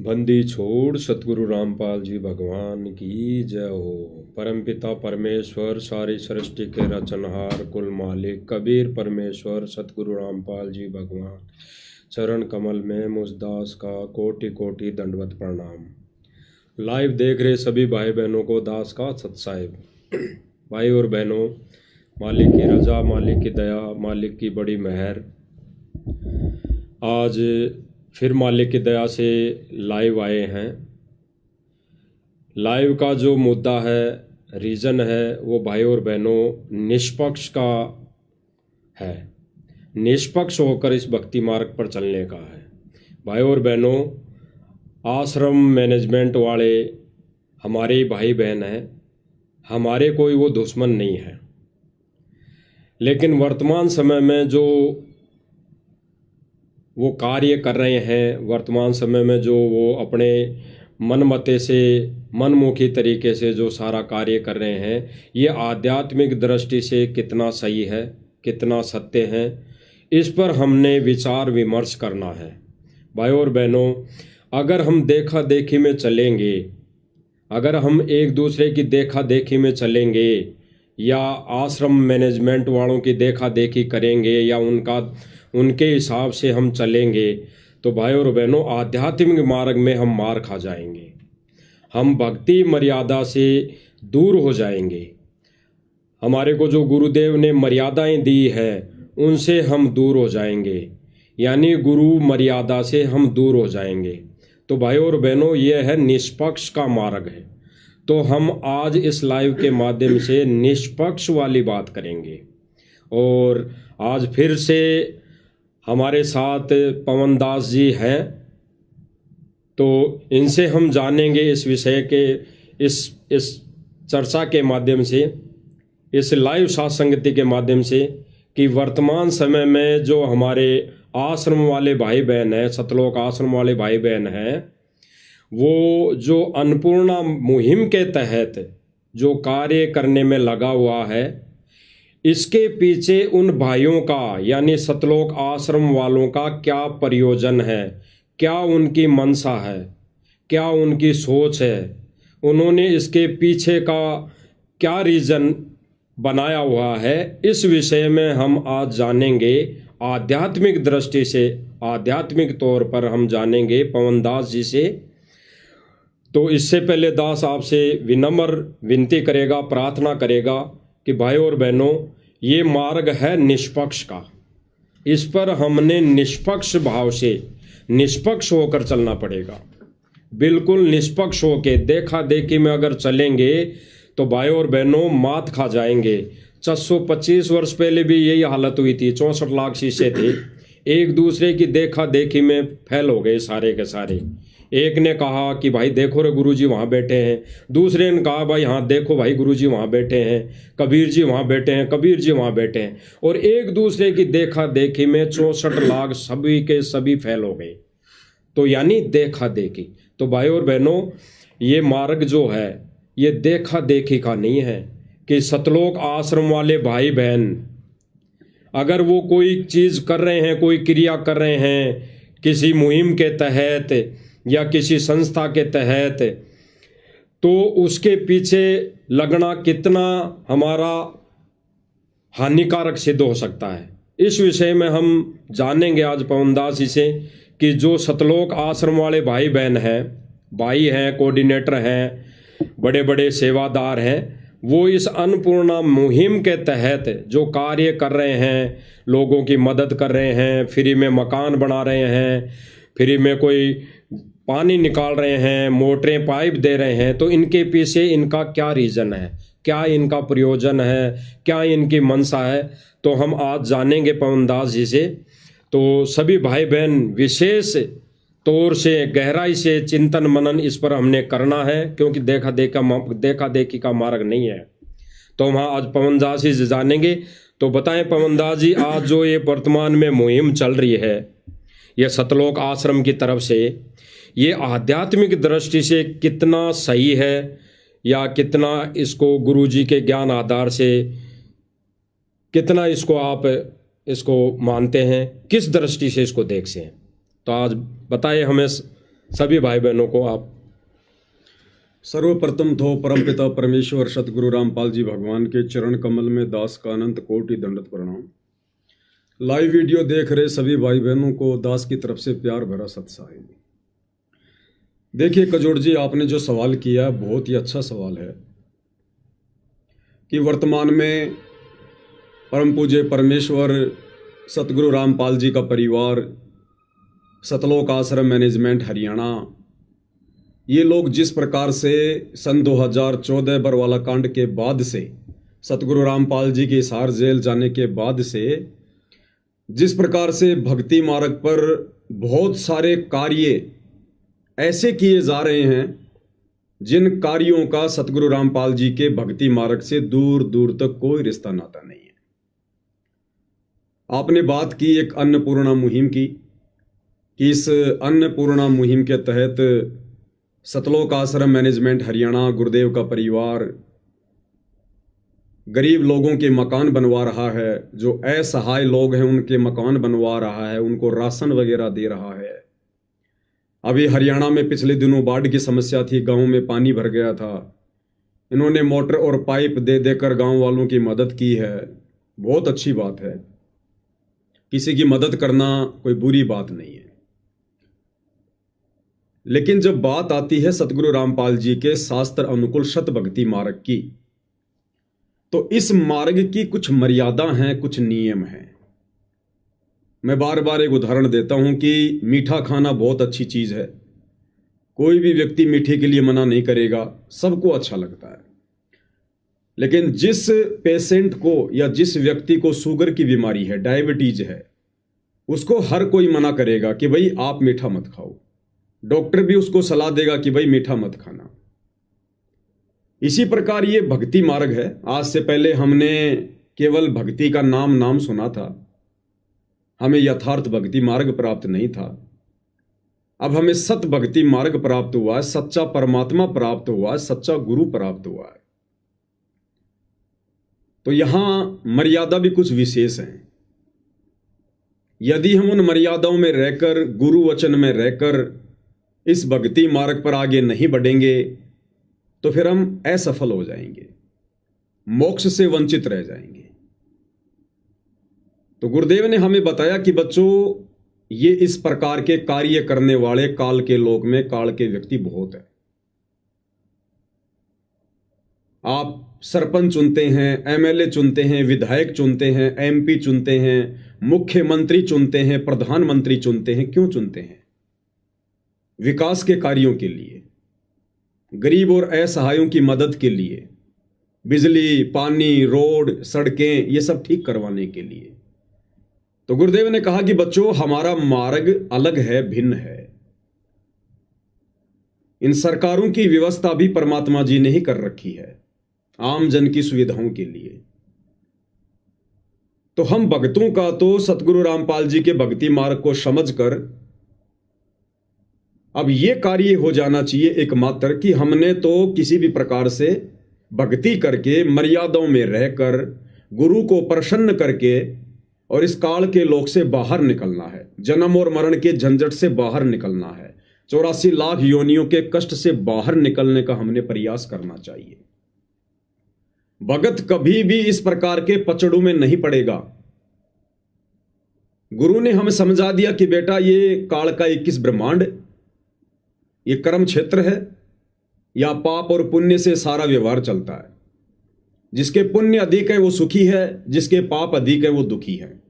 बंदी छोड़ सतगुरु रामपाल जी भगवान की जय हो। परमपिता परमेश्वर सारी सृष्टि के रचनहार कुल मालिक कबीर परमेश्वर सतगुरु रामपाल जी भगवान चरण कमल में मुझदास का कोटि कोटि दंडवत प्रणाम। लाइव देख रहे सभी भाई बहनों को दास का सत्साहिब। भाई और बहनों, मालिक की रजा, मालिक की दया, मालिक की बड़ी मेहर, आज फिर मालिक की दया से लाइव आए हैं। लाइव का जो मुद्दा है, रीज़न है, वो भाई और बहनों निष्पक्ष का है। निष्पक्ष होकर इस भक्ति मार्ग पर चलने का है। भाई और बहनों, आश्रम मैनेजमेंट वाले हमारे ही भाई बहन हैं, हमारे कोई वो दुश्मन नहीं है। लेकिन वर्तमान समय में जो वो कार्य कर रहे हैं, वर्तमान समय में जो वो अपने मनमते से, मनमुखी तरीके से जो सारा कार्य कर रहे हैं, ये आध्यात्मिक दृष्टि से कितना सही है, कितना सत्य है, इस पर हमने विचार विमर्श करना है। भाई और बहनों, अगर हम देखा देखी में चलेंगे, अगर हम एक दूसरे की देखा देखी में चलेंगे या आश्रम मैनेजमेंट वालों की देखा देखी करेंगे या उनके हिसाब से हम चलेंगे, तो भाई और बहनों आध्यात्मिक मार्ग में हम मार खा जाएंगे। हम भक्ति मर्यादा से दूर हो जाएंगे। हमारे को जो गुरुदेव ने मर्यादाएं दी है, उनसे हम दूर हो जाएंगे, यानी गुरु मर्यादा से हम दूर हो जाएंगे। तो भाई और बहनों, ये है निष्पक्ष का मार्ग है। तो हम आज इस लाइव के माध्यम से निष्पक्ष वाली बात करेंगे। और आज फिर से हमारे साथ पवन दास जी हैं, तो इनसे हम जानेंगे इस विषय के, इस चर्चा के माध्यम से, इस लाइव सत्संगति के माध्यम से, कि वर्तमान समय में जो हमारे आश्रम वाले भाई बहन हैं, सतलोक आश्रम वाले भाई बहन हैं, वो जो अन्नपूर्णा मुहिम के तहत जो कार्य करने में लगा हुआ है, इसके पीछे उन भाइयों का, यानी सतलोक आश्रम वालों का क्या प्रयोजन है, क्या उनकी मनसा है, क्या उनकी सोच है, उन्होंने इसके पीछे का क्या रीज़न बनाया हुआ है, इस विषय में हम आज जानेंगे। आध्यात्मिक दृष्टि से, आध्यात्मिक तौर पर हम जानेंगे पवन दास जी से। तो इससे पहले दास आपसे विनम्र विनती करेगा, प्रार्थना करेगा कि भाई और बहनों, ये मार्ग है निष्पक्ष का। इस पर हमने निष्पक्ष भाव से, निष्पक्ष होकर चलना पड़ेगा। बिल्कुल निष्पक्ष होके, देखा देखी में अगर चलेंगे तो भाई और बहनों मात खा जाएंगे। 425 वर्ष पहले भी यही हालत हुई थी। 64 लाख शीशे थे, एक दूसरे की देखा देखी में फैल हो गए सारे के सारे। एक ने कहा कि भाई देखो रे गुरुजी वहाँ बैठे हैं, दूसरे ने कहा भाई हाँ देखो भाई गुरुजी वहाँ बैठे हैं, कबीर जी वहाँ बैठे हैं, कबीर जी वहाँ बैठे हैं, और एक दूसरे की देखा देखी में 64 लाख सभी के सभी फैल हो गए। तो यानी देखा देखी। तो भाई और बहनों, ये मार्ग जो है, ये देखा देखी का नहीं है। कि सतलोक आश्रम वाले भाई बहन अगर वो कोई चीज़ कर रहे हैं, कोई क्रिया कर रहे हैं किसी मुहिम के तहत या किसी संस्था के तहत, तो उसके पीछे लगना कितना हमारा हानिकारक सिद्ध हो सकता है, इस विषय में हम जानेंगे आज पवन दास जी से। कि जो सतलोक आश्रम वाले भाई बहन हैं, भाई हैं, कोऑर्डिनेटर हैं, बड़े बड़े सेवादार हैं, वो इस अन्नपूर्णा मुहिम के तहत जो कार्य कर रहे हैं, लोगों की मदद कर रहे हैं, फ्री में मकान बना रहे हैं, फ्री में कोई पानी निकाल रहे हैं, मोटरें पाइप दे रहे हैं, तो इनके पीछे इनका क्या रीज़न है, क्या इनका प्रयोजन है, क्या इनकी मनसा है, तो हम आज जानेंगे पवन दास जी से। तो सभी भाई बहन विशेष तौर से गहराई से चिंतन मनन इस पर हमने करना है, क्योंकि देखा देखी का मार्ग नहीं है। तो हम आज पवन दास जी से जानेंगे। तो बताएं पवन दास जी, आज जो ये वर्तमान में मुहिम चल रही है, ये सतलोक आश्रम की तरफ से, ये आध्यात्मिक दृष्टि से कितना सही है या कितना इसको गुरुजी के ज्ञान आधार से कितना इसको आप इसको मानते हैं, किस दृष्टि से इसको देखते हैं? तो आज बताइए हमें सभी भाई बहनों को आप। सर्वप्रथम तो परमपिता परमेश्वर सतगुरु रामपाल जी भगवान के चरण कमल में दास का अनंत कोटि दंडवत प्रणाम। लाइव वीडियो देख रहे सभी भाई बहनों को दास की तरफ से प्यार भरा सत्साई। देखिए कजोड़ जी, आपने जो सवाल किया बहुत ही अच्छा सवाल है कि वर्तमान में परम पूज्य परमेश्वर सतगुरु रामपाल जी का परिवार, सतलोक आश्रम मैनेजमेंट हरियाणा, ये लोग जिस प्रकार से सन 2014 बरवाला कांड के बाद से, सतगुरु रामपाल जी के हिसार जेल जाने के बाद से जिस प्रकार से भक्ति मार्ग पर बहुत सारे कार्य ऐसे किए जा रहे हैं जिन कार्यों का सतगुरु रामपाल जी के भक्ति मार्ग से दूर दूर तक कोई रिश्ता नाता नहीं है। आपने बात की एक अन्नपूर्णा मुहिम की कि इस अन्नपूर्णा मुहिम के तहत सतलोक आश्रम मैनेजमेंट हरियाणा, गुरुदेव का परिवार गरीब लोगों के मकान बनवा रहा है, जो असहाय लोग हैं उनके मकान बनवा रहा है, उनको राशन वगैरह दे रहा है। अभी हरियाणा में पिछले दिनों बाढ़ की समस्या थी, गांव में पानी भर गया था, इन्होंने मोटर और पाइप दे देकर गांव वालों की मदद की है। बहुत अच्छी बात है, किसी की मदद करना कोई बुरी बात नहीं है। लेकिन जब बात आती है सतगुरु रामपाल जी के शास्त्र अनुकूल शत भक्ति मार्ग की, तो इस मार्ग की कुछ मर्यादा हैं, कुछ नियम हैं। मैं बार बार एक उदाहरण देता हूं कि मीठा खाना बहुत अच्छी चीज है, कोई भी व्यक्ति मीठे के लिए मना नहीं करेगा, सबको अच्छा लगता है। लेकिन जिस पेशेंट को या जिस व्यक्ति को शुगर की बीमारी है, डायबिटीज है, उसको हर कोई मना करेगा कि भाई आप मीठा मत खाओ। डॉक्टर भी उसको सलाह देगा कि भाई मीठा मत खाना। इसी प्रकार ये भक्ति मार्ग है। आज से पहले हमने केवल भक्ति का नाम सुना था, हमें यथार्थ भक्ति मार्ग प्राप्त नहीं था। अब हमें सत भक्ति मार्ग प्राप्त हुआ है, सच्चा परमात्मा प्राप्त हुआ है, सच्चा गुरु प्राप्त हुआ है। तो यहां मर्यादा भी कुछ विशेष हैं। यदि हम उन मर्यादाओं में रहकर, गुरु वचन में रहकर इस भक्ति मार्ग पर आगे नहीं बढ़ेंगे तो फिर हम असफल हो जाएंगे, मोक्ष से वंचित रह जाएंगे। तो गुरुदेव ने हमें बताया कि बच्चों, ये इस प्रकार के कार्य करने वाले काल के लोक में काल के व्यक्ति बहुत है। आप सरपंच चुनते हैं, एमएलए चुनते हैं, विधायक चुनते हैं, एमपी चुनते हैं, मुख्यमंत्री चुनते हैं, प्रधानमंत्री चुनते हैं। क्यों चुनते हैं? विकास के कार्यों के लिए, गरीब और असहायों की मदद के लिए, बिजली, पानी, रोड, सड़कें, ये सब ठीक करवाने के लिए। तो गुरुदेव ने कहा कि बच्चों, हमारा मार्ग अलग है, भिन्न है। इन सरकारों की व्यवस्था भी परमात्मा जी ने ही कर रखी है आम जन की सुविधाओं के लिए। तो हम भक्तों का तो सतगुरु रामपाल जी के भक्ति मार्ग को समझकर अब ये कार्य हो जाना चाहिए एकमात्र कि हमने तो किसी भी प्रकार से भक्ति करके, मर्यादाओं में रहकर, गुरु को प्रसन्न करके और इस काल के लोक से बाहर निकलना है, जन्म और मरण के झंझट से बाहर निकलना है, 84 लाख योनियों के कष्ट से बाहर निकलने का हमने प्रयास करना चाहिए। भगत कभी भी इस प्रकार के पचड़ों में नहीं पड़ेगा। गुरु ने हमें समझा दिया कि बेटा, ये काल का 21 ब्रह्मांड, ये कर्म क्षेत्र है, या पाप और पुण्य से सारा व्यवहार चलता है। जिसके पुण्य अधिक है वो सुखी है, जिसके पाप अधिक है वो दुखी है।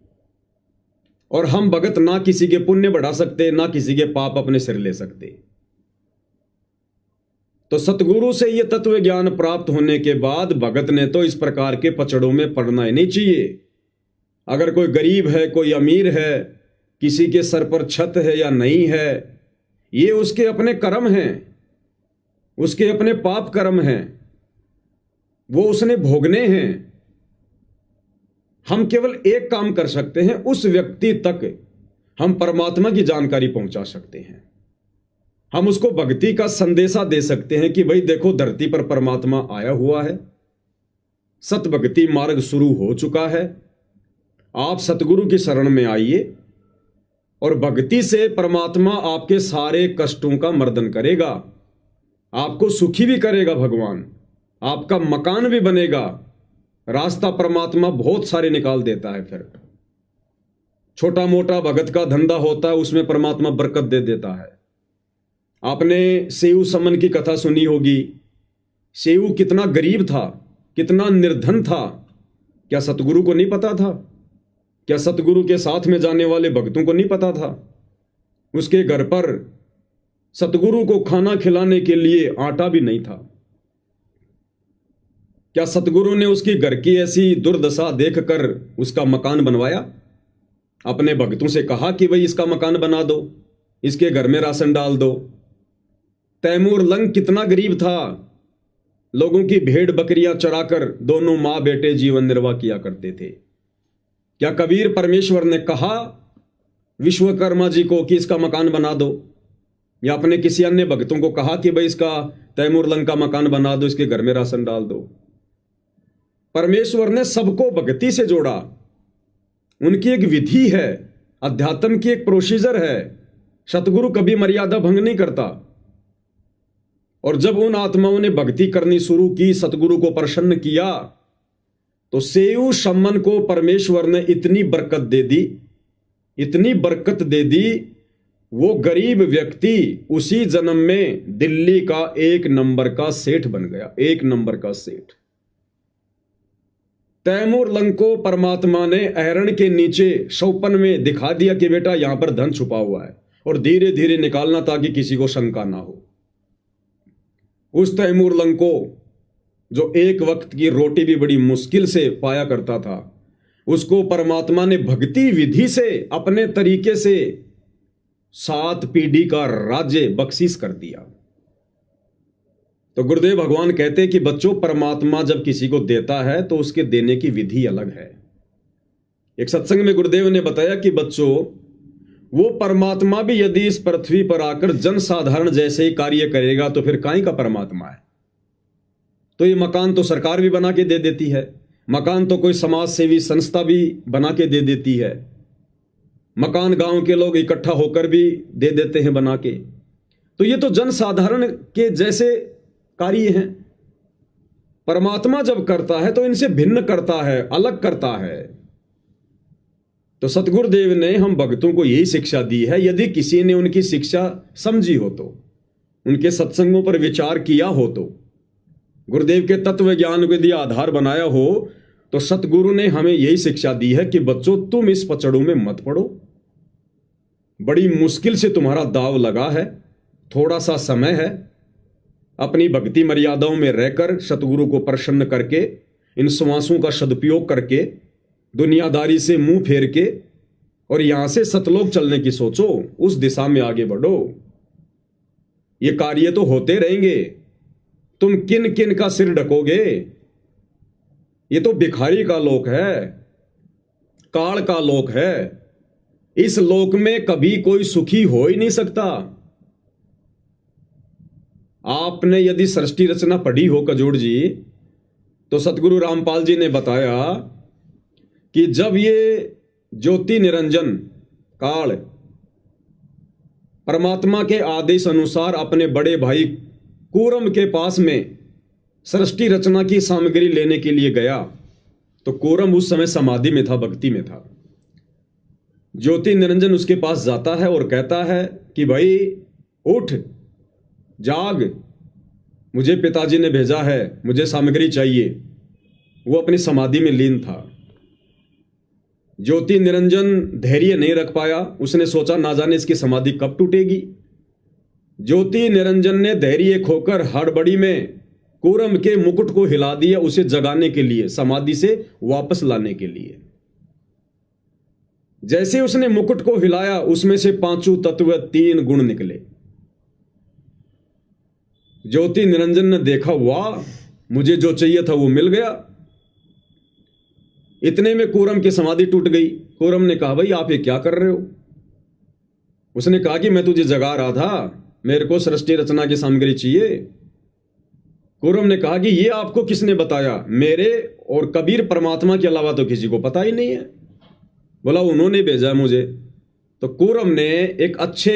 और हम भगत ना किसी के पुण्य बढ़ा सकते, ना किसी के पाप अपने सिर ले सकते। तो सतगुरु से यह तत्व ज्ञान प्राप्त होने के बाद भगत ने तो इस प्रकार के पचड़ों में पड़ना ही नहीं चाहिए। अगर कोई गरीब है, कोई अमीर है, किसी के सर पर छत है या नहीं है, ये उसके अपने कर्म हैं, उसके अपने पाप कर्म हैं, वो उसने भोगने हैं। हम केवल एक काम कर सकते हैं, उस व्यक्ति तक हम परमात्मा की जानकारी पहुंचा सकते हैं। हम उसको भक्ति का संदेशा दे सकते हैं कि भाई देखो, धरती पर परमात्मा आया हुआ है, सत भक्ति मार्ग शुरू हो चुका है, आप सतगुरु की शरण में आइए, और भक्ति से परमात्मा आपके सारे कष्टों का मर्दन करेगा, आपको सुखी भी करेगा भगवान, आपका मकान भी बनेगा। रास्ता परमात्मा बहुत सारे निकाल देता है। फिर छोटा मोटा भगत का धंधा होता है, उसमें परमात्मा बरकत दे देता है। आपने सेऊ समन की कथा सुनी होगी। सेऊ कितना गरीब था, कितना निर्धन था, क्या सतगुरु को नहीं पता था? क्या सतगुरु के साथ में जाने वाले भक्तों को नहीं पता था? उसके घर पर सतगुरु को खाना खिलाने के लिए आटा भी नहीं था। क्या सतगुरु ने उसकी घर की ऐसी दुर्दशा देखकर उसका मकान बनवाया? अपने भक्तों से कहा कि भाई इसका मकान बना दो, इसके घर में राशन डाल दो। तैमूर लंग कितना गरीब था, लोगों की भेड़ बकरियां चराकर दोनों मां बेटे जीवन निर्वाह किया करते थे। क्या कबीर परमेश्वर ने कहा विश्वकर्मा जी को कि इसका मकान बना दो, या अपने किसी अन्य भक्तों को कहा कि भाई इसका तैमूर लंग का मकान बना दो, इसके घर में राशन डाल दो? परमेश्वर ने सबको भक्ति से जोड़ा। उनकी एक विधि है, अध्यात्म की एक प्रोसीजर है। सतगुरु कभी मर्यादा भंग नहीं करता। और जब उन आत्माओं ने भक्ति करनी शुरू की, सतगुरु को प्रसन्न किया, तो सेऊ सम्मन को परमेश्वर ने इतनी बरकत दे दी, इतनी बरकत दे दी, वो गरीब व्यक्ति उसी जन्म में दिल्ली का 1 नंबर का सेठ बन गया। 1 नंबर का सेठ। तैमूर लंग को परमात्मा ने अहरण के नीचे शौपन में दिखा दिया कि बेटा यहां पर धन छुपा हुआ है, और धीरे धीरे निकालना ताकि किसी को शंका ना हो। उस तैमूर लंग को, जो एक वक्त की रोटी भी बड़ी मुश्किल से पाया करता था, उसको परमात्मा ने भक्ति विधि से अपने तरीके से 7 पीढ़ी का राज्य बख्शीश कर दिया। तो गुरुदेव भगवान कहते हैं कि बच्चों, परमात्मा जब किसी को देता है तो उसके देने की विधि अलग है। एक सत्संग में गुरुदेव ने बताया कि बच्चों, वो परमात्मा भी यदि इस पृथ्वी पर आकर जनसाधारण जैसे ही कार्य करेगा तो फिर काहे का परमात्मा है? तो ये मकान तो सरकार भी बना के दे देती है, मकान तो कोई समाज सेवी संस्था भी बना के दे देती है, मकान गांव के लोग इकट्ठा होकर भी दे देते हैं बना के। तो ये तो जनसाधारण के जैसे कार्य हैं। परमात्मा जब करता है तो इनसे भिन्न करता है, अलग करता है। तो सतगुरुदेव ने हम भक्तों को यही शिक्षा दी है। यदि किसी ने उनकी शिक्षा समझी हो, तो उनके सत्संगों पर विचार किया हो, तो गुरुदेव के तत्व ज्ञान को यदि आधार बनाया हो, तो सतगुरु ने हमें यही शिक्षा दी है कि बच्चों, तुम इस पचड़ों में मत पड़ो। बड़ी मुश्किल से तुम्हारा दाव लगा है, थोड़ा सा समय है, अपनी भक्ति मर्यादाओं में रहकर सतगुरु को प्रसन्न करके, इन श्वासों का सदुपयोग करके, दुनियादारी से मुंह फेर के और यहां से सतलोक चलने की सोचो, उस दिशा में आगे बढ़ो। ये कार्य तो होते रहेंगे, तुम किन किन का सिर ढकोगे? ये तो भिखारी का लोक है, काल का लोक है। इस लोक में कभी कोई सुखी हो ही नहीं सकता। आपने यदि सृष्टि रचना पढ़ी हो कजोड़ जी, तो सतगुरु रामपाल जी ने बताया कि जब ये ज्योति निरंजन काल परमात्मा के आदेश अनुसार अपने बड़े भाई कूरम के पास में सृष्टि रचना की सामग्री लेने के लिए गया, तो कूरम उस समय समाधि में था, भक्ति में था। ज्योति निरंजन उसके पास जाता है और कहता है कि भाई उठ, जाग, मुझे पिताजी ने भेजा है, मुझे सामग्री चाहिए। वो अपनी समाधि में लीन था। ज्योति निरंजन धैर्य नहीं रख पाया, उसने सोचा ना जाने इसकी समाधि कब टूटेगी। ज्योति निरंजन ने धैर्य खोकर हड़बड़ी में कूरम के मुकुट को हिला दिया, उसे जगाने के लिए, समाधि से वापस लाने के लिए। जैसे उसने मुकुट को हिलाया, उसमें से 5 तत्व 3 गुण निकले। ज्योति निरंजन ने देखा, वाह, मुझे जो चाहिए था वो मिल गया। इतने में कूरम की समाधि टूट गई। कूरम ने कहा, भाई आप ये क्या कर रहे हो? उसने कहा कि मैं तुझे जगा रहा था, मेरे को सृष्टि रचना की सामग्री चाहिए। कूरम ने कहा कि ये आपको किसने बताया? मेरे और कबीर परमात्मा के अलावा तो किसी को पता ही नहीं है। बोला, उन्होंने भेजा मुझे। तो कूरम ने एक अच्छे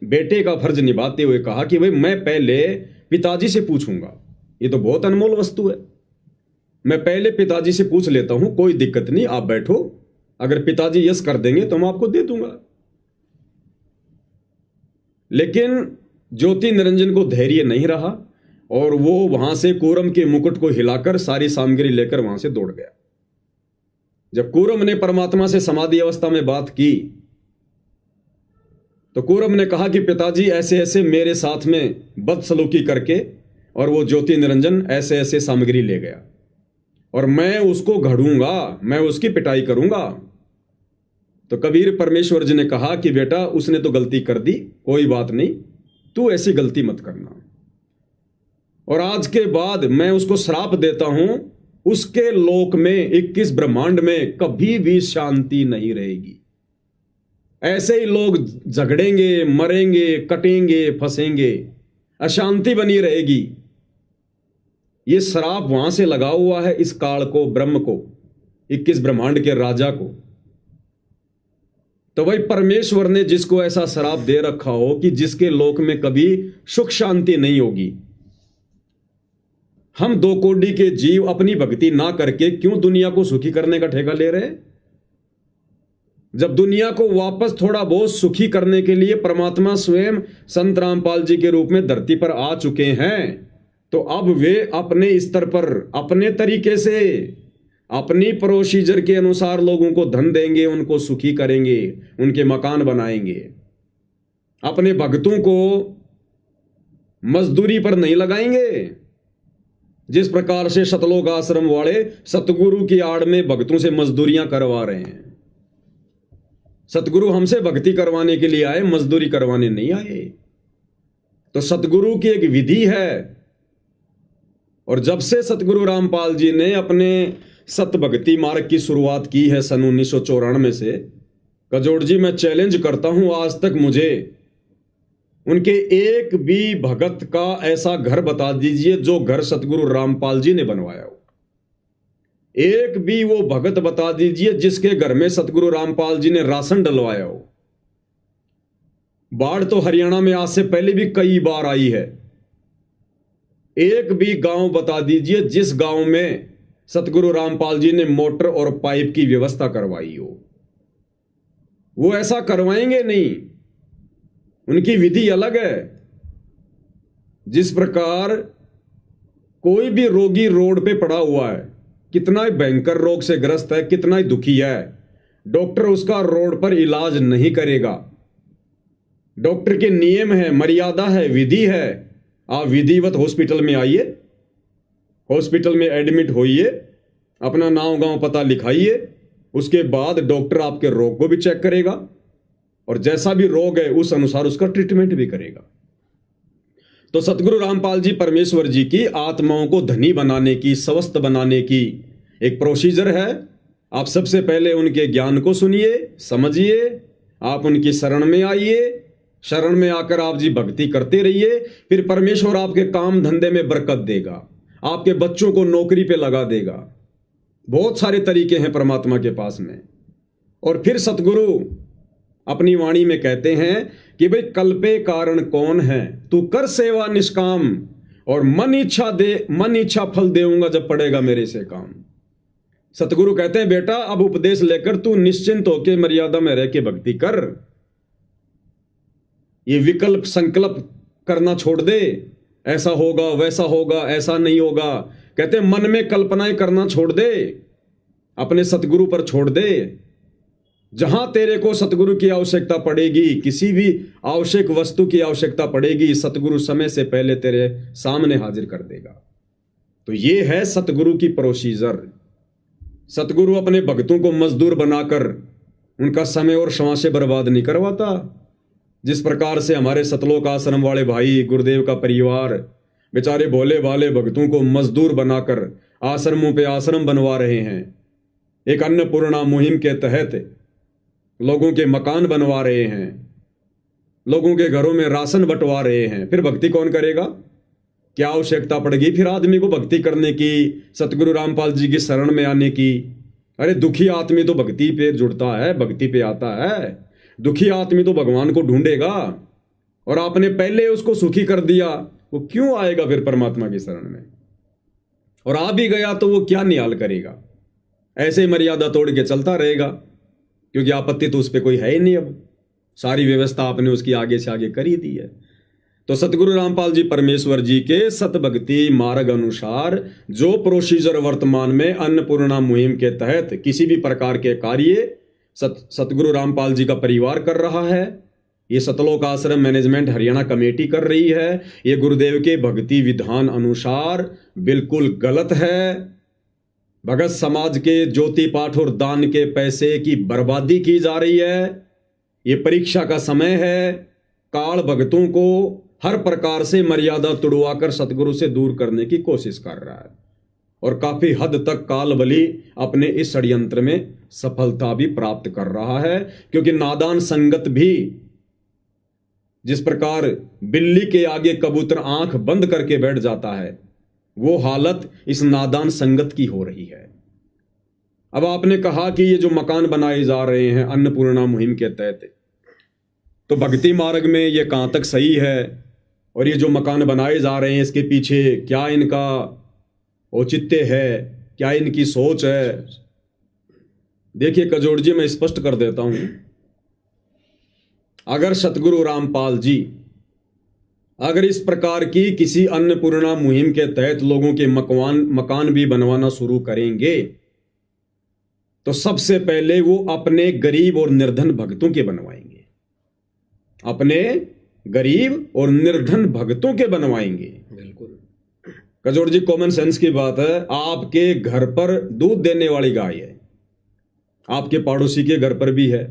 बेटे का फर्ज निभाते हुए कहा कि भाई मैं पहले पिताजी से पूछूंगा, ये तो बहुत अनमोल वस्तु है, मैं पहले पिताजी से पूछ लेता हूं, कोई दिक्कत नहीं, आप बैठो, अगर पिताजी यस कर देंगे तो मैं आपको दे दूंगा। लेकिन ज्योति निरंजन को धैर्य नहीं रहा और वो वहां से कूरम के मुकुट को हिलाकर सारी सामग्री लेकर वहां से दौड़ गया। जब कूरम ने परमात्मा से समाधि अवस्था में बात की तो कूरम ने कहा कि पिताजी ऐसे ऐसे मेरे साथ में बदसलूकी करके और वो ज्योति निरंजन ऐसे ऐसे सामग्री ले गया और मैं उसको घड़ूंगा, मैं उसकी पिटाई करूंगा। तो कबीर परमेश्वर जी ने कहा कि बेटा उसने तो गलती कर दी, कोई बात नहीं, तू ऐसी गलती मत करना, और आज के बाद मैं उसको श्राप देता हूं, उसके लोक में 21 ब्रह्मांड में कभी भी शांति नहीं रहेगी। ऐसे ही लोग झगड़ेंगे, मरेंगे, कटेंगे, फंसेंगे, अशांति बनी रहेगी। ये श्राप वहां से लगा हुआ है इस काल को, ब्रह्म को, 21 ब्रह्मांड के राजा को। तो भाई परमेश्वर ने जिसको ऐसा श्राप दे रखा हो कि जिसके लोक में कभी सुख शांति नहीं होगी, हम 2 कोटि के जीव अपनी भक्ति ना करके क्यों दुनिया को सुखी करने का ठेका ले रहे? जब दुनिया को वापस थोड़ा बहुत सुखी करने के लिए परमात्मा स्वयं संत रामपाल जी के रूप में धरती पर आ चुके हैं, तो अब वे अपने स्तर पर, अपने तरीके से, अपनी प्रोसीजर के अनुसार लोगों को धन देंगे, उनको सुखी करेंगे, उनके मकान बनाएंगे। अपने भक्तों को मजदूरी पर नहीं लगाएंगे। जिस प्रकार से सतलोक आश्रम वाले सतगुरु की आड़ में भक्तों से मजदूरियां करवा रहे हैं। सतगुरु हमसे भक्ति करवाने के लिए आए, मजदूरी करवाने नहीं आए। तो सतगुरु की एक विधि है, और जब से सतगुरु रामपाल जी ने अपने सत भक्ति मार्ग की शुरुआत की है सन 1994 से, कजोड़ जी मैं चैलेंज करता हूं, आज तक मुझे उनके एक भी भगत का ऐसा घर बता दीजिए जो घर सतगुरु रामपाल जी ने बनवाया हो। एक भी वो भगत बता दीजिए जिसके घर में सतगुरु रामपाल जी ने राशन डलवाया हो। बाढ़ तो हरियाणा में आज से पहले भी कई बार आई है। एक भी गांव बता दीजिए जिस गांव में सतगुरु रामपाल जी ने मोटर और पाइप की व्यवस्था करवाई हो। वो ऐसा करवाएंगे नहीं, उनकी विधि अलग है। जिस प्रकार कोई भी रोगी रोड पे पड़ा हुआ है, कितना ही भयंकर रोग से ग्रस्त है, कितना ही दुखी है, डॉक्टर उसका रोड पर इलाज नहीं करेगा। डॉक्टर के नियम है, मर्यादा है, विधि है। आप विधिवत हॉस्पिटल में आइए, हॉस्पिटल में एडमिट होइए, अपना नाम गांव पता लिखाइए, उसके बाद डॉक्टर आपके रोग को भी चेक करेगा और जैसा भी रोग है उस अनुसार उसका ट्रीटमेंट भी करेगा। तो सतगुरु रामपाल जी परमेश्वर जी की आत्माओं को धनी बनाने की, स्वस्थ बनाने की एक प्रोसीजर है। आप सबसे पहले उनके ज्ञान को सुनिए, समझिए, आप उनकी शरण में आइए, शरण में आकर आप जी भक्ति करते रहिए, फिर परमेश्वर आपके काम धंधे में बरकत देगा, आपके बच्चों को नौकरी पे लगा देगा। बहुत सारे तरीके हैं परमात्मा के पास में। और फिर सतगुरु अपनी वाणी में कहते हैं कि भाई कल्पे कारण कौन है, तू कर सेवा निष्काम और मन इच्छा फल देऊंगा जब पड़ेगा मेरे से काम। सतगुरु कहते हैं बेटा अब उपदेश लेकर तू निश्चिंत होकर मर्यादा में रह के भक्ति कर। ये विकल्प संकल्प करना छोड़ दे, ऐसा होगा वैसा होगा, ऐसा नहीं होगा। कहते हैं मन में कल्पनाएं करना छोड़ दे, अपने सतगुरु पर छोड़ दे। जहां तेरे को सतगुरु की आवश्यकता पड़ेगी, किसी भी आवश्यक वस्तु की आवश्यकता पड़ेगी, सतगुरु समय से पहले तेरे सामने हाजिर कर देगा। तो ये है सतगुरु की प्रोसीजर। सतगुरु अपने भक्तों को मजदूर बनाकर उनका समय और श्वासें बर्बाद नहीं करवाता। जिस प्रकार से हमारे सतलोक आश्रम वाले भाई, गुरुदेव का परिवार बेचारे भोले भाले भक्तों को मजदूर बनाकर आश्रमों पे आश्रम बनवा रहे हैं। एक अन्नपूर्णा मुहिम के तहत लोगों के मकान बनवा रहे हैं, लोगों के घरों में राशन बंटवा रहे हैं। फिर भक्ति कौन करेगा? क्या आवश्यकता पड़ेगी फिर आदमी को भक्ति करने की, सतगुरु रामपाल जी की शरण में आने की? अरे दुखी आदमी तो भक्ति पे जुड़ता है, भक्ति पे आता है। दुखी आदमी तो भगवान को ढूंढेगा, और आपने पहले उसको सुखी कर दिया, वो क्यों आएगा फिर परमात्मा की शरण में? और आ भी गया तो वो क्या निहाल करेगा? ऐसे ही मर्यादा तोड़ के चलता रहेगा, क्योंकि आपत्ति तो उस पर कोई है ही नहीं। अब सारी व्यवस्था आपने उसकी आगे से आगे कर ही दी है। तो सतगुरु रामपाल जी परमेश्वर जी के सतभक्ति मार्ग अनुसार जो प्रोसीजर वर्तमान में अन्नपूर्णा मुहिम के तहत किसी भी प्रकार के कार्य सतगुरु रामपाल जी का परिवार कर रहा है, ये सतलोक आश्रम मैनेजमेंट हरियाणा कमेटी कर रही है, ये गुरुदेव के भक्ति विधान अनुसार बिल्कुल गलत है। भगत समाज के ज्योति पाठ और दान के पैसे की बर्बादी की जा रही है। ये परीक्षा का समय है। काल भगतों को हर प्रकार से मर्यादा तुड़वाकर सतगुरु से दूर करने की कोशिश कर रहा है, और काफी हद तक काल बली अपने इस षड्यंत्र में सफलता भी प्राप्त कर रहा है। क्योंकि नादान संगत भी, जिस प्रकार बिल्ली के आगे कबूतर आंख बंद करके बैठ जाता है, वो हालत इस नादान संगत की हो रही है। अब आपने कहा कि ये जो मकान बनाए जा रहे हैं अन्नपूर्णा मुहिम के तहत, तो भक्ति मार्ग में ये कहां तक सही है? और ये जो मकान बनाए जा रहे हैं इसके पीछे क्या इनका औचित्य है, क्या इनकी सोच है? देखिए कजोड़ जी, मैं स्पष्ट कर देता हूं, अगर सतगुरु रामपाल जी अगर इस प्रकार की किसी अन्नपूर्णा मुहिम के तहत लोगों के मकान भी बनवाना शुरू करेंगे, तो सबसे पहले वो अपने गरीब और निर्धन भक्तों के बनवाएंगे, अपने गरीब और निर्धन भक्तों के बनवाएंगे। बिल्कुल कजोड़ जी, कॉमन सेंस की बात है। आपके घर पर दूध देने वाली गाय है, आपके पड़ोसी के घर पर भी है।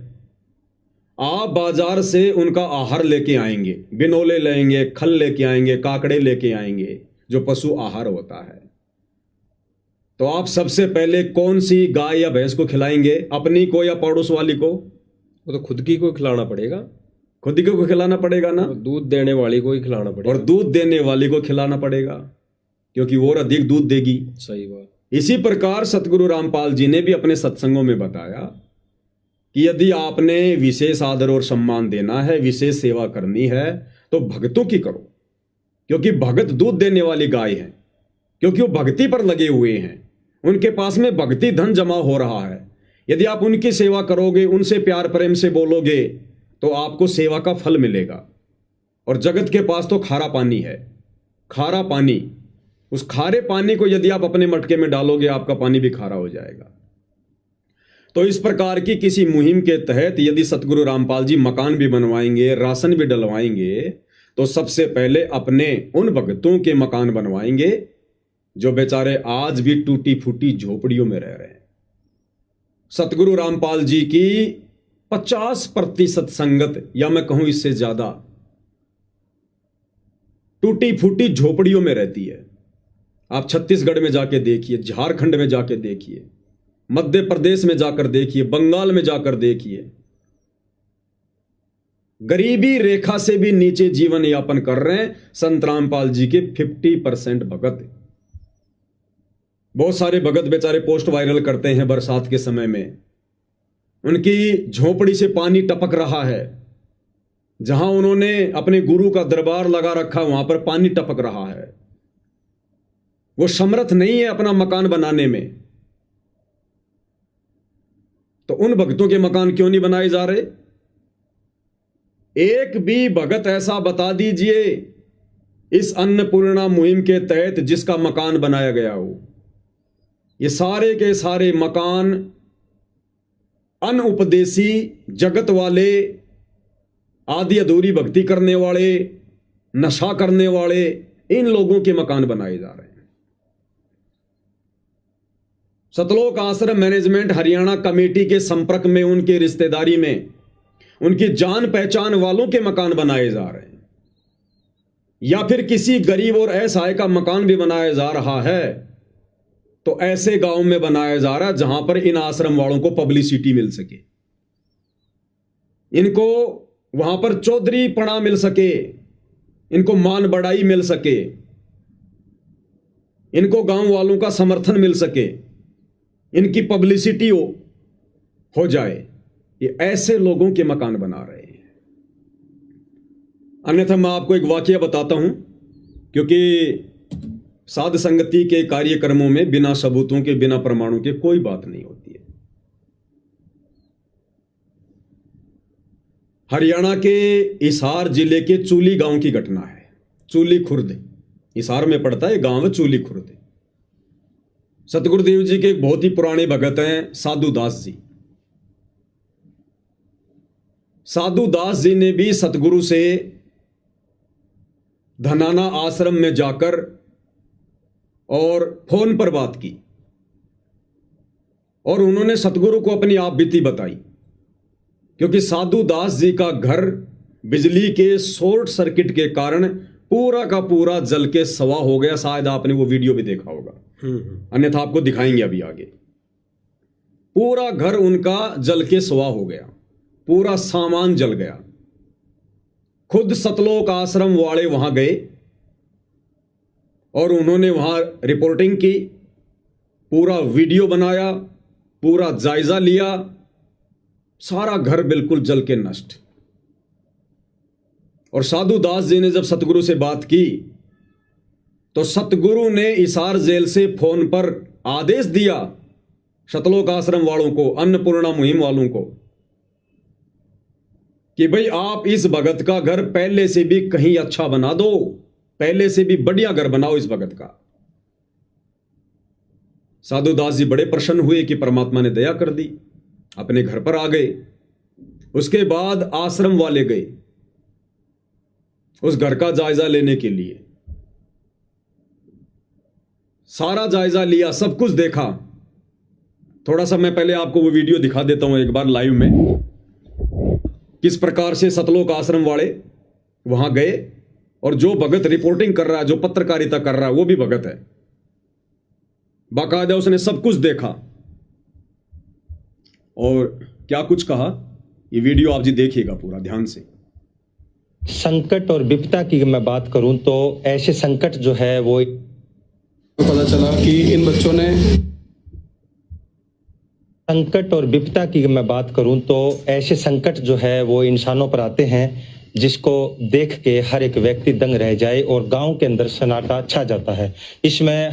आप बाजार से उनका आहार लेके आएंगे, बिनोले लेंगे, खल लेके आएंगे, काकड़े लेके आएंगे, जो पशु आहार होता है। तो आप सबसे पहले कौन सी गाय या भैंस को खिलाएंगे? अपनी को या पड़ोस वाली को? वो तो खुद की को खिलाना पड़ेगा, खुद ही को खिलाना पड़ेगा ना। दूध देने वाली को ही खिलाना पड़ेगा, और दूध देने वाली को खिलाना पड़ेगा, क्योंकि वो अधिक दूध देगी। सही बात। इसी प्रकार सतगुरु रामपाल जी ने भी अपने सत्संगों में बताया कि यदि आपने विशेष आदर और सम्मान देना है, विशेष सेवा करनी है, तो भक्तों की करो, क्योंकि भगत दूध देने वाली गाय है, क्योंकि वो भक्ति पर लगे हुए हैं, उनके पास में भक्ति धन जमा हो रहा है। यदि आप उनकी सेवा करोगे, उनसे प्यार प्रेम से बोलोगे, तो आपको सेवा का फल मिलेगा। और जगत के पास तो खारा पानी है, खारा पानी, उस खारे पानी को यदि आप अपने मटके में डालोगे, आपका पानी भी खारा हो जाएगा। तो इस प्रकार की किसी मुहिम के तहत यदि सतगुरु रामपाल जी मकान भी बनवाएंगे, राशन भी डलवाएंगे, तो सबसे पहले अपने उन भक्तों के मकान बनवाएंगे जो बेचारे आज भी टूटी फूटी झोपड़ियों में रह रहे हैं। सतगुरु रामपाल जी की 50% संगत, या मैं कहूं इससे ज्यादा, टूटी फूटी झोपड़ियों में रहती है। आप छत्तीसगढ़ में जाके देखिए, झारखंड में जाके देखिए, मध्य प्रदेश में जाकर देखिए, बंगाल में जाकर देखिए, गरीबी रेखा से भी नीचे जीवन यापन कर रहे हैं संत रामपाल जी के 50% भगत। बहुत सारे भगत बेचारे पोस्ट वायरल करते हैं बरसात के समय में, उनकी झोपड़ी से पानी टपक रहा है, जहां उन्होंने अपने गुरु का दरबार लगा रखा, वहां पर पानी टपक रहा है। वो समर्थ नहीं है अपना मकान बनाने में, तो उन भक्तों के मकान क्यों नहीं बनाए जा रहे? एक भी भगत ऐसा बता दीजिए इस अन्नपूर्णा मुहिम के तहत जिसका मकान बनाया गया हो। ये सारे के सारे मकान अनउपदेशी, जगत वाले, आधी अधूरी भक्ति करने वाले, नशा करने वाले, इन लोगों के मकान बनाए जा रहे हैं। सतलोक आश्रम मैनेजमेंट हरियाणा कमेटी के संपर्क में, उनके रिश्तेदारी में, उनकी जान पहचान वालों के मकान बनाए जा रहे हैं, या फिर किसी गरीब और असहाय का मकान भी बनाया जा रहा है, तो ऐसे गांव में बनाया जा रहा है जहां पर इन आश्रम वालों को पब्लिसिटी मिल सके, इनको वहां पर चौधरी पड़ा मिल सके, इनको मान बढ़ाई मिल सके, इनको गांव वालों का समर्थन मिल सके, इनकी पब्लिसिटी हो जाए। ये ऐसे लोगों के मकान बना रहे हैं। अन्यथा मैं आपको एक वाकया बताता हूं, क्योंकि साध संगति के कार्यक्रमों में बिना सबूतों के, बिना प्रमाणों के कोई बात नहीं होती है। हरियाणा के हिसार जिले के चूली गांव की घटना है। चूली खुर्द हिसार में पड़ता है गांव, चूली खुर्द। सतगुरुदेव जी के एक बहुत ही पुराने भगत हैं साधु दास जी। साधु दास जी ने भी सतगुरु से धनाना आश्रम में जाकर और फोन पर बात की, और उन्होंने सतगुरु को अपनी आप बीती बताई, क्योंकि साधु दास जी का घर बिजली के शॉर्ट सर्किट के कारण पूरा का पूरा जल के सवा हो गया। शायद आपने वो वीडियो भी देखा होगा, अन्यथा आपको दिखाएंगे अभी आगे। पूरा घर उनका जल के सवा हो गया, पूरा सामान जल गया। खुद सतलोक आश्रम वाले वहां गए और उन्होंने वहां रिपोर्टिंग की, पूरा वीडियो बनाया, पूरा जायजा लिया। सारा घर बिल्कुल जल के नष्ट। और साधु दास जी ने जब सतगुरु से बात की तो सतगुरु ने हिसार जेल से फोन पर आदेश दिया सतलोक आश्रम वालों को, अन्नपूर्णा मुहिम वालों को, कि भाई आप इस भगत का घर पहले से भी कहीं अच्छा बना दो, पहले से भी बढ़िया घर बनाओ इस भगत का। साधु दास जी बड़े प्रसन्न हुए कि परमात्मा ने दया कर दी, अपने घर पर आ गए। उसके बाद आश्रम वाले गए उस घर का जायजा लेने के लिए। सारा जायजा लिया, सब कुछ देखा। थोड़ा सा मैं पहले आपको वो वीडियो दिखा देता हूं एक बार लाइव में, किस प्रकार से सतलोक आश्रम वाले वहां गए और जो भगत रिपोर्टिंग कर रहा है, जो पत्रकारिता कर रहा है, वो भी भगत है। बाकायदा उसने सब कुछ देखा और क्या कुछ कहा, ये वीडियो आप जी देखिएगा पूरा ध्यान से। संकट और विपदा की मैं बात करूं तो ऐसे संकट जो है वो पता चला कि इन बच्चों ने संकट और विपदा की मैं बात करूं तो ऐसे संकट जो है वो इंसानों पर आते हैं जिसको देख के हर एक व्यक्ति दंग रह जाए और गांव के अंदर सन्नाटा छा जाता है। इसमें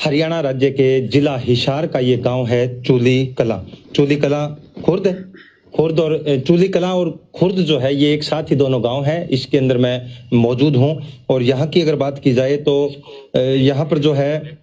हरियाणा राज्य के जिला हिसार का ये गांव है चूली कला। चूली कला खुर्द और चूली कला और खुर्द जो है ये एक साथ ही दोनों गांव हैं। इसके अंदर मैं मौजूद हूं और यहाँ की अगर बात की जाए तो यहाँ पर जो है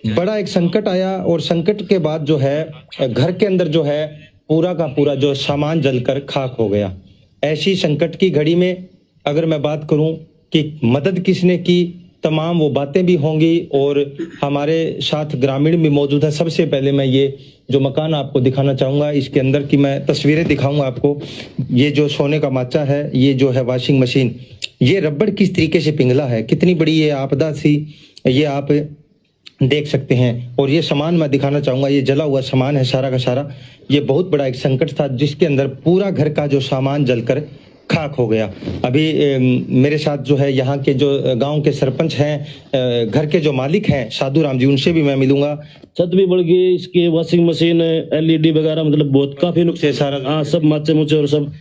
बड़ा एक संकट आया और संकट के बाद जो है घर के अंदर जो है पूरा का पूरा जो सामान जलकर खाक हो गया। ऐसी संकट की घड़ी में अगर मैं बात करूं कि मदद किसने की, तमाम वो बातें भी होंगी और हमारे साथ ग्रामीण भी मौजूद है। सबसे पहले मैं ये जो मकान आपको दिखाना चाहूँगा, इसके अंदर की मैं तस्वीरें दिखाऊंगा आपको। ये जो सोने का माचा है, ये जो है वॉशिंग मशीन, ये रबड़ किस तरीके से पिघला है, कितनी बड़ी ये आपदा थी, ये आप देख सकते हैं। और ये सामान मैं दिखाना चाहूँगा, ये जला हुआ सामान है सारा का सारा। ये बहुत बड़ा एक संकट था जिसके अंदर पूरा घर का जो सामान जलकर खाक हो गया। अभी मेरे साथ जो है यहाँ के जो गांव के सरपंच हैं, घर के जो मालिक हैं साधु राम जी, उनसे भी मैं मिलूंगा। छत भी बढ़ गई, इसके वॉशिंग मशीन, एलईडी वगैरह, मतलब बहुत काफी नुकसान सारा। हाँ, सब माचे मुचे और सब।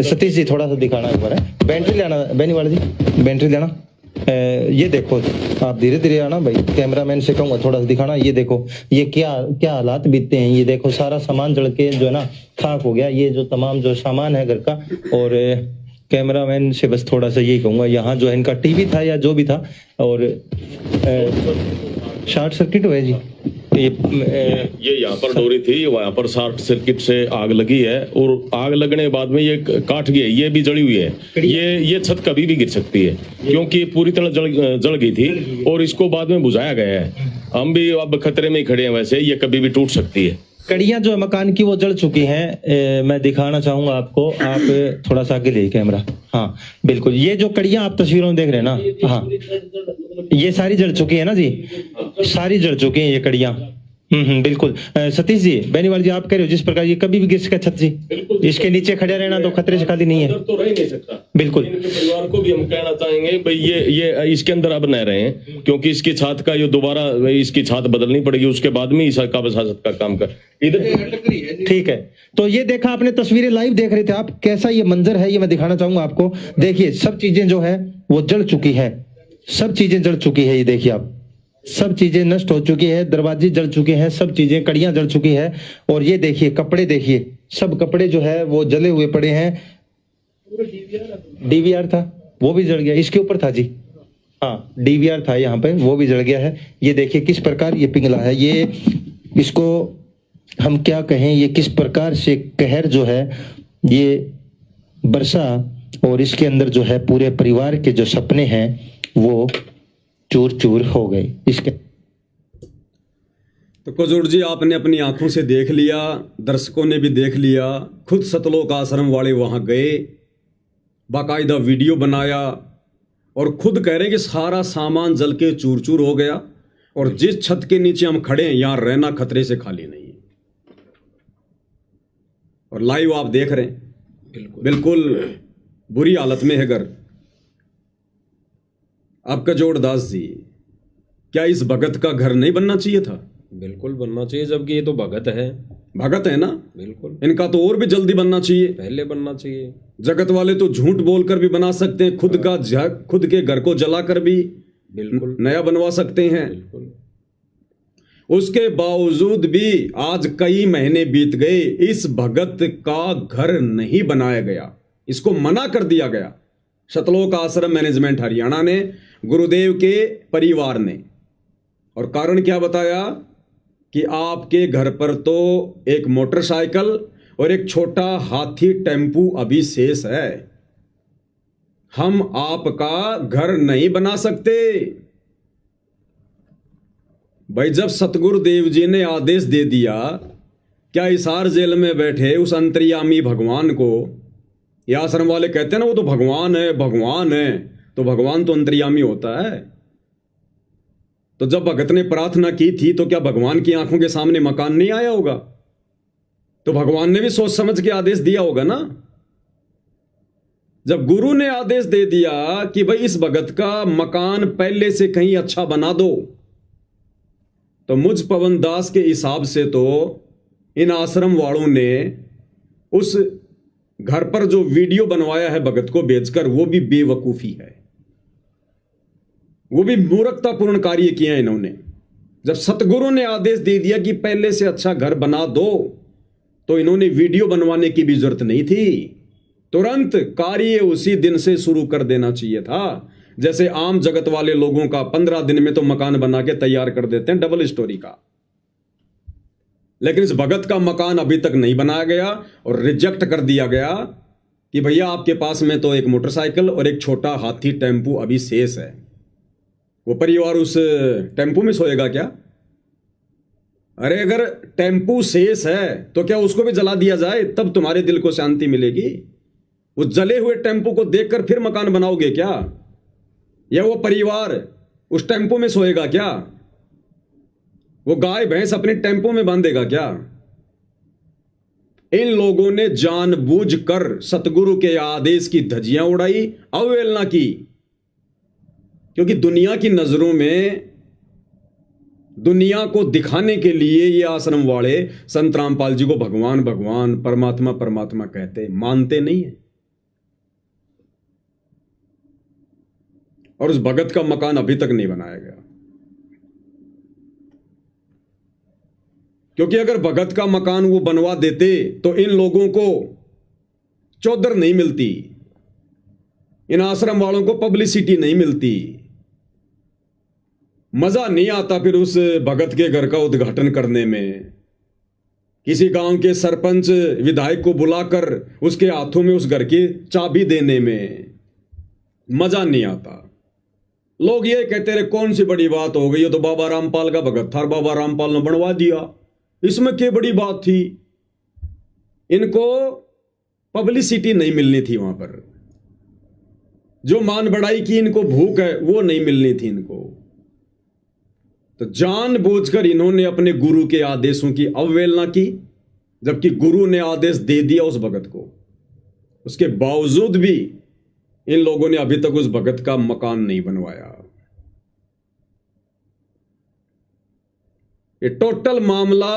सतीश जी थोड़ा सा दिखाना एक बार है, बैटरी लेना बेनी वाला जी, बैटरी लेना। ये देखो, आप धीरे धीरे आना भाई, कैमरामैन से कहूंगा थोड़ा सा दिखाना। ये देखो ये क्या क्या हालात बीतते हैं। ये देखो सारा सामान जल के जो है ना खाक हो गया। ये जो तमाम जो सामान है घर का, और कैमरामैन से बस थोड़ा सा यही कहूंगा, यहाँ जो है इनका टीवी था या जो भी था, और शॉर्ट सर्किट हुआ है जी। ये यहाँ पर डोरी थी, वहाँ पर शॉर्ट सर्किट से आग लगी है और आग लगने के बाद में ये काट गई है, ये भी जली हुई है। ये छत कभी भी गिर सकती है क्योंकि पूरी तरह जल गई थी और इसको बाद में बुझाया गया है। हम भी अब खतरे में ही खड़े हैं, वैसे ये कभी भी टूट सकती है। कड़ियां जो है मकान की वो जल चुकी हैं। मैं दिखाना चाहूंगा आपको, आप थोड़ा सा आगे ले कैमरा। हाँ बिल्कुल, ये जो कड़ियां आप तस्वीरों में देख रहे हैं ना, हाँ ये सारी जल चुकी है ना जी, सारी जल चुकी हैं ये कड़ियां। बिल्कुल। सतीश जी, बेनीवाल जी, आप कह रहे हो जिस प्रकार ये कभी भी गिर सकता छत जी, इसके नीचे खड़े रहना तो खतरे से खाली नहीं है। तो रह नहीं सकता। बिल्कुल। इनके परिवार को भी हम कहना चाहेंगे भाई ये इसके अंदर अब न रहें, क्योंकि इसकी छात का ये दोबारा इसकी छात बदलनी पड़ेगी, उसके बाद में इसका वसाजत का काम कर इधर। ठीक है, तो ये देखा आपने, तस्वीरें लाइव देख रहे थे आप, कैसा ये मंजर है ये मैं दिखाना चाहूंगा आपको। देखिए सब चीजें जो है वो जल चुकी है, सब चीजें जल चुकी है, ये देखिए आप, सब चीजें नष्ट हो चुकी है, दरवाजे जल चुके हैं, सब चीजें, कड़ियां जल चुकी है। और ये देखिए कपड़े, देखिए सब कपड़े जो है वो जले हुए पड़े हैं। डीवीआर था वो भी जल गया, इसके ऊपर था जी, हाँ डीवीआर था यहाँ पे, वो भी जल गया है। ये देखिए किस प्रकार ये पिघला है, ये इसको हम क्या कहें, ये किस प्रकार से कहर जो है ये बरसा, और इसके अंदर जो है पूरे परिवार के जो सपने हैं वो चूर चूर हो गए। इसके तो कजोड़ जी आपने अपनी आंखों से देख लिया, दर्शकों ने भी देख लिया, खुद सतलोक आश्रम वाले वहां गए, बाकायदा वीडियो बनाया और खुद कह रहे हैं कि सारा सामान जल के चूर चूर हो गया, और जिस छत के नीचे हम खड़े हैं यहां रहना खतरे से खाली नहीं है। और लाइव आप देख रहे हैं, बिल्कुल बुरी हालत में है घर। अब कजोड़ दास जी, क्या इस भगत का घर नहीं बनना चाहिए था? बिल्कुल बनना चाहिए, जबकि ये तो भगत है। भगत है ना, बिल्कुल इनका तो और भी जल्दी बनना चाहिए, पहले बनना चाहिए। जगत वाले तो झूठ बोलकर भी बना सकते हैं, खुद के घर को जलाकर भी बिल्कुल नया बनवा सकते हैं। बिल्कुल। उसके बावजूद भी आज कई महीने बीत गए, इस भगत का घर नहीं बनाया गया, इसको मना कर दिया गया सतलोक आश्रम मैनेजमेंट हरियाणा ने, गुरुदेव के परिवार ने। और कारण क्या बताया कि आपके घर पर तो एक मोटरसाइकिल और एक छोटा हाथी टेम्पू अभी शेष है, हम आपका घर नहीं बना सकते। भाई जब सतगुरुदेव जी ने आदेश दे दिया, क्या हिसार जेल में बैठे उस अंतर्यामी भगवान को, ये आश्रम वाले कहते हैं ना वो तो भगवान है, भगवान है, तो भगवान तो अंतर्यामी होता है। तो जब भगत ने प्रार्थना की थी तो क्या भगवान की आंखों के सामने मकान नहीं आया होगा? तो भगवान ने भी सोच समझ के आदेश दिया होगा ना। जब गुरु ने आदेश दे दिया कि भाई इस भगत का मकान पहले से कहीं अच्छा बना दो, तो मुझ पवन दास के हिसाब से तो इन आश्रम वालों ने उस घर पर जो वीडियो बनवाया है भगत को बेचकर, वो भी बेवकूफी है, वो भी मूर्खतापूर्ण कार्य किया इन्होंने। जब सतगुरु ने आदेश दे दिया कि पहले से अच्छा घर बना दो, तो इन्होंने वीडियो बनवाने की भी जरूरत नहीं थी, तुरंत कार्य उसी दिन से शुरू कर देना चाहिए था। जैसे आम जगत वाले लोगों का 15 दिन में तो मकान बना के तैयार कर देते हैं डबल स्टोरी का, लेकिन इस भगत का मकान अभी तक नहीं बनाया गया और रिजेक्ट कर दिया गया कि भैया आपके पास में तो एक मोटरसाइकिल और एक छोटा हाथी टेम्पू अभी शेष है। वो परिवार उस टेम्पू में सोएगा क्या? अरे अगर टेम्पू शेष है तो क्या उसको भी जला दिया जाए, तब तुम्हारे दिल को शांति मिलेगी? उस जले हुए टेम्पू को देखकर फिर मकान बनाओगे क्या? या वो परिवार उस टेम्पो में सोएगा क्या? वो गाय भैंस अपने टेम्पो में बांधेगा क्या? इन लोगों ने जानबूझकर सतगुरु के आदेश की धज्जियां उड़ाई, अवहेलना की, क्योंकि दुनिया की नजरों में, दुनिया को दिखाने के लिए ये आश्रम वाले संत रामपाल जी को भगवान भगवान, परमात्मा परमात्मा कहते, मानते नहीं है। और उस भगत का मकान अभी तक नहीं बनाया गया, क्योंकि अगर भगत का मकान वो बनवा देते तो इन लोगों को चौधर नहीं मिलती, इन आश्रम वालों को पब्लिसिटी नहीं मिलती, मजा नहीं आता फिर उस भगत के घर का उद्घाटन करने में, किसी गांव के सरपंच विधायक को बुलाकर उसके हाथों में उस घर की चाबी देने में मजा नहीं आता। लोग ये कहते रहे कौन सी बड़ी बात हो गई, ये तो बाबा रामपाल का भगत था, बाबा रामपाल ने बनवा दिया, इसमें क्या बड़ी बात थी? इनको पब्लिसिटी नहीं मिलनी थी, वहां पर जो मान बढ़ाई की इनको भूख है वो नहीं मिलनी थी इनको। तो जानबूझकर इन्होंने अपने गुरु के आदेशों की अवहेलना की, जबकि गुरु ने आदेश दे दिया उस भगत को, उसके बावजूद भी इन लोगों ने अभी तक उस भगत का मकान नहीं बनवाया। ये टोटल मामला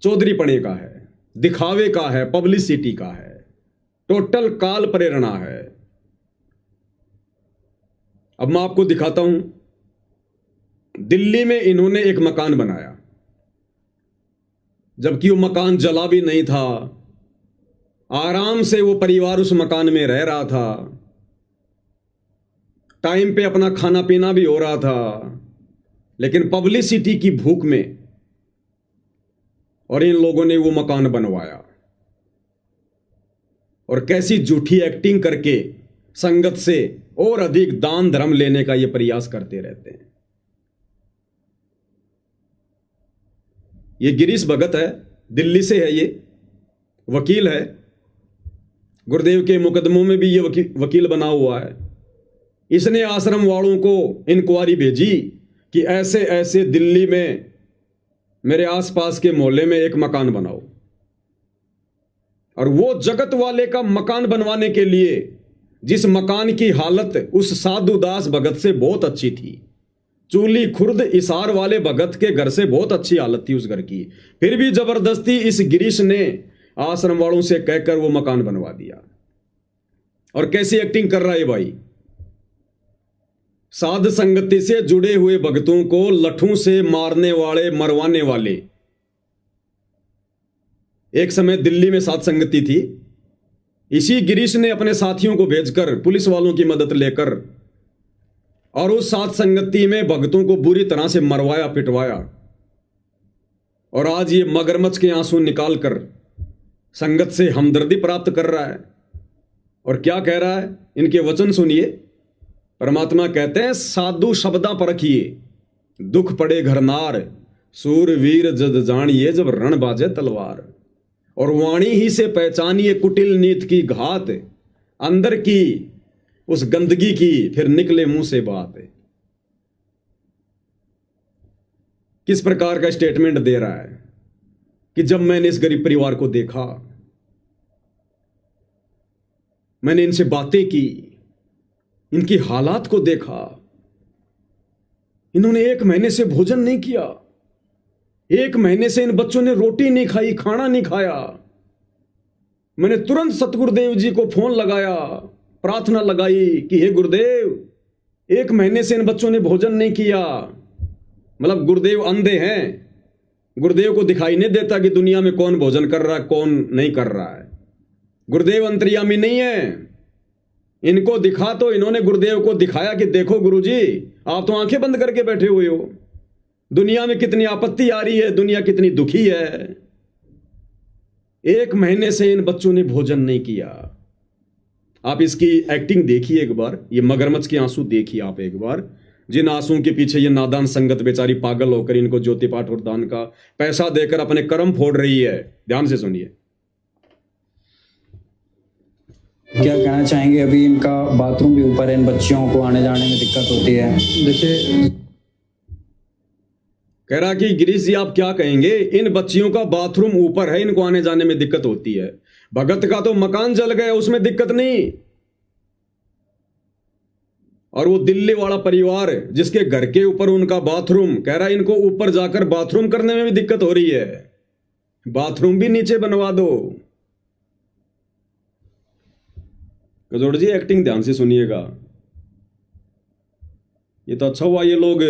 चौधरीपणे का है, दिखावे का है, पब्लिसिटी का है, टोटल काल प्रेरणा है। अब मैं आपको दिखाता हूं, दिल्ली में इन्होंने एक मकान बनाया, जबकि वो मकान जला भी नहीं था, आराम से वो परिवार उस मकान में रह रहा था, टाइम पे अपना खाना पीना भी हो रहा था, लेकिन पब्लिसिटी की भूख में और इन लोगों ने वो मकान बनवाया और कैसी झूठी एक्टिंग करके संगत से और अधिक दान धर्म लेने का ये प्रयास करते रहते हैं। ये गिरीश भगत है, दिल्ली से है, ये वकील है, गुरुदेव के मुकदमों में भी ये वकील बना हुआ है। इसने आश्रम वालों को इंक्वायरी भेजी कि ऐसे ऐसे दिल्ली में मेरे आसपास के मोहल्ले में एक मकान बनाओ, और वो जगत वाले का मकान बनवाने के लिए, जिस मकान की हालत उस साधुदास भगत से बहुत अच्छी थी, चूली खुर्द इसार वाले भगत के घर से बहुत अच्छी हालत थी उस घर की, फिर भी जबरदस्ती इस गिरीश ने आश्रम वालों से कहकर वो मकान बनवा दिया। और कैसी एक्टिंग कर रहा है भाई, साध संगति से जुड़े हुए भक्तों को लठों से मारने वाले, मरवाने वाले। एक समय दिल्ली में साध संगति थी, इसी गिरीश ने अपने साथियों को भेजकर पुलिस वालों की मदद लेकर और उस साध संगति में भक्तों को बुरी तरह से मरवाया, पिटवाया, और आज ये मगरमच्छ के आंसू निकालकर संगत से हमदर्दी प्राप्त कर रहा है। और क्या कह रहा है, इनके वचन सुनिए। परमात्मा कहते हैं, साधु शब्दा परखिए, दुख पड़े घरनार, सूरवीर जद जानिए जब रण बाजे तलवार, और वाणी ही से पहचानिए कुटिल नीत की घात, अंदर की उस गंदगी की फिर निकले मुंह से बात। किस प्रकार का स्टेटमेंट दे रहा है कि जब मैंने इस गरीब परिवार को देखा, मैंने इनसे बातें की, इनकी हालात को देखा, इन्होंने 1 महीने से भोजन नहीं किया, 1 महीने से इन बच्चों ने रोटी नहीं खाई, खाना नहीं खाया। मैंने तुरंत सतगुरुदेव जी को फोन लगाया, प्रार्थना लगाई कि हे गुरुदेव, 1 महीने से इन बच्चों ने भोजन नहीं किया। मतलब गुरुदेव अंधे हैं, गुरुदेव को दिखाई नहीं देता कि दुनिया में कौन भोजन कर रहा है, कौन नहीं कर रहा है। गुरुदेव अंतर्यामी नहीं है, इनको दिखा तो इन्होंने गुरुदेव को दिखाया कि देखो गुरुजी, आप तो आंखें बंद करके बैठे हुए हो, दुनिया में कितनी आपत्ति आ रही है, दुनिया कितनी दुखी है। 1 महीने से इन बच्चों ने भोजन नहीं किया। आप इसकी एक्टिंग देखिए एक बार, ये मगरमच्छ के आंसू देखिए आप एक बार, जिन आंसुओं के पीछे ये नादान संगत बेचारी पागल होकर इनको ज्योति पाठ और दान का पैसा देकर अपने कर्म फोड़ रही है। ध्यान से सुनिए। क्या कहना चाहेंगे? अभी इनका बाथरूम भी ऊपर है, इन बच्चियों को आने जाने में दिक्कत होती है। देखिए, कह रहा कि गिरीश जी आप क्या कहेंगे, इन बच्चियों का बाथरूम ऊपर है, इनको आने जाने में दिक्कत होती है। भगत का तो मकान जल गया, उसमें दिक्कत नहीं। और वो दिल्ली वाला परिवार जिसके घर के ऊपर उनका बाथरूम, कह रहा है इनको ऊपर जाकर बाथरूम करने में भी दिक्कत हो रही है, बाथरूम भी नीचे बनवा दो। गजोड़ जी एक्टिंग ध्यान से सुनिएगा। ये तो अच्छा हुआ ये लोग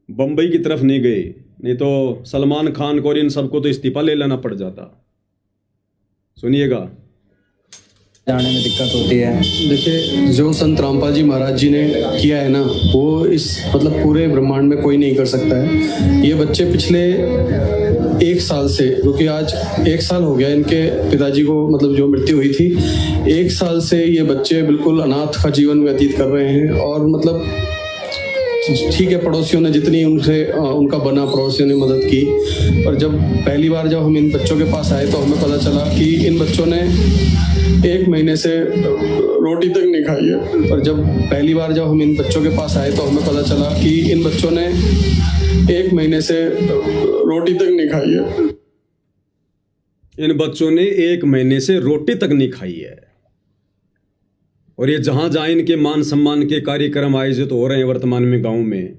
बंबई की तरफ नहीं गए, नहीं तो सलमान खान को और इन सबको तो इस्तीफा ले लेना पड़ जाता। सुनिएगा। जाने में दिक्कत होती है। देखिए, जो संत रामपाल जी महाराज जी ने किया है ना, वो इस मतलब पूरे ब्रह्मांड में कोई नहीं कर सकता है। ये बच्चे पिछले 1 साल से, क्योंकि आज 1 साल हो गया इनके पिताजी को मतलब जो मृत्यु हुई थी, 1 साल से ये बच्चे बिल्कुल अनाथ का जीवन व्यतीत कर रहे हैं। और मतलब ठीक है, पड़ोसियों ने जितनी उनसे उनका बना, पड़ोसियों ने मदद की, पर जब पहली बार जब हम इन बच्चों के पास आए तो हमें पता चला कि इन बच्चों ने 1 महीने से रोटी तक नहीं खाई है। पर जब पहली बार जब हम इन बच्चों के पास आए तो हमें पता चला कि इन बच्चों ने 1 महीने से रोटी तक नहीं खाई है। इन बच्चों ने 1 महीने से रोटी तक नहीं खाई है। और ये जहां जहां इनके मान सम्मान के कार्यक्रम आयोजित हो रहे हैं वर्तमान में गांव में,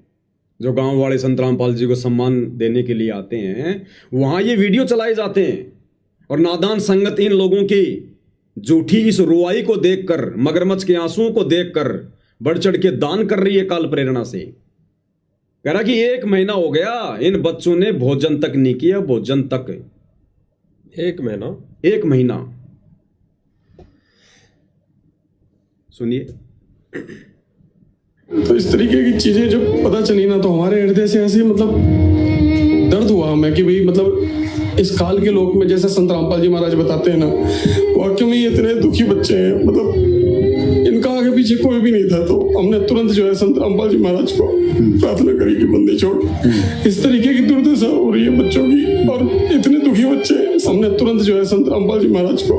जो गांव वाले संत रामपाल जी को सम्मान देने के लिए आते हैं, वहां ये वीडियो चलाए जाते हैं। और नादान संगत इन लोगों की झूठी इस रुआई को देखकर, मगरमच्छ के आंसुओं को देखकर बढ़ चढ़ के दान कर रही है काल प्रेरणा से। कह रहा कि 1 महीना हो गया इन बच्चों ने भोजन तक नहीं किया, भोजन तक। 1 महीना, 1 महीना। सुनिए। तो इस तरीके की चीजें जब पता चली ना, तो हमारे हृदय से ऐसे मतलब दर्द हुआ हमें कि भाई मतलब इस काल के लोक में, जैसे संत रामपाल जी महाराज बताते हैं ना, वाकई में ये इतने दुखी बच्चे हैं, मतलब इनका आगे पीछे कोई भी नहीं था। तो हमने तुरंत जो है संत रामपाल जी महाराज को प्रार्थना करी कि बंदी छोड़। इस तरीके की दुर्दशा हो रही है बच्चों की और इतने दुखी बच्चे, हमने तुरंत जो है संत रामपाल जी महाराज को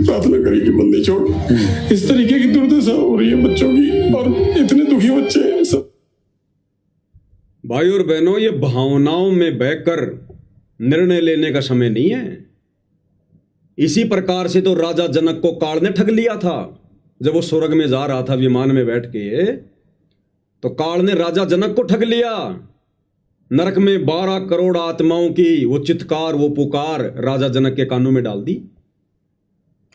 प्रार्थना करी कि बंदी छोड़। इस तरीके की दुर्दशा हो रही है बच्चों की और इतने दुखी बच्चे सब। भाई और बहनों, ये भावनाओं में बहकर निर्णय लेने का समय नहीं है। इसी प्रकार से तो राजा जनक को काल ने ठग लिया था। जब वो स्वर्ग में जा रहा था विमान में बैठ के, तो काल ने राजा जनक को ठग लिया। नरक में 12 करोड़ आत्माओं की वो चित्कार, वो पुकार राजा जनक के कानों में डाल दी।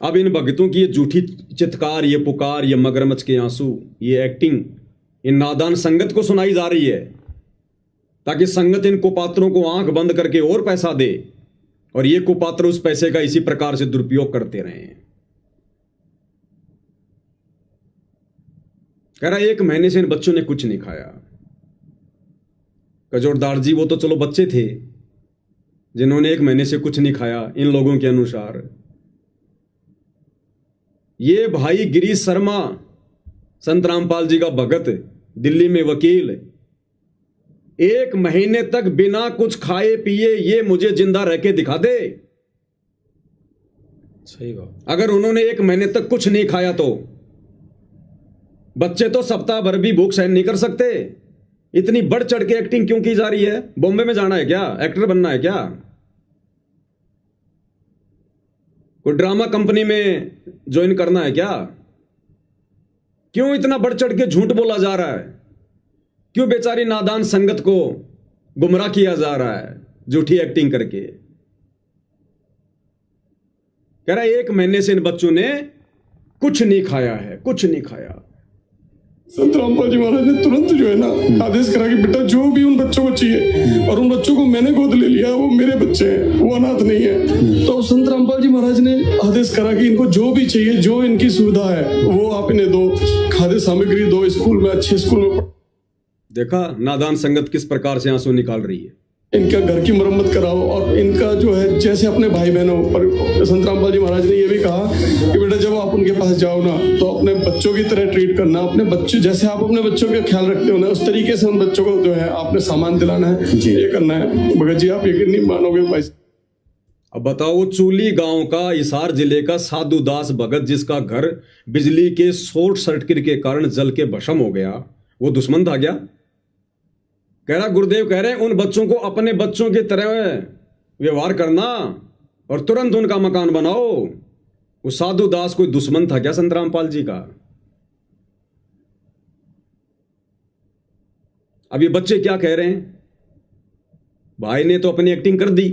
अब इन भक्तों की ये झूठी चित्कार, ये पुकार, ये मगरमच्छ के आंसू, ये एक्टिंग इन नादान संगत को सुनाई जा रही है, ताकि संगत इन कुपात्रों को आंख बंद करके और पैसा दे, और ये कुपात्र उस पैसे का इसी प्रकार से दुरुपयोग करते रहे। कह रहा 1 महीने से इन बच्चों ने कुछ नहीं खाया। कजोड़दार जी वो तो चलो बच्चे थे जिन्होंने 1 महीने से कुछ नहीं खाया इन लोगों के अनुसार। ये भाई गिरीश शर्मा, संत रामपाल जी का भगत, दिल्ली में वकील, 1 महीने तक बिना कुछ खाए पिए ये मुझे जिंदा रह के दिखा दे। सही बात। अगर उन्होंने 1 महीने तक कुछ नहीं खाया तो बच्चे तो सप्ताह भर भी भूख सहन नहीं कर सकते। इतनी बढ़ चढ़ के एक्टिंग क्यों की जा रही है? बॉम्बे में जाना है क्या? एक्टर बनना है क्या? कोई ड्रामा कंपनी में ज्वाइन करना है क्या? क्यों इतना बढ़ चढ़ के झूठ बोला जा रहा है? क्यों बेचारी नादान संगत को गुमराह किया जा रहा है झूठी एक्टिंग करके? कह रहा है 1 महीने से इन बच्चों ने कुछ नहीं खाया है, कुछ नहीं खाया। संत रामपाल जी महाराज ने तुरंत जो है ना आदेश करा कि बेटा जो भी उन बच्चों को चाहिए, और उन बच्चों को मैंने गोद ले लिया, वो मेरे बच्चे हैं, वो अनाथ नहीं है। तो संत रामपाल जी महाराज ने आदेश करा कि इनको जो भी चाहिए, जो इनकी सुविधा है वो आप इन्हें दो, खाद्य सामग्री दो, स्कूल में अच्छे स्कूल में। देखा नादान संगत किस प्रकार से आंसू निकाल रही है। इनका घर की मरम्मत कराओ, और इनका जो है जैसे अपने भाई बहनों पर संत रामपाल जी महाराज ने ये भी कहा कि बेटा जब आप उनके पास जाओ ना, तो अपने बच्चों की तरह ट्रीट करना। अपने बच्चों जैसे आप अपने बच्चों का ख्याल रखते हो ना, उस तरीके से उन बच्चों को जो है आपने सामान दिलाना है, ये करना है। भगत जी आप यकीन नहीं मानोगे भाई। अब बताओ, चूली गांव का, हिसार जिले का साधु दास भगत, जिसका घर बिजली के शॉर्ट सर्किट के कारण जल के भस्म हो गया, वो दुश्मन था क्या? कह रहा गुरुदेव कह रहे हैं उन बच्चों को अपने बच्चों की तरह व्यवहार करना और तुरंत उनका मकान बनाओ। वो साधु दास कोई दुश्मन था क्या संत रामपाल जी का? अब ये बच्चे क्या कह रहे हैं? भाई ने तो अपनी एक्टिंग कर दी।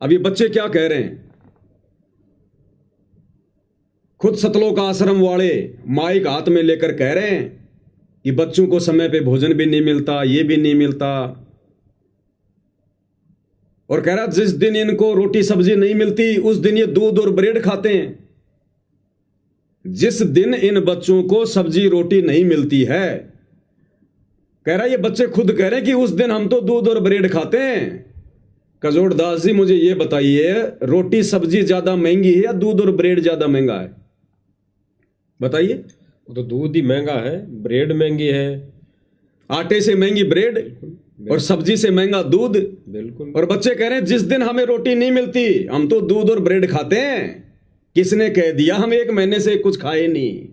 अब ये बच्चे क्या कह रहे हैं? खुद सतलोक आश्रम वाले माइक हाथ में लेकर कह रहे हैं कि बच्चों को समय पे भोजन भी नहीं मिलता, ये भी नहीं मिलता। और कह रहा जिस दिन इनको रोटी सब्जी नहीं मिलती उस दिन ये दूध और ब्रेड खाते हैं। जिस दिन इन बच्चों को सब्जी रोटी नहीं मिलती है, कह रहा ये बच्चे खुद कह रहे हैं कि उस दिन हम तो दूध और ब्रेड खाते हैं। कजोड़ दास जी मुझे ये बताइए, रोटी सब्जी ज्यादा महंगी है या दूध और ब्रेड ज्यादा महंगा है? बताइए। तो दूध ही महंगा है, ब्रेड महंगी है। आटे से महंगी ब्रेड और सब्जी से महंगा दूध। बिल्कुल। और बच्चे कह रहे हैं जिस दिन हमें रोटी नहीं मिलती हम तो दूध और ब्रेड खाते हैं। किसने कह दिया हम 1 महीने से कुछ खाए नहीं?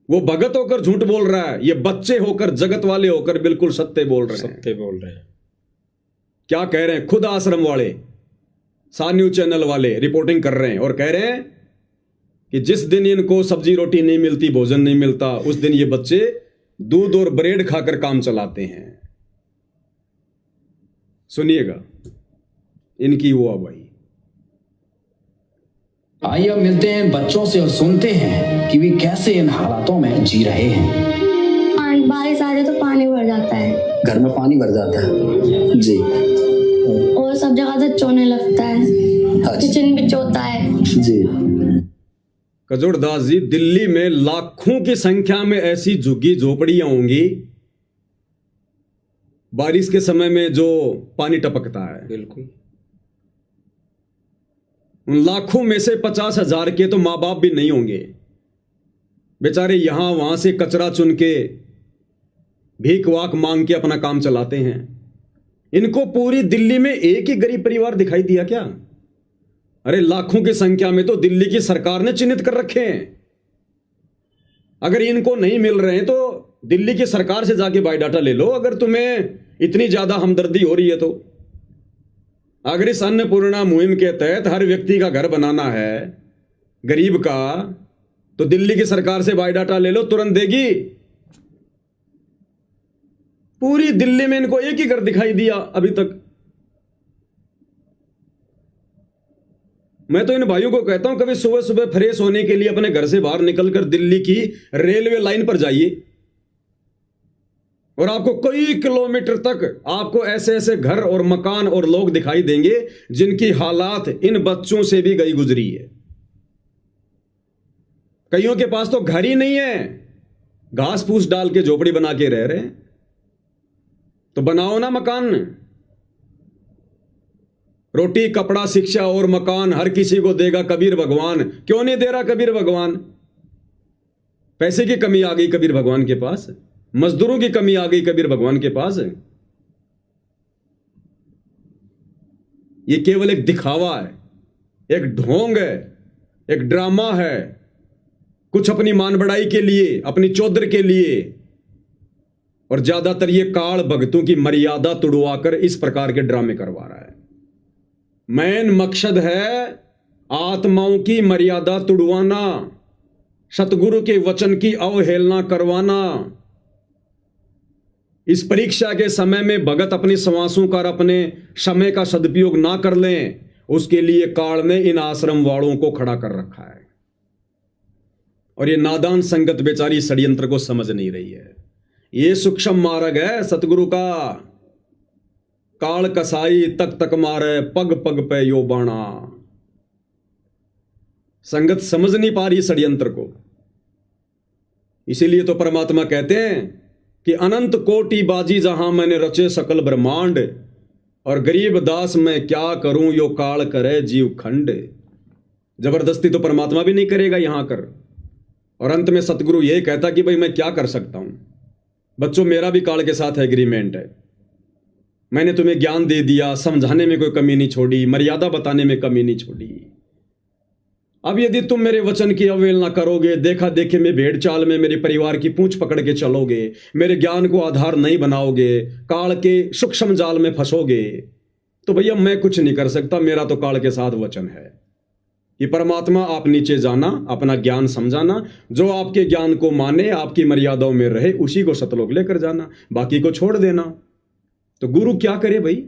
वो भगत होकर झूठ बोल रहा है, ये बच्चे होकर, जगत वाले होकर बिल्कुल सत्य बोल रहे हैं। सत्य बोल रहे हैं। क्या कह रहे हैं खुद आश्रम वाले? सा न्यूज चैनल वाले रिपोर्टिंग कर रहे हैं और कह रहे हैं कि जिस दिन इनको सब्जी रोटी नहीं मिलती, भोजन नहीं मिलता, उस दिन ये बच्चे दूध और ब्रेड खाकर काम चलाते हैं। सुनिएगा इनकी वो अगुवाई। आइए अब मिलते हैं बच्चों से और सुनते हैं कि वे कैसे इन हालातों में जी रहे हैं। बारिश आ जाए तो पानी भर जाता है, घर में पानी भर जाता है जी, और सब जगह से चोने लगता है, किचन भी चोता है जी। कजोड़दास जी, दिल्ली में लाखों की संख्या में ऐसी झुग्गी झोपड़ियां होंगी बारिश के समय में जो पानी टपकता है। बिल्कुल। उन लाखों में से 50,000 के तो माँ बाप भी नहीं होंगे, बेचारे यहां वहां से कचरा चुन के भीख वाक मांग के अपना काम चलाते हैं। इनको पूरी दिल्ली में एक ही गरीब परिवार दिखाई दिया क्या? अरे लाखों की संख्या में तो दिल्ली की सरकार ने चिन्हित कर रखे हैं। अगर इनको नहीं मिल रहे हैं तो दिल्ली की सरकार से जाके बायोडाटा ले लो, अगर तुम्हें इतनी ज्यादा हमदर्दी हो रही है तो। अगर इस अन्नपूर्णा मुहिम के तहत हर व्यक्ति का घर बनाना है गरीब का, तो दिल्ली की सरकार से बायोडाटा ले लो, तुरंत देगी। पूरी दिल्ली में इनको एक ही घर दिखाई दिया अभी तक। मैं तो इन भाइयों को कहता हूं कभी सुबह सुबह फ्रेश होने के लिए अपने घर से बाहर निकलकर दिल्ली की रेलवे लाइन पर जाइए और आपको कई किलोमीटर तक आपको ऐसे ऐसे घर और मकान और लोग दिखाई देंगे जिनकी हालात इन बच्चों से भी गई गुजरी है। कईयों के पास तो घर ही नहीं है, घास फूस डाल के झोपड़ी बना के रह रहे हैं। तो बनाओ ना मकान। रोटी कपड़ा शिक्षा और मकान हर किसी को देगा कबीर भगवान। क्यों नहीं दे रहा कबीर भगवान? पैसे की कमी आ गई कबीर भगवान के पास, मजदूरों की कमी आ गई कबीर भगवान के पास। ये केवल एक दिखावा है, एक ढोंग है, एक ड्रामा है, कुछ अपनी मान बढ़ाई के लिए, अपनी चौधर के लिए। और ज्यादातर ये काल भक्तों की मर्यादा तुड़वाकर इस प्रकार के ड्रामे करवा रहा है। मेन मकसद है आत्माओं की मर्यादा तुड़वाना, सतगुरु के वचन की अवहेलना करवाना। इस परीक्षा के समय में भगत अपनी श्वासों का, अपने समय का सदुपयोग ना कर लें, उसके लिए काल ने इन आश्रम वालों को खड़ा कर रखा है। और ये नादान संगत बेचारी षड्यंत्र को समझ नहीं रही है। ये सूक्ष्म मार्ग है सतगुरु का। काल कसाई तक तक मारे, पग पग पे यो बाणा। संगत समझ नहीं पा रही षड्यंत्र को। इसीलिए तो परमात्मा कहते हैं कि अनंत कोटि बाजी जहां मैंने रचे सकल ब्रह्मांड, और गरीब दास मैं क्या करूं यो काल करे जीव खंड। जबरदस्ती तो परमात्मा भी नहीं करेगा यहां कर। और अंत में सतगुरु ये कहता कि भाई मैं क्या कर सकता हूं बच्चों, मेरा भी काल के साथ एग्रीमेंट है। मैंने तुम्हें ज्ञान दे दिया, समझाने में कोई कमी नहीं छोड़ी, मर्यादा बताने में कमी नहीं छोड़ी। अब यदि तुम मेरे वचन की अवहेलना करोगे, देखा देखे में भेड़ चाल में मेरे परिवार की पूंछ पकड़ के चलोगे, मेरे ज्ञान को आधार नहीं बनाओगे, काल के सूक्ष्म जाल में फंसोगे, तो भैया मैं कुछ नहीं कर सकता। मेरा तो काल के साथ वचन है। ये परमात्मा आप नीचे जाना, अपना ज्ञान समझाना, जो आपके ज्ञान को माने, आपकी मर्यादाओं में रहे, उसी को सतलोक लेकर जाना, बाकी को छोड़ देना। तो गुरु क्या करे भाई?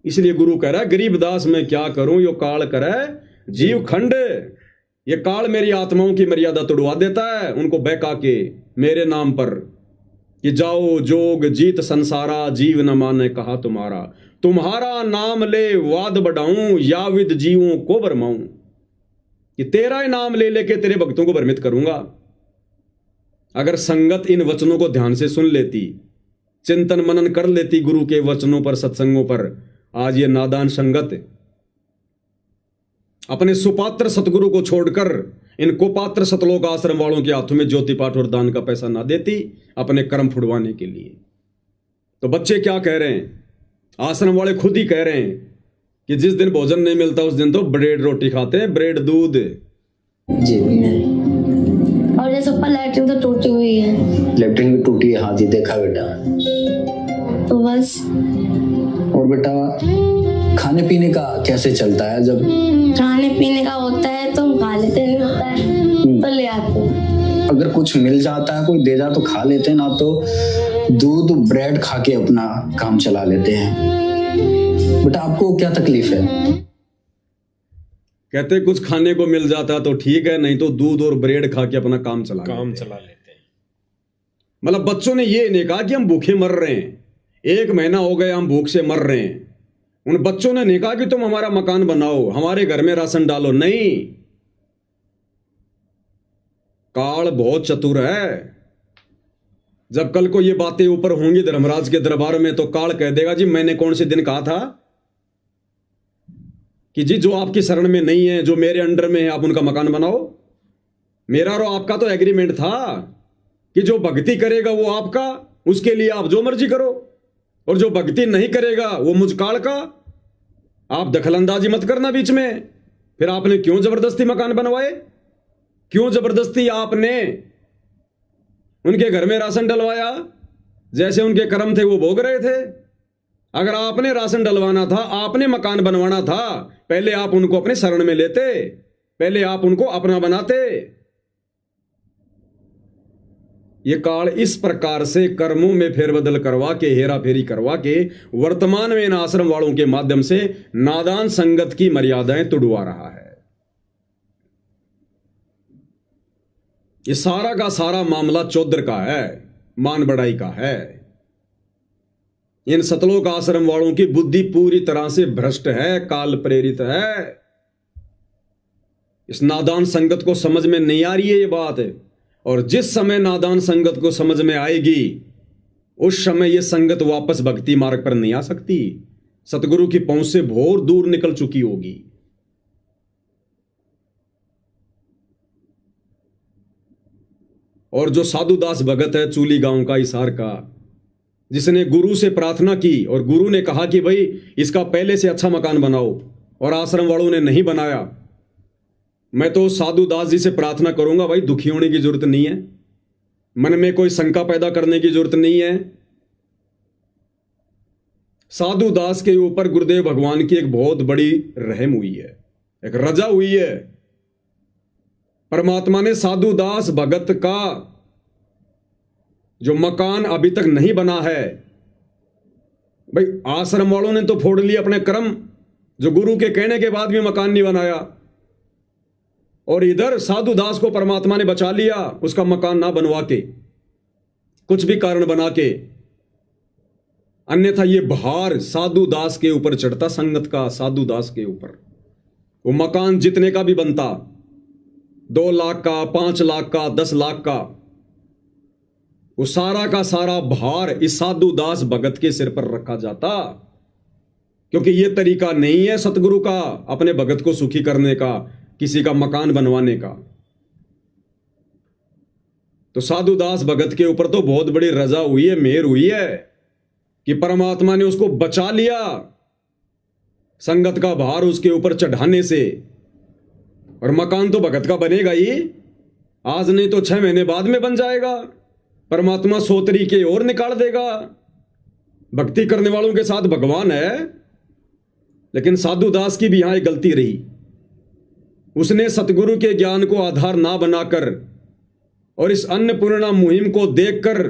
इसलिए गुरु कह रहा है गरीब दास मैं क्या करूं यो काल करे जीव खंड। ये काल मेरी आत्माओं की मर्यादा तोड़वा देता है, उनको बहका के मेरे नाम पर कि जाओ जोग जीत संसारा, जीव न माने कहा तुम्हारा, तुम्हारा नाम ले वाद बढ़ाऊं, या विद जीवों को भरमाऊं। कि तेरा ही नाम ले लेके तेरे भक्तों को भ्रमित करूंगा। अगर संगत इन वचनों को ध्यान से सुन लेती, चिंतन मनन कर लेती गुरु के वचनों पर, सत्संगों पर, आज ये नादान संगत अपने सुपात्र सतगुरु को छोड़कर इन कुपात्र सतलोक आश्रम वालों के हाथों में ज्योति पाठ और दान का पैसा ना देती अपने कर्म फुड़वाने के लिए। तो बच्चे क्या कह रहे हैं? आश्रम वाले खुद ही कह रहे हैं कि जिस दिन भोजन नहीं मिलता उस दिन तो ब्रेड रोटी खाते हैं, ब्रेड दूध जी। और जैसे ऊपर लैट्रिन तो टूटी हुई है। लैट्रिन भी टूटी है, हाँ जी देखा बेटा। तो बस। और बेटा खाने पीने का कैसे चलता है? जब खाने पीने का होता है तो हम खा लेते, नहीं होता है तो ले आते हैं। अगर कुछ मिल जाता है, कोई दे जा तो खा लेते हैं, ना तो दूध ब्रेड खा के अपना काम चला लेते हैं। बेटा आपको क्या तकलीफ है? कहते कुछ खाने को मिल जाता तो ठीक है, नहीं तो दूध और ब्रेड खा के अपना काम चला काम लेते हैं। चला लेते हैं। मतलब बच्चों ने ये नहीं कहा कि हम भूखे मर रहे हैं, 1 महीना हो गया हम भूख से मर रहे हैं। उन बच्चों ने नहीं कहा कि तुम हमारा मकान बनाओ, हमारे घर में राशन डालो, नहीं। काल बहुत चतुर है। जब कल को ये बातें ऊपर होंगी धर्मराज के दरबार में, तो काल कह देगा जी मैंने कौन से दिन कहा था कि जी जो आपकी शरण में नहीं है, जो मेरे अंडर में है, आप उनका मकान बनाओ। मेरा और आपका तो एग्रीमेंट था कि जो भक्ति करेगा वो आपका, उसके लिए आप जो मर्जी करो, और जो भक्ति नहीं करेगा वो मुझ काल का। आप दखलंदाजी मत करना बीच में। फिर आपने क्यों जबरदस्ती मकान बनवाए? क्यों जबरदस्ती आपने उनके घर में राशन डलवाया? जैसे उनके कर्म थे वो भोग रहे थे। अगर आपने राशन डलवाना था, आपने मकान बनवाना था, पहले आप उनको अपने शरण में लेते, पहले आप उनको अपना बनाते। ये काल इस प्रकार से कर्मों में फेरबदल करवा के, हेरा फेरी करवा के, वर्तमान में इन आश्रम वालों के माध्यम से नादान संगत की मर्यादाएं तुड़वा रहा है। ये सारा का सारा मामला चौधर का है, मान बढ़ाई का है। इन सतलोक आश्रम वालों की बुद्धि पूरी तरह से भ्रष्ट है, काल प्रेरित है। इस नादान संगत को समझ में नहीं आ रही है ये बात, और जिस समय नादान संगत को समझ में आएगी उस समय ये संगत वापस भक्ति मार्ग पर नहीं आ सकती। सतगुरु की पहुंच से बहुत दूर निकल चुकी होगी। और जो साधुदास भगत है चूली गांव का, हिसार का, जिसने गुरु से प्रार्थना की और गुरु ने कहा कि भाई इसका पहले से अच्छा मकान बनाओ, और आश्रम वालों ने नहीं बनाया, मैं तो साधुदास जी से प्रार्थना करूंगा भाई दुखी होने की जरूरत नहीं है, मन में कोई शंका पैदा करने की जरूरत नहीं है। साधुदास के ऊपर गुरुदेव भगवान की एक बहुत बड़ी रहम हुई है, एक रजा हुई है। परमात्मा ने साधुदास भगत का जो मकान अभी तक नहीं बना है, भाई आश्रम वालों ने तो फोड़ लिए अपने कर्म, जो गुरु के कहने के बाद भी मकान नहीं बनाया, और इधर साधुदास को परमात्मा ने बचा लिया उसका मकान ना बनवा के, कुछ भी कारण बना के। अन्यथा ये भार साधुदास के ऊपर चढ़ता, संगत का साधुदास के ऊपर। वो मकान जितने का भी बनता, 2 लाख का, 5 लाख का, 10 लाख का, वो सारा का सारा भार इस साधुदास भगत के सिर पर रखा जाता। क्योंकि ये तरीका नहीं है सतगुरु का अपने भगत को सुखी करने का, किसी का मकान बनवाने का। तो साधुदास भगत के ऊपर तो बहुत बड़ी रजा हुई है, मेहर हुई है कि परमात्मा ने उसको बचा लिया संगत का भार उसके ऊपर चढ़ाने से। और मकान तो भगत का बनेगा ही, आज नहीं तो 6 महीने बाद में बन जाएगा। परमात्मा 100 तरीके और निकाल देगा। भक्ति करने वालों के साथ भगवान है। लेकिन साधुदास की भी यहां एक गलती रही, उसने सतगुरु के ज्ञान को आधार ना बनाकर और इस अन्नपूर्णा मुहिम को देखकर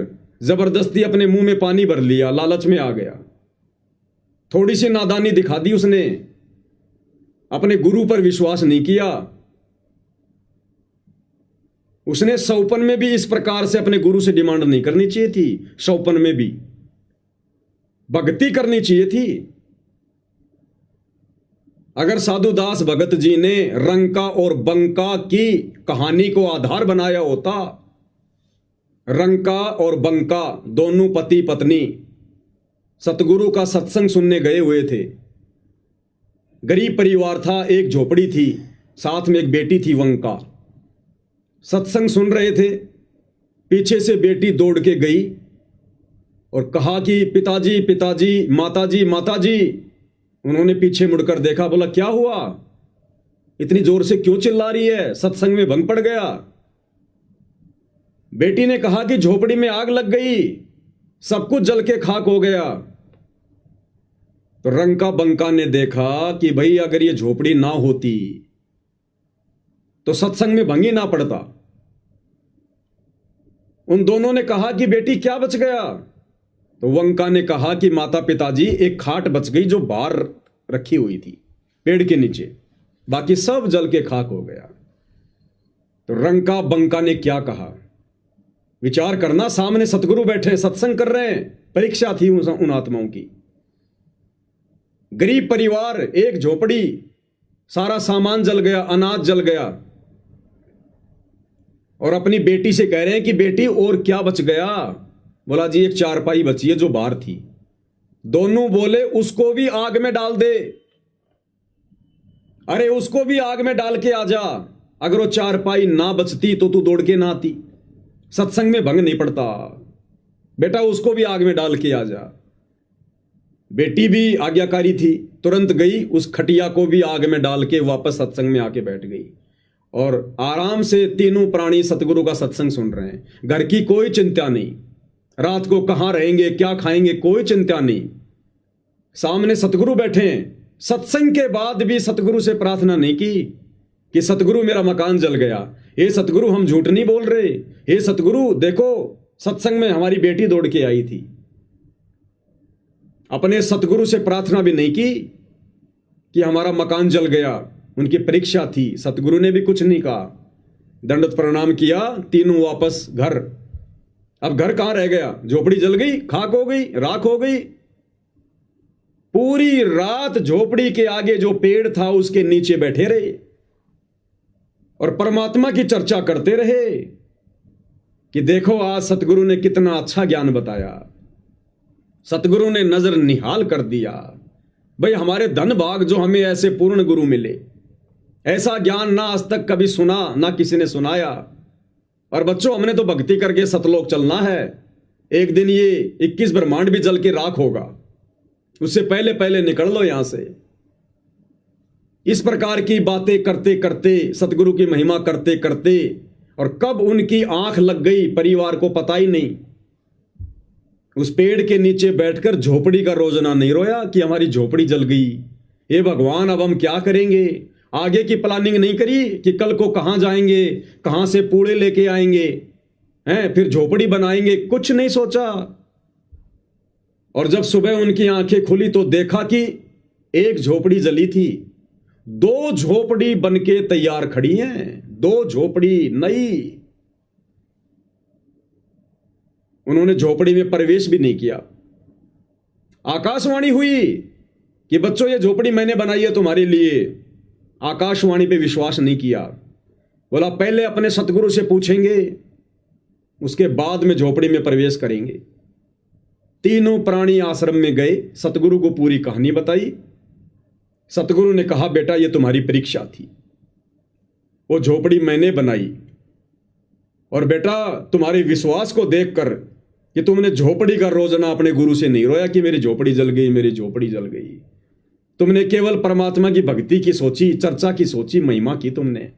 जबरदस्ती अपने मुंह में पानी भर लिया, लालच में आ गया। थोड़ी सी नादानी दिखा दी उसने, अपने गुरु पर विश्वास नहीं किया। उसने सौपन में भी इस प्रकार से अपने गुरु से डिमांड नहीं करनी चाहिए थी। सौपन में भी भक्ति करनी चाहिए थी। अगर साधुदास भगत जी ने रंका और बंका की कहानी को आधार बनाया होता, रंका और बंका दोनों पति पत्नी सतगुरु का सत्संग सुनने गए हुए थे। गरीब परिवार था, एक झोपड़ी थी, साथ में एक बेटी थी वंका। सत्संग सुन रहे थे, पीछे से बेटी दौड़ के गई और कहा कि पिताजी पिताजी, माताजी माताजी। उन्होंने पीछे मुड़कर देखा, बोला क्या हुआ, इतनी जोर से क्यों चिल्ला रही है, सत्संग में भंग पड़ गया। बेटी ने कहा कि झोपड़ी में आग लग गई, सब कुछ जल के खाक हो गया। तो रंका बंका ने देखा कि भाई अगर ये झोपड़ी ना होती तो सत्संग में भंगी ना पड़ता। उन दोनों ने कहा कि बेटी क्या बच गया? तो वंका ने कहा कि माता पिताजी एक खाट बच गई जो बाहर रखी हुई थी पेड़ के नीचे, बाकी सब जल के खाक हो गया। तो रंका बंका ने क्या कहा? विचार करना, सामने सतगुरु बैठे सत्संग कर रहे हैं, परीक्षा थी उन आत्माओं की। गरीब परिवार, एक झोपड़ी, सारा सामान जल गया, अनाज जल गया, और अपनी बेटी से कह रहे हैं कि बेटी और क्या बच गया? बोला जी एक चारपाई बची है जो बाहर थी। दोनों बोले उसको भी आग में डाल दे। अरे उसको भी आग में डाल के आ जा। अगर वो चारपाई ना बचती तो तू दौड़ के ना आती, सत्संग में भंग नहीं पड़ता। बेटा उसको भी आग में डाल के आ जा। बेटी भी आज्ञाकारी थी, तुरंत गई, उस खटिया को भी आग में डाल के वापस सत्संग में आके बैठ गई। और आराम से तीनों प्राणी सतगुरु का सत्संग सुन रहे हैं। घर की कोई चिंता नहीं, रात को कहां रहेंगे, क्या खाएंगे, कोई चिंता नहीं। सामने सतगुरु बैठे हैं। सत्संग के बाद भी सतगुरु से प्रार्थना नहीं की कि सतगुरु मेरा मकान जल गया, हे सतगुरु हम झूठ नहीं बोल रहे, हे सतगुरु देखो सत्संग में हमारी बेटी दौड़ के आई थी। अपने सतगुरु से प्रार्थना भी नहीं की कि हमारा मकान जल गया। उनकी परीक्षा थी, सतगुरु ने भी कुछ नहीं कहा। दंडवत प्रणाम किया, तीनों वापस घर। अब घर कहां रह गया? झोपड़ी जल गई, खाक हो गई, राख हो गई। पूरी रात झोपड़ी के आगे जो पेड़ था उसके नीचे बैठे रहे और परमात्मा की चर्चा करते रहे कि देखो आज सतगुरु ने कितना अच्छा ज्ञान बताया, सतगुरु ने नजर निहाल कर दिया। भाई हमारे धन भाग जो हमें ऐसे पूर्ण गुरु मिले, ऐसा ज्ञान ना आज तक कभी सुना, ना किसी ने सुनाया। और बच्चों हमने तो भक्ति करके सतलोक चलना है। एक दिन ये 21 ब्रह्मांड भी जल के राख होगा, उससे पहले पहले निकल लो यहां से। इस प्रकार की बातें करते करते, सतगुरु की महिमा करते करते, और कब उनकी आंख लग गई परिवार को पता ही नहीं। उस पेड़ के नीचे बैठकर झोपड़ी का रोजना नहीं रोया कि हमारी झोपड़ी जल गई, हे भगवान अब हम क्या करेंगे। आगे की प्लानिंग नहीं करी कि कल को कहां जाएंगे, कहां से पूड़े लेके आएंगे, हैं फिर झोपड़ी बनाएंगे, कुछ नहीं सोचा। और जब सुबह उनकी आंखें खुली तो देखा कि एक झोपड़ी जली थी, 2 झोपड़ी बनके तैयार खड़ी हैं, 2 झोपड़ी नई। उन्होंने झोपड़ी में प्रवेश भी नहीं किया। आकाशवाणी हुई कि बच्चों ये झोपड़ी मैंने बनाई है तुम्हारे लिए। आकाशवाणी पे विश्वास नहीं किया, बोला पहले अपने सतगुरु से पूछेंगे, उसके बाद में झोपड़ी में प्रवेश करेंगे। तीनों प्राणी आश्रम में गए, सतगुरु को पूरी कहानी बताई। सतगुरु ने कहा बेटा ये तुम्हारी परीक्षा थी, वो झोपड़ी मैंने बनाई, और बेटा तुम्हारे विश्वास को देखकर कि तुमने झोपड़ी का रोजना अपने गुरु से नहीं रोया कि मेरी झोपड़ी जल गई, मेरी झोपड़ी जल गई। तुमने केवल परमात्मा की भक्ति की सोची, चर्चा की सोची, महिमा की तुमने।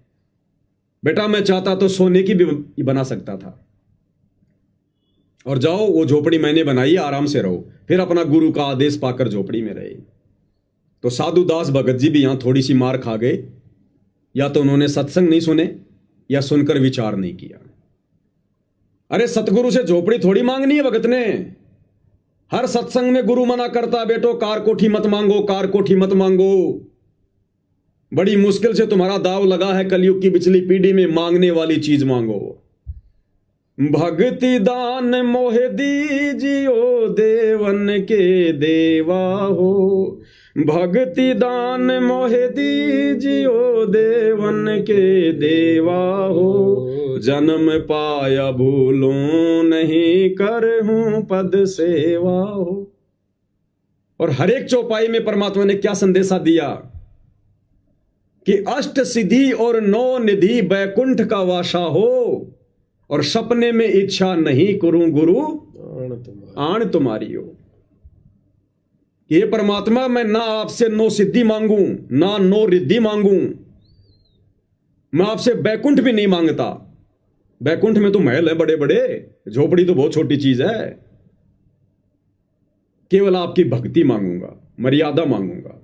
बेटा मैं चाहता तो सोने की भी बना सकता था। और जाओ वो झोपड़ी मैंने बनाई, आराम से रहो। फिर अपना गुरु का आदेश पाकर झोपड़ी में रहे। तो साधु दास भगत जी भी यहां थोड़ी सी मार खा गए। या तो उन्होंने सत्संग नहीं सुने या सुनकर विचार नहीं किया। अरे सतगुरु से झोपड़ी थोड़ी मांगनी है भगत ने। हर सत्संग में गुरु मना करता, बेटो कार कोठी मत मांगो, कार कोठी मत मांगो। बड़ी मुश्किल से तुम्हारा दाव लगा है कलयुग की पिछली पीढ़ी में, मांगने वाली चीज मांगो। भक्ति दान मोहे दीजियो देवन के देवा हो, भक्ति दान मोहे दीजियो देवन के देवा हो। जन्म पाया भूलों नहीं करहूं पद सेवा हो। और हर एक चौपाई में परमात्मा ने क्या संदेशा दिया कि अष्ट सिद्धि और 9 निधि बैकुंठ का वासा हो, और सपने में इच्छा नहीं करूं गुरु आन तुम्हारी हो। ये परमात्मा मैं ना आपसे 9 सिद्धि मांगू, ना 9 रिद्धि मांगू, मैं आपसे बैकुंठ भी नहीं मांगता। बैकुंठ में तो महल है बड़े बड़े, झोपड़ी तो बहुत छोटी चीज है। केवल आपकी भक्ति मांगूंगा। मर्यादा मांगूंगा।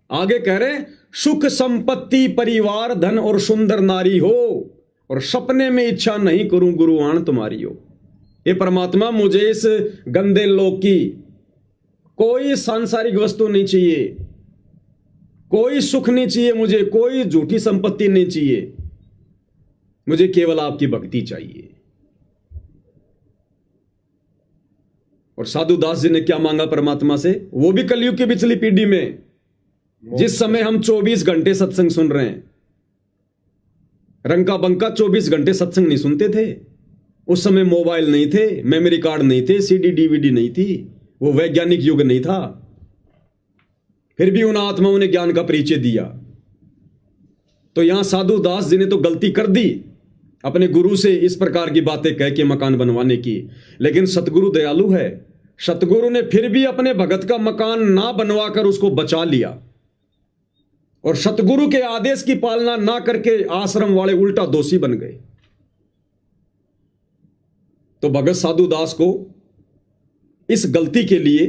आगे कह रहे सुख संपत्ति परिवार धन और सुंदर नारी हो, और सपने में इच्छा नहीं करूं गुरुआन तुम्हारी हो। ये परमात्मा मुझे इस गंदे लोक की कोई सांसारिक वस्तु नहीं चाहिए, कोई सुख नहीं चाहिए मुझे, कोई झूठी संपत्ति नहीं चाहिए, मुझे केवल आपकी भक्ति चाहिए। और साधु दास जी ने क्या मांगा परमात्मा से? वो भी कलयुग की पिछली पीढ़ी में, जिस समय हम 24 घंटे सत्संग सुन रहे हैं, रंका बंका 24 घंटे सत्संग नहीं सुनते थे। उस समय मोबाइल नहीं थे, मेमोरी कार्ड नहीं थे, सीडी डीवीडी नहीं थी, वो वैज्ञानिक युग नहीं था। फिर भी उन आत्माओं ने ज्ञान का परिचय दिया। तो यहां साधु दास जी ने तो गलती कर दी अपने गुरु से इस प्रकार की बातें कह के मकान बनवाने की, लेकिन सतगुरु दयालु है। सतगुरु ने फिर भी अपने भगत का मकान ना बनवाकर उसको बचा लिया, और सतगुरु के आदेश की पालना ना करके आश्रम वाले उल्टा दोषी बन गए। तो भगत साधु दास को इस गलती के लिए,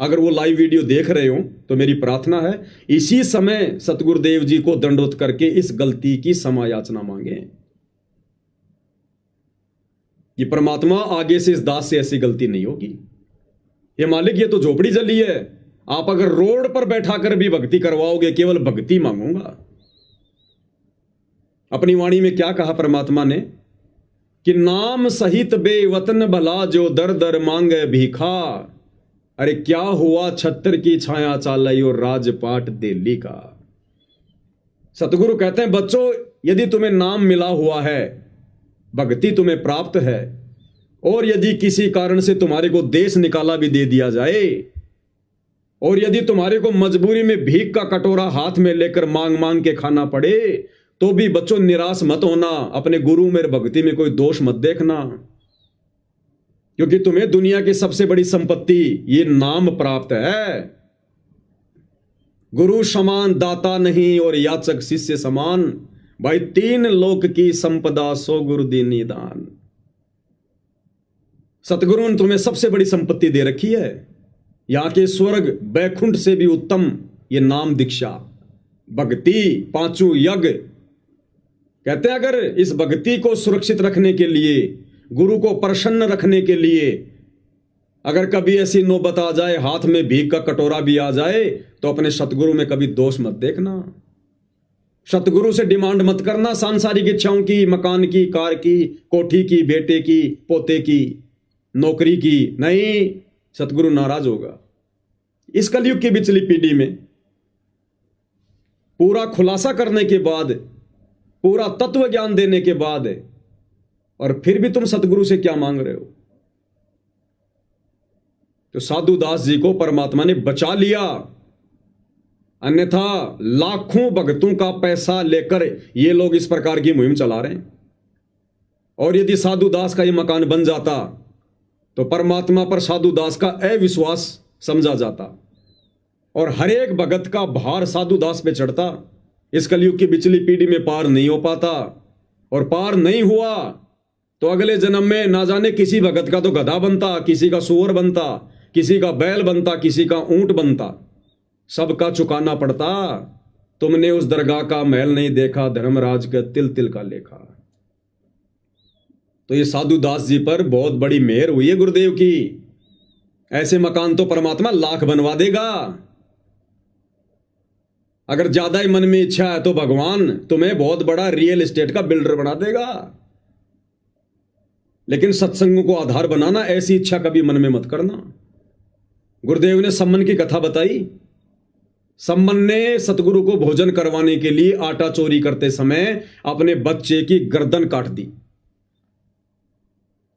अगर वो लाइव वीडियो देख रहे हो तो मेरी प्रार्थना है इसी समय सतगुरुदेव जी को दंडवत करके इस गलती की क्षमा याचना मांगे कि परमात्मा आगे से इस दास से ऐसी गलती नहीं होगी। ये मालिक, ये तो झोपड़ी जली है, आप अगर रोड पर बैठाकर भी भक्ति करवाओगे, केवल भक्ति मांगूंगा। अपनी वाणी में क्या कहा परमात्मा ने कि नाम सहित बेवतन भला जो दर दर मांगे भीखा। अरे क्या हुआ छत्र की छाया चालई और राजपाट दिल्ली का। सतगुरु कहते हैं बच्चों, यदि तुम्हें नाम मिला हुआ है, भक्ति तुम्हें प्राप्त है, और यदि किसी कारण से तुम्हारे को देश निकाला भी दे दिया जाए, और यदि तुम्हारे को मजबूरी में भीख का कटोरा हाथ में लेकर मांग मांग के खाना पड़े, तो भी बच्चों निराश मत होना। अपने गुरु मेरे भक्ति में कोई दोष मत देखना, क्योंकि तुम्हें दुनिया की सबसे बड़ी संपत्ति ये नाम प्राप्त है। गुरु समान दाता नहीं और याचक शिष्य समान, भाई 3 लोक की संपदा सो गुरु दीनी दान। सतगुरु ने तुम्हें सबसे बड़ी संपत्ति दे रखी है, यहां के स्वर्ग बैकुंठ से भी उत्तम ये नाम दीक्षा भक्ति 5 यज्ञ। कहते हैं अगर इस भक्ति को सुरक्षित रखने के लिए, गुरु को प्रसन्न रखने के लिए, अगर कभी ऐसी नौबत आ जाए, हाथ में भीख का कटोरा भी आ जाए, तो अपने सतगुरु में कभी दोष मत देखना। सतगुरु से डिमांड मत करना सांसारिक इच्छाओं की, मकान की, कार की, कोठी की, बेटे की, पोते की, नौकरी की। नहीं, सतगुरु नाराज होगा। इस कलयुग की पिछली पीढ़ी में पूरा खुलासा करने के बाद, पूरा तत्व ज्ञान देने के बाद, और फिर भी तुम सतगुरु से क्या मांग रहे हो? तो साधु दास जी को परमात्मा ने बचा लिया, अन्यथा लाखों भक्तों का पैसा लेकर ये लोग इस प्रकार की मुहिम चला रहे हैं। और यदि साधु दास का ये मकान बन जाता तो परमात्मा पर साधु दास का अविश्वास समझा जाता, और हर एक भगत का भार साधु दास पे चढ़ता। इस कलयुग की पिछली पीढ़ी में पार नहीं हो पाता, और पार नहीं हुआ तो अगले जन्म में ना जाने किसी भगत का तो गधा बनता, किसी का सूअर बनता, किसी का बैल बनता, किसी का ऊंट बनता, सबका चुकाना पड़ता। तुमने उस दरगाह का महल नहीं देखा, धर्मराज का तिल तिल का लेखा। तो ये साधु दास जी पर बहुत बड़ी मेहर हुई है गुरुदेव की। ऐसे मकान तो परमात्मा लाख बनवा देगा। अगर ज्यादा ही मन में इच्छा है तो भगवान तुम्हें बहुत बड़ा रियल एस्टेट का बिल्डर बना देगा। लेकिन सत्संग को आधार बनाना, ऐसी इच्छा कभी मन में मत करना। गुरुदेव ने सम्मन की कथा बताई। सम्मन ने सतगुरु को भोजन करवाने के लिए आटा चोरी करते समय अपने बच्चे की गर्दन काट दी,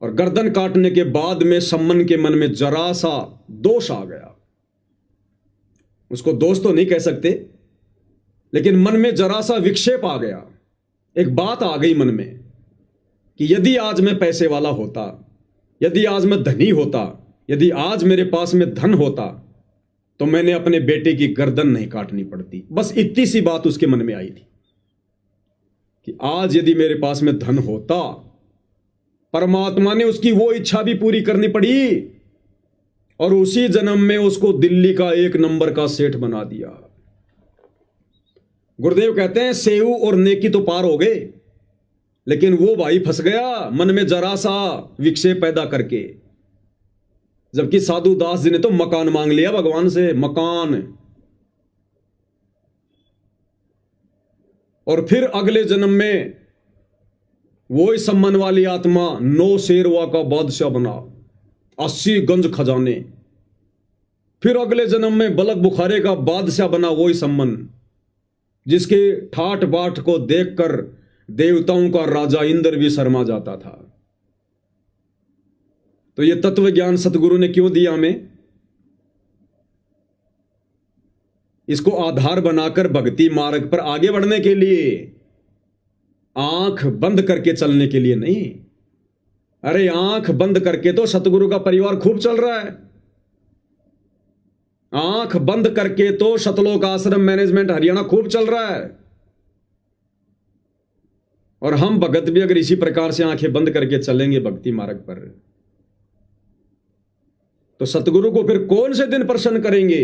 और गर्दन काटने के बाद में सम्मन के मन में जरा सा दोष आ गया। उसको दोष तो नहीं कह सकते, लेकिन मन में जरा सा विक्षेप आ गया। एक बात आ गई मन में कि यदि आज मैं पैसे वाला होता, यदि आज मैं धनी होता, यदि आज मेरे पास में धन होता, तो मैंने अपने बेटे की गर्दन नहीं काटनी पड़ती। बस इतनी सी बात उसके मन में आई थी कि आज यदि मेरे पास में धन होता, परमात्मा ने उसकी वो इच्छा भी पूरी करनी पड़ी, और उसी जन्म में उसको दिल्ली का 1 नंबर का सेठ बना दिया। गुरुदेव कहते हैं सेऊ और नेकी तो पार हो गए, लेकिन वो भाई फंस गया मन में जरा सा विक्षेप पैदा करके। जबकि साधु दास जी ने तो मकान मांग लिया भगवान से, मकान। और फिर अगले जन्म में वो सम्मान वाली आत्मा 9 शेरवा का बादशाह बना, 80 गंज खजाने। फिर अगले जन्म में बलक बुखारे का बादशाह बना वही सम्मान, जिसके ठाठ बाट को देखकर देवताओं का राजा इंद्र भी शर्मा जाता था। तो ये तत्व ज्ञान सतगुरु ने क्यों दिया हमें? इसको आधार बनाकर भक्ति मार्ग पर आगे बढ़ने के लिए, आंख बंद करके चलने के लिए नहीं। अरे आंख बंद करके तो सतगुरु का परिवार खूब चल रहा है। आंख बंद करके तो सतलोक आश्रम मैनेजमेंट हरियाणा खूब चल रहा है। और हम भगत भी अगर इसी प्रकार से आंखें बंद करके चलेंगे भक्ति मार्ग पर, तो सतगुरु को फिर कौन से दिन प्रसन्न करेंगे?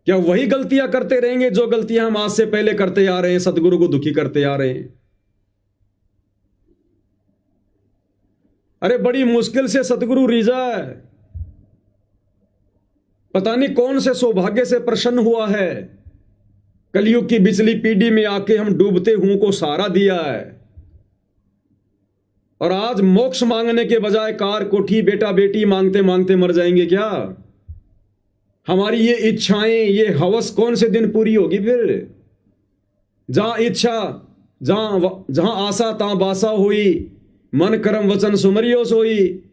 क्या वही गलतियां करते रहेंगे जो गलतियां हम आज से पहले करते आ रहे हैं, सतगुरु को दुखी करते आ रहे हैं? अरे बड़ी मुश्किल से सतगुरु रिझा है, पता नहीं कौन से सौभाग्य से प्रसन्न हुआ है। कलयुग की बिचली पीढ़ी में आके हम डूबते हुओं को सहारा दिया है, और आज मोक्ष मांगने के बजाय कार कोठी बेटा बेटी मांगते मांगते मर जाएंगे क्या? हमारी ये इच्छाएं, ये हवस कौन से दिन पूरी होगी फिर? जहां इच्छा, जहां आशा तहां बासा हुई, मन कर्म वचन सुमरियो सोई।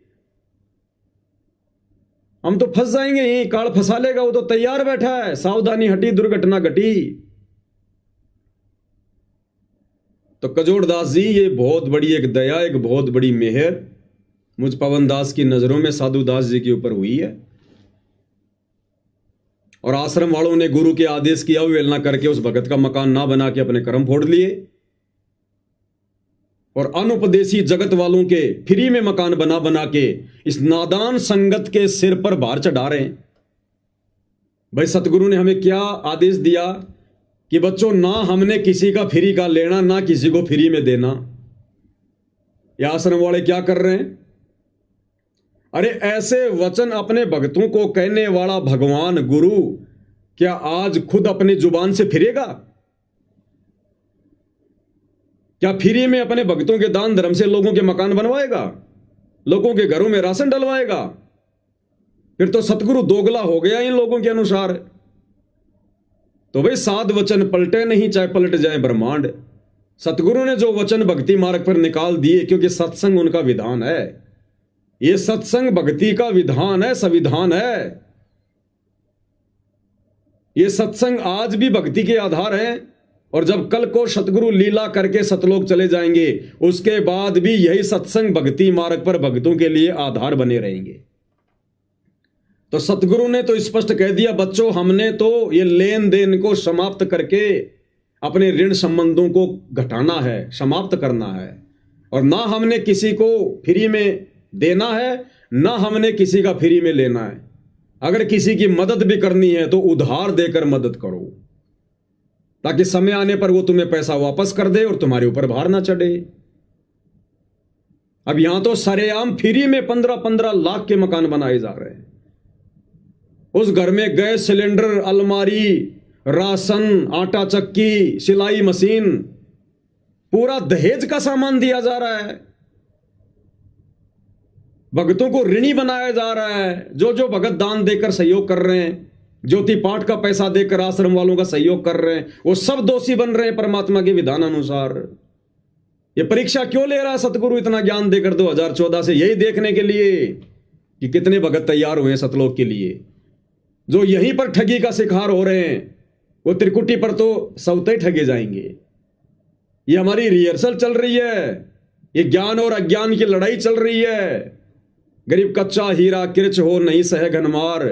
हम तो फंस जाएंगे ही, काल फंसा लेगा, वो तो तैयार बैठा है, सावधानी हटी दुर्घटना घटी। तो कजोड़ दास जी, ये बहुत बड़ी एक दया, एक बहुत बड़ी मेहर मुझ पवन दास की नजरों में साधु दास जी के ऊपर हुई है। और आश्रम वालों ने गुरु के आदेश की अवहेलना करके उस भगत का मकान ना बना के अपने कर्म फोड़ लिए, और अनुपदेशी जगत वालों के फ्री में मकान बना बना के इस नादान संगत के सिर पर भार चढ़ा रहे हैं। भाई सतगुरु ने हमें क्या आदेश दिया कि बच्चों, ना हमने किसी का फ्री का लेना, ना किसी को फ्री में देना। ये आश्रम वाले क्या कर रहे हैं? अरे ऐसे वचन अपने भक्तों को कहने वाला भगवान गुरु क्या आज खुद अपनी जुबान से फिरेगा? क्या फ्री में अपने भक्तों के दान धर्म से लोगों के मकान बनवाएगा, लोगों के घरों में राशन डलवाएगा? फिर तो सतगुरु दोगला हो गया इन लोगों के अनुसार। तो भाई साध वचन पलटे नहीं, चाहे पलट जाए ब्रह्मांड। सतगुरु ने जो वचन भक्ति मार्ग पर निकाल दिए, क्योंकि सत्संग उनका विधान है। ये सत्संग भक्ति का विधान है, संविधान है। ये सत्संग आज भी भक्ति के आधार है, और जब कल को सतगुरु लीला करके सतलोक चले जाएंगे, उसके बाद भी यही सत्संग भक्ति मार्ग पर भक्तों के लिए आधार बने रहेंगे। तो सतगुरु ने तो स्पष्ट कह दिया, बच्चों हमने तो ये लेन देन को समाप्त करके अपने ऋण संबंधों को घटाना है, समाप्त करना है। और ना हमने किसी को फ्री में देना है, ना हमने किसी का फ्री में लेना है। अगर किसी की मदद भी करनी है तो उधार देकर मदद करो, ताकि समय आने पर वो तुम्हें पैसा वापस कर दे और तुम्हारे ऊपर भार ना चढ़े। अब यहां तो सरेआम फ्री में 15-15 लाख के मकान बनाए जा रहे हैं। उस घर में गैस सिलेंडर, अलमारी, राशन, आटा चक्की, सिलाई मशीन, पूरा दहेज का सामान दिया जा रहा है। भक्तों को ऋणी बनाया जा रहा है। जो जो भगत दान देकर सहयोग कर रहे हैं, ज्योति पाठ का पैसा देकर आश्रम वालों का सहयोग कर रहे हैं, वो सब दोषी बन रहे हैं परमात्मा के विधान अनुसार। ये परीक्षा क्यों ले रहा है सतगुरु इतना ज्ञान देकर 2014 से? यही देखने के लिए कि कितने भगत तैयार हुए सतलोक के लिए। जो यहीं पर ठगी का शिकार हो रहे हैं, वो त्रिकुटी पर तो सौते ठगे जाएंगे। ये हमारी रिहर्सल चल रही है, ये ज्ञान और अज्ञान की लड़ाई चल रही है। गरीब कच्चा हीरा किरच हो नहीं सहे घनमार,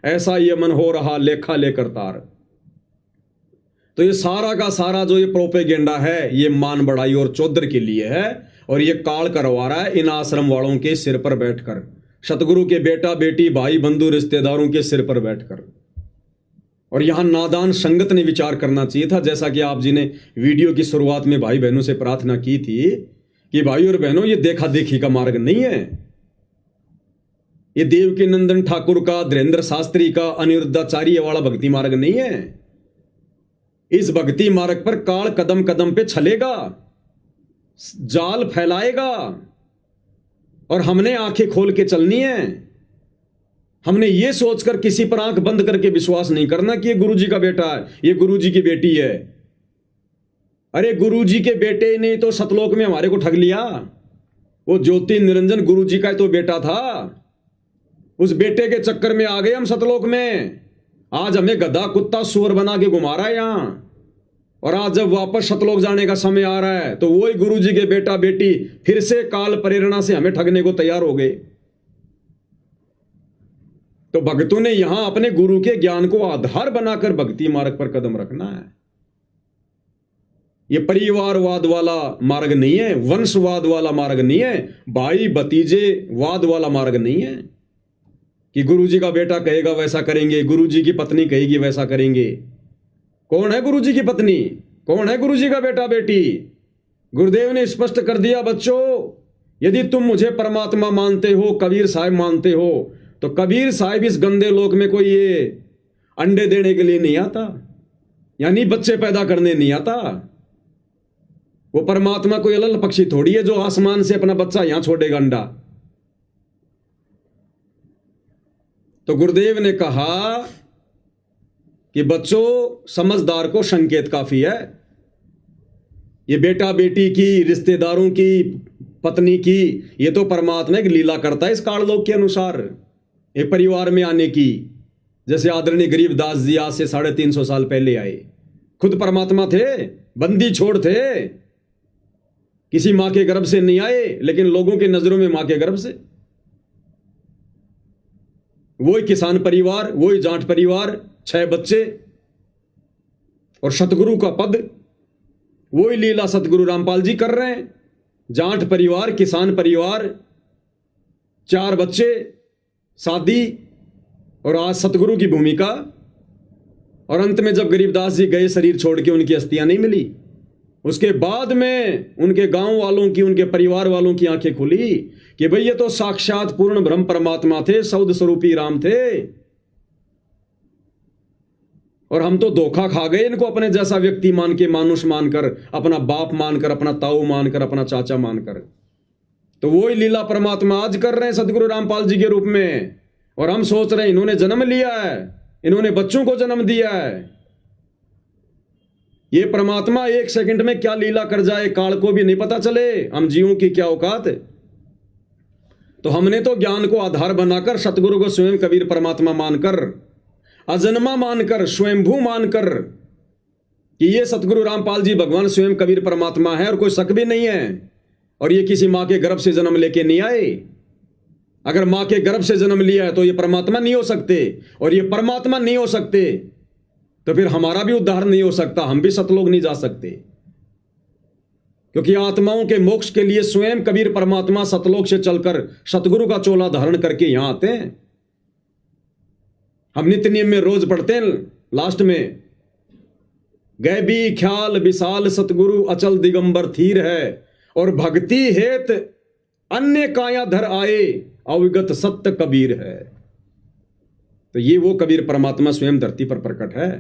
ऐसा ये मन हो रहा लेखा लेकर तार। तो ये सारा का सारा जो ये प्रोपेगेंडा है, ये मान बढ़ाई और चौधर के लिए है, और ये काल करवा रहा है इन आश्रम वालों के सिर पर बैठकर। सतगुरु के बेटा बेटी भाई बंधु रिश्तेदारों के सिर पर बैठकर। और यहां नादान संगत ने विचार करना चाहिए था, जैसा कि आप जी ने वीडियो की शुरुआत में भाई बहनों से प्रार्थना की थी कि भाई और बहनों, ये देखा देखी का मार्ग नहीं है। ये देवकी नंदन ठाकुर का, धीरेन्द्र शास्त्री का, अनिरुद्धाचार्य वाला भक्ति मार्ग नहीं है। इस भक्ति मार्ग पर काल कदम कदम पे चलेगा, जाल फैलाएगा, और हमने आंखें खोल के चलनी है। हमने ये सोचकर किसी पर आंख बंद करके विश्वास नहीं करना कि ये गुरुजी का बेटा है, ये गुरुजी की बेटी है। अरे गुरुजी के बेटे ने तो सतलोक में हमारे को ठग लिया। वो ज्योति निरंजन गुरुजी का तो बेटा था, उस बेटे के चक्कर में आ गए हम सतलोक में। आज हमें गधा कुत्ता सुअर बना के घुमा रहा है यहां, और आज जब वापस सतलोक जाने का समय आ रहा है तो वही गुरुजी के बेटा बेटी फिर से काल प्रेरणा से हमें ठगने को तैयार हो गए। तो भक्तों ने यहां अपने गुरु के ज्ञान को आधार बनाकर भक्ति मार्ग पर कदम रखना है। यह परिवारवाद वाला मार्ग नहीं है, वंशवाद वाला मार्ग नहीं है, भाई भतीजे वाद वाला मार्ग नहीं है कि गुरुजी का बेटा कहेगा वैसा करेंगे, गुरुजी की पत्नी कहेगी वैसा करेंगे। कौन है गुरुजी की पत्नी, कौन है गुरुजी का बेटा बेटी? गुरुदेव ने स्पष्ट कर दिया, बच्चों यदि तुम मुझे परमात्मा मानते हो, कबीर साहब मानते हो, तो कबीर साहब इस गंदे लोक में कोई ये अंडे देने के लिए नहीं आता, यानी बच्चे पैदा करने नहीं आता। वो परमात्मा कोई अलग पक्षी थोड़ी है जो आसमान से अपना बच्चा यहां छोड़ेगा अंडा। तो गुरुदेव ने कहा कि बच्चों, समझदार को संकेत काफी है। ये बेटा बेटी की, रिश्तेदारों की, पत्नी की, ये तो परमात्मा की लीला करता है इस काललोक के अनुसार, एक परिवार में आने की। जैसे आदरणीय गरीबदास जी आज से 350 साल पहले आए, खुद परमात्मा थे, बंदी छोड़ थे, किसी मां के गर्भ से नहीं आए, लेकिन लोगों की नजरों में मां के गर्भ से। वही किसान परिवार, वही जाट परिवार, 6 बच्चे और सतगुरु का पद। वही लीला सतगुरु रामपाल जी कर रहे हैं। जाट परिवार, किसान परिवार, 4 बच्चे, शादी, और आज सतगुरु की भूमिका। और अंत में जब गरीबदास जी गए शरीर छोड़ के, उनकी अस्थियां नहीं मिली, उसके बाद में उनके गांव वालों की, उनके परिवार वालों की आंखें खुली कि भाई ये तो साक्षात पूर्ण ब्रह्म परमात्मा थे, सौद स्वरूपी राम थे, और हम तो धोखा खा गए इनको अपने जैसा व्यक्ति मान के, मानुष मानकर, अपना बाप मानकर, अपना ताऊ मानकर, अपना चाचा मानकर। तो वही लीला परमात्मा आज कर रहे हैं सदगुरु रामपाल जी के रूप में। और हम सोच रहे हैं इन्होंने जन्म लिया है, इन्होंने बच्चों को जन्म दिया है। ये परमात्मा 1 सेकंड में क्या लीला कर जाए, काल को भी नहीं पता चले हम जीवों की क्या औकात। तो हमने तो ज्ञान को आधार बनाकर, सतगुरु को स्वयं कबीर परमात्मा मानकर, अजन्मा मानकर, स्वयंभू मानकर कि ये सतगुरु रामपाल जी भगवान स्वयं कबीर परमात्मा है, और कोई शक भी नहीं है। और ये किसी मां के गर्भ से जन्म लेके नहीं आए। अगर मां के गर्भ से जन्म लिया है तो ये परमात्मा नहीं हो सकते, और ये परमात्मा नहीं हो सकते तो फिर हमारा भी उद्धार नहीं हो सकता, हम भी सतलोक नहीं जा सकते। क्योंकि आत्माओं के मोक्ष के लिए स्वयं कबीर परमात्मा सतलोक से चलकर सतगुरु का चोला धारण करके यहां आते हैं। हम नित्य नियम में रोज पढ़ते हैं लास्ट में, गैबी ख्याल विशाल सतगुरु अचल दिगंबर थीर है, और भक्ति हेत अन्य काया धर आए, अविगत सत्य कबीर है। तो ये वो कबीर परमात्मा स्वयं धरती पर प्रकट है।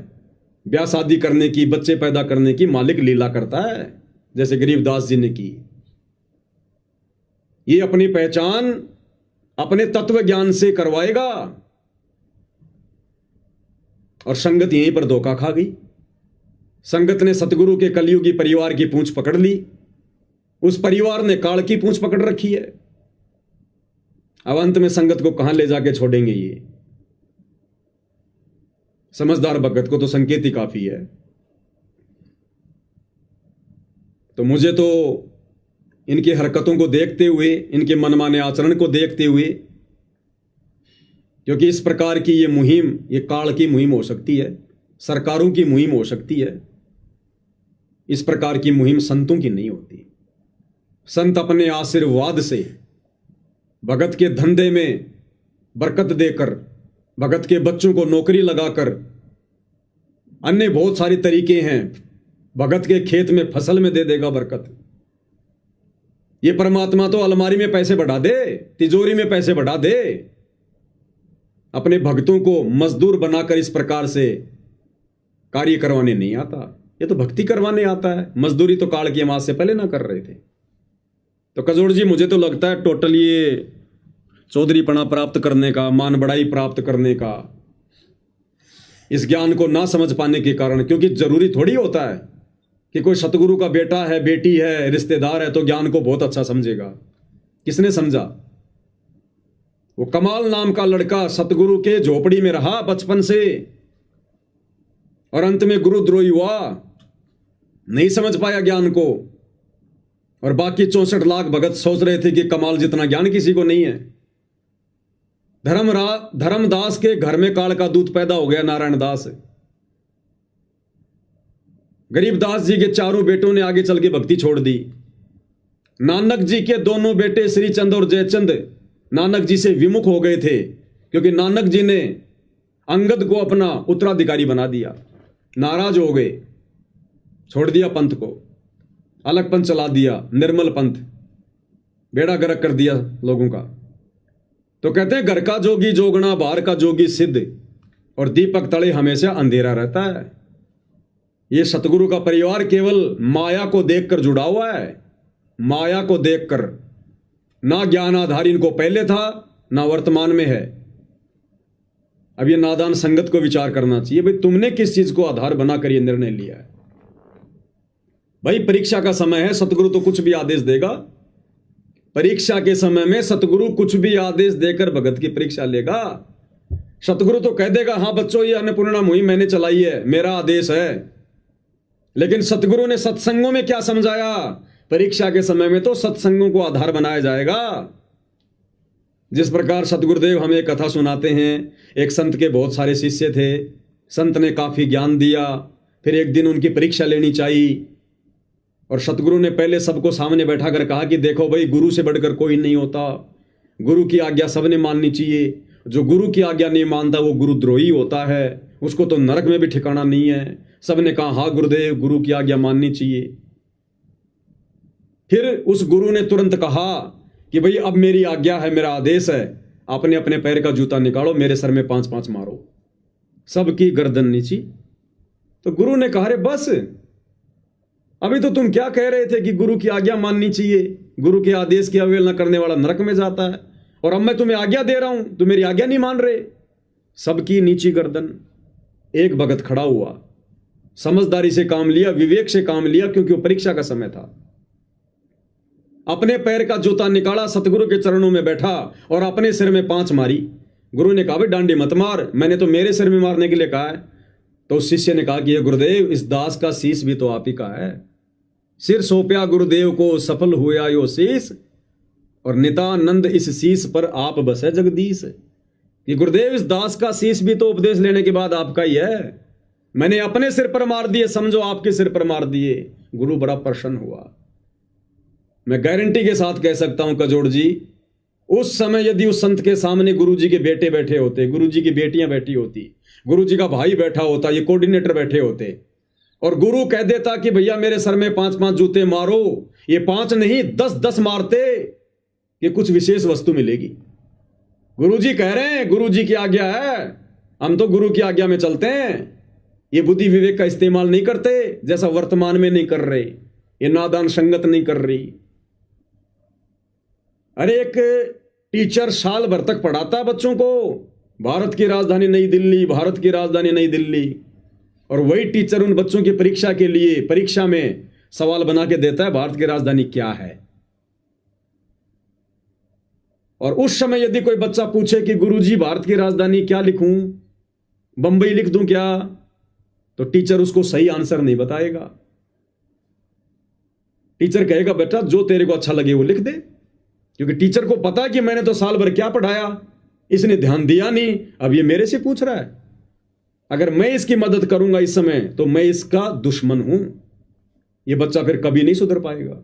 ब्याह शादी करने की, बच्चे पैदा करने की मालिक लीला करता है, जैसे गरीबदास जी ने की। ये अपनी पहचान अपने तत्व ज्ञान से करवाएगा, और संगत यहीं पर धोखा खा गई। संगत ने सतगुरु के कलयुगी परिवार की पूंछ पकड़ ली, उस परिवार ने काल की पूंछ पकड़ रखी है। अब अंत में संगत को कहां ले जाके छोड़ेंगे ये? समझदार भगत को तो संकेत ही काफी है। तो मुझे तो इनकी हरकतों को देखते हुए, इनके मनमाने आचरण को देखते हुए, क्योंकि इस प्रकार की ये मुहिम, ये काल की मुहिम हो सकती है, सरकारों की मुहिम हो सकती है, इस प्रकार की मुहिम संतों की नहीं होती। संत अपने आशीर्वाद से भगत के धंधे में बरकत देकर, भगत के बच्चों को नौकरी लगाकर, अन्य बहुत सारे तरीके हैं। भगत के खेत में फसल में दे देगा बरकत। ये परमात्मा तो अलमारी में पैसे बढ़ा दे, तिजोरी में पैसे बढ़ा दे। अपने भक्तों को मजदूर बनाकर इस प्रकार से कार्य करवाने नहीं आता। ये तो भक्ति करवाने आता है। मजदूरी तो काल की अमावस्या से पहले ना कर रहे थे। तो कजोड़ जी, मुझे तो लगता है टोटल ये चौधरीपना प्राप्त करने का, मान बढ़ाई प्राप्त करने का, इस ज्ञान को ना समझ पाने के कारण, क्योंकि जरूरी थोड़ी होता है कि कोई सतगुरु का बेटा है, बेटी है, रिश्तेदार है तो ज्ञान को बहुत अच्छा समझेगा। किसने समझा? वो कमाल नाम का लड़का सतगुरु के झोपड़ी में रहा बचपन से और अंत में गुरुद्रोही हुआ, नहीं समझ पाया ज्ञान को। और बाकी 64 लाख भगत सोच रहे थे कि कमाल जितना ज्ञान किसी को नहीं है। धर्मदास के घर में काल का दूत पैदा हो गया, नारायण दास। गरीबदास जी के चारों बेटों ने आगे चल के भक्ति छोड़ दी। नानक जी के दोनों बेटे श्रीचंद और जयचंद नानक जी से विमुख हो गए थे, क्योंकि नानक जी ने अंगद को अपना उत्तराधिकारी बना दिया। नाराज हो गए, छोड़ दिया पंथ को, अलग पंथ चला दिया, निर्मल पंथ, बेड़ा गर्क कर दिया लोगों का। तो कहते हैं घर का जोगी जोगना, बाहर का जोगी सिद्ध, और दीपक तले हमेशा अंधेरा रहता है। ये सतगुरु का परिवार केवल माया को देखकर जुड़ा हुआ है, माया को देखकर। ना ज्ञान आधार इनको पहले था, ना वर्तमान में है। अब ये नादान संगत को विचार करना चाहिए, भाई तुमने किस चीज को आधार बनाकर ये निर्णय लिया है? भाई परीक्षा का समय है, सतगुरु तो कुछ भी आदेश देगा। परीक्षा के समय में सतगुरु कुछ भी आदेश देकर भगत की परीक्षा लेगा। सतगुरु तो कह देगा, हाँ बच्चों ये अन्नपूर्णा मुहिम मैंने चलाई है, मेरा आदेश है। लेकिन सतगुरु ने सत्संगों में क्या समझाया? परीक्षा के समय में तो सत्संगों को आधार बनाया जाएगा। जिस प्रकार सतगुरुदेव हमें कथा सुनाते हैं, एक संत के बहुत सारे शिष्य थे, संत ने काफी ज्ञान दिया, फिर एक दिन उनकी परीक्षा लेनी चाहिए और सतगुरु ने पहले सबको सामने बैठा कर कहा कि देखो भाई, गुरु से बढ़कर कोई नहीं होता, गुरु की आज्ञा सबने माननी चाहिए। जो गुरु की आज्ञा नहीं मानता वो गुरुद्रोही होता है, उसको तो नरक में भी ठिकाना नहीं है। सबने कहा हाँ गुरुदेव, गुरु की आज्ञा माननी चाहिए। फिर उस गुरु ने तुरंत कहा कि भाई अब मेरी आज्ञा है, मेरा आदेश है, आपने अपने पैर का जूता निकालो, मेरे सर में 5-5 मारो। सबकी गर्दन नीची। तो गुरु ने कहा, रे बस, अभी तो तुम क्या कह रहे थे कि गुरु की आज्ञा माननी चाहिए, गुरु के आदेश की अवहेलना करने वाला नरक में जाता है, और अब मैं तुम्हें आज्ञा दे रहा हूं, तुम मेरी आज्ञा नहीं मान रहे। सबकी नीची गर्दन। एक भगत खड़ा हुआ, समझदारी से काम लिया, विवेक से काम लिया, क्योंकि वो परीक्षा का समय था। अपने पैर का जूता निकाला, सतगुरु के चरणों में बैठा और अपने सिर में 5 मारी। गुरु ने कहा, भाई डांडी मत मार, मैंने तो मेरे सिर में मारने के लिए कहा है। तो उस शिष्य ने कहा कि ये गुरुदेव, इस दास का शीश भी तो आप ही का है। सिर सौंपया गुरुदेव को, सफल हुआ यो शीश, और नितानंद इस शीश पर आप बसे जगदीश। कि गुरुदेव, इस दास का शीश भी तो उपदेश लेने के बाद आपका ही है। मैंने अपने सिर पर मार दिए, समझो आपके सिर पर मार दिए। गुरु बड़ा प्रसन्न हुआ। मैं गारंटी के साथ कह सकता हूं कजोड़ जी, उस समय यदि उस संत के सामने गुरु जी के बेटे बैठे होते, गुरु जी की बेटियां बैठी होती, गुरु जी का भाई बैठा होता, ये कोऑर्डिनेटर बैठे होते, और गुरु कह देता कि भैया मेरे सर में 5-5 जूते मारो, ये 5 नहीं 10-10 मारते, ये कुछ विशेष वस्तु मिलेगी। गुरु जी कह रहे हैं, गुरु जी की आज्ञा है, हम तो गुरु की आज्ञा में चलते हैं। ये बुद्धि विवेक का इस्तेमाल नहीं करते, जैसा वर्तमान में नहीं कर रहे, ये नादान संगत नहीं कर रही। अरे एक टीचर साल भर तक पढ़ाता बच्चों को, भारत की राजधानी नई दिल्ली, भारत की राजधानी नई दिल्ली, और वही टीचर उन बच्चों की परीक्षा के लिए परीक्षा में सवाल बना के देता है, भारत की राजधानी क्या है। और उस समय यदि कोई बच्चा पूछे कि गुरुजी भारत की राजधानी क्या लिखूं, बंबई लिख दूं क्या, तो टीचर उसको सही आंसर नहीं बताएगा। टीचर कहेगा बेटा जो तेरे को अच्छा लगे वो लिख दे, क्योंकि टीचर को पता है कि मैंने तो साल भर क्या पढ़ाया, इसने ध्यान दिया नहीं, अब ये मेरे से पूछ रहा है। अगर मैं इसकी मदद करूंगा इस समय तो मैं इसका दुश्मन हूं। ये बच्चा फिर कभी नहीं सुधर पाएगा।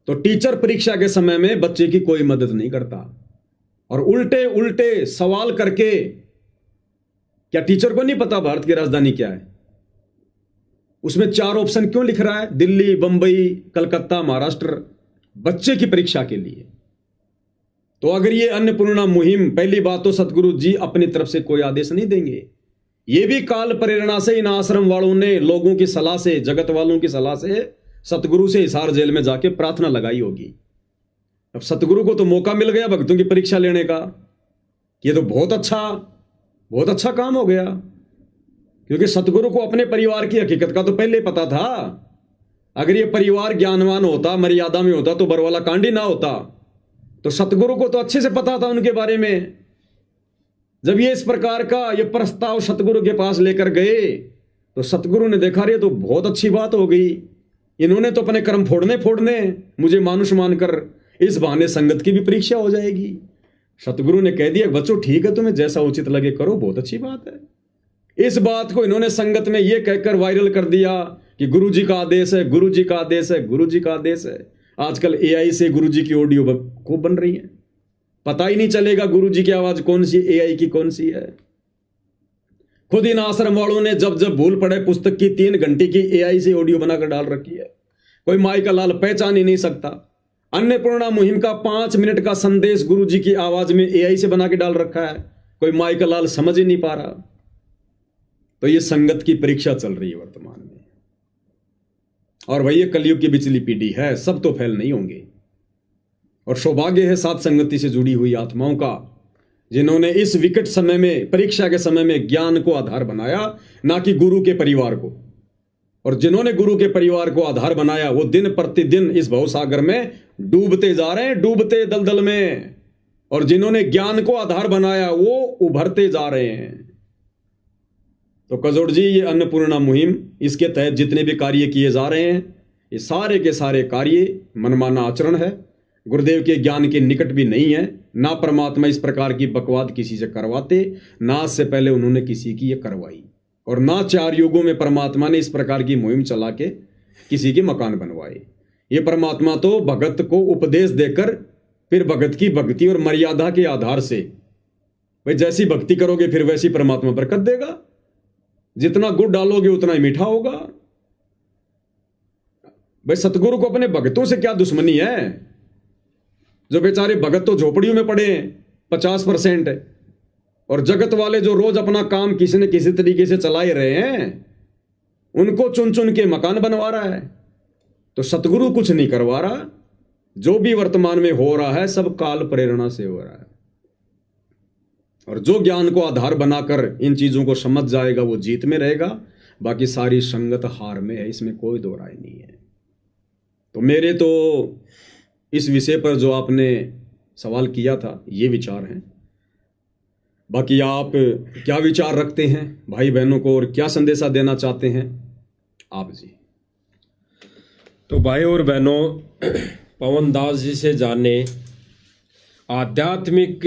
तो टीचर परीक्षा के समय में बच्चे की कोई मदद नहीं करता। और उल्टे उल्टे सवाल करके, क्या टीचर को नहीं पता भारत की राजधानी क्या है? उसमें 4 ऑप्शन क्यों लिख रहा है? दिल्ली, बंबई, कलकत्ता, महाराष्ट्र, बच्चे की परीक्षा के लिए। तो अगर ये अन्नपूर्णा मुहिम, पहली बात तो सतगुरु जी अपनी तरफ से कोई आदेश नहीं देंगे, ये भी काल प्रेरणा से इन आश्रम वालों ने लोगों की सलाह से, जगत वालों की सलाह से सतगुरु से हिसार जेल में जाके प्रार्थना लगाई होगी। अब सतगुरु को तो मौका मिल गया भक्तों की परीक्षा लेने का, ये तो बहुत अच्छा काम हो गया, क्योंकि सतगुरु को अपने परिवार की हकीकत का तो पहले पता था। अगर ये परिवार ज्ञानवान होता, मर्यादा में होता, तो बरवाला कांड ही ना होता। तो सतगुरु को तो अच्छे से पता था उनके बारे में। जब ये इस प्रकार का ये प्रस्ताव सतगुरु के पास लेकर गए तो सतगुरु ने देखा, रे तो बहुत अच्छी बात हो गई, इन्होंने तो अपने कर्म फोड़ने मुझे मानुष मानकर, इस बहाने संगत की भी परीक्षा हो जाएगी। सतगुरु ने कह दिया, बच्चों ठीक है, तुम्हें जैसा उचित लगे करो, बहुत अच्छी बात है। इस बात को इन्होंने संगत में यह कहकर वायरल कर दिया कि गुरु जी का आदेश है, गुरु जी का आदेश है, गुरु जी का आदेश है। आजकल AI से गुरु जी की ऑडियो खूब बन रही है, पता ही नहीं चलेगा गुरु जी की आवाज कौन सी, AI की कौन सी है। खुद इन आश्रम वालों ने जब भूल पड़े पुस्तक की 3 घंटे की AI से ऑडियो बनाकर डाल रखी है, कोई माई का लाल पहचान ही नहीं सकता। अन्नपूर्णा मुहिम का 5 मिनट का संदेश गुरु जी की आवाज में AI से बना के डाल रखा है, कोई माई का लाल समझ ही नहीं पा रहा। तो ये संगत की परीक्षा चल रही है वर्तमान में। और वही कलयुग की बिचली पीढ़ी है, सब तो फेल नहीं होंगे। और सौभाग्य है साथ संगति से जुड़ी हुई आत्माओं का, जिन्होंने इस विकट समय में, परीक्षा के समय में ज्ञान को आधार बनाया, ना कि गुरु के परिवार को। और जिन्होंने गुरु के परिवार को आधार बनाया, वो दिन प्रतिदिन इस भवसागर में डूबते जा रहे हैं, डूबते दलदल में। और जिन्होंने ज्ञान को आधार बनाया, वो उभरते जा रहे हैं। तो कजोड़ जी, ये अन्नपूर्णा मुहिम, इसके तहत जितने भी कार्य किए जा रहे हैं, ये सारे के सारे कार्य मनमाना आचरण है, गुरुदेव के ज्ञान के निकट भी नहीं है। ना परमात्मा इस प्रकार की बकवाद किसी से करवाते, ना इससे पहले उन्होंने किसी की ये करवाई, और ना 4 युगों में परमात्मा ने इस प्रकार की मुहिम चला के किसी के मकान बनवाए। ये परमात्मा तो भगत को उपदेश देकर फिर भगत की भक्ति और मर्यादा के आधार से, भाई जैसी भक्ति करोगे फिर वैसी परमात्मा बरकत देगा, जितना गुड़ डालोगे उतना ही मीठा होगा। भाई सतगुरु को अपने भक्तों से क्या दुश्मनी है? जो बेचारे भगत तो झोपड़ियों में पड़े हैं 50%, और जगत वाले जो रोज अपना काम किसी न किसी तरीके से चला ही रहे हैं, उनको चुन चुन के मकान बनवा रहा है। तो सतगुरु कुछ नहीं करवा रहा, जो भी वर्तमान में हो रहा है सब काल प्रेरणा से हो रहा है। और जो ज्ञान को आधार बनाकर इन चीजों को समझ जाएगा वो जीत में रहेगा, बाकी सारी संगत हार में है, इसमें कोई दो राय नहीं है। तो मेरे तो इस विषय पर जो आपने सवाल किया था ये विचार हैं। बाकी आप क्या विचार रखते हैं भाई बहनों को, और क्या संदेशा देना चाहते हैं आप जी? तो भाई और बहनों, पवन दास जी से जाने आध्यात्मिक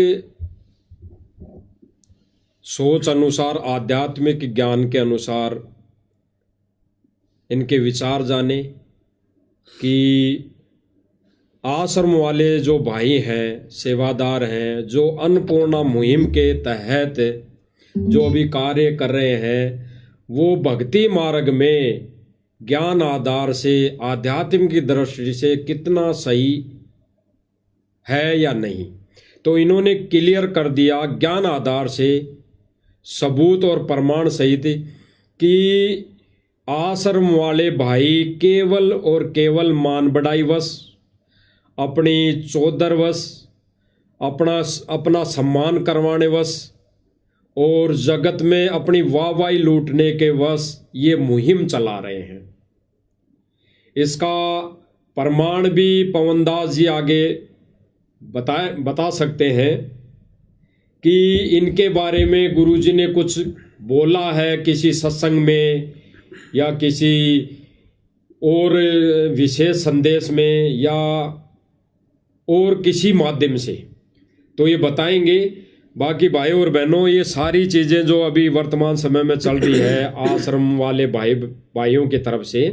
सोच अनुसार, आध्यात्मिक ज्ञान के अनुसार इनके विचार जाने कि आश्रम वाले जो भाई हैं, सेवादार हैं, जो अन्नपूर्णा मुहिम के तहत जो अभी कार्य कर रहे हैं, वो भक्ति मार्ग में ज्ञान आधार से, आध्यात्म की दृष्टि से कितना सही है या नहीं। तो इन्होंने क्लियर कर दिया ज्ञान आधार से, सबूत और प्रमाण सहित, कि आश्रम वाले भाई केवल और केवल मान बढ़ाई वश, अपनी चौधर वश, अपना सम्मान करवाने वश और जगत में अपनी वाहवाही लूटने के वश ये मुहिम चला रहे हैं। इसका प्रमाण भी पवनदास जी आगे बता सकते हैं कि इनके बारे में गुरुजी ने कुछ बोला है किसी सत्संग में या किसी और विशेष संदेश में या और किसी माध्यम से, तो ये बताएंगे। बाकी भाई और बहनों, ये सारी चीज़ें जो अभी वर्तमान समय में चल रही है आश्रम वाले भाइयों की तरफ से,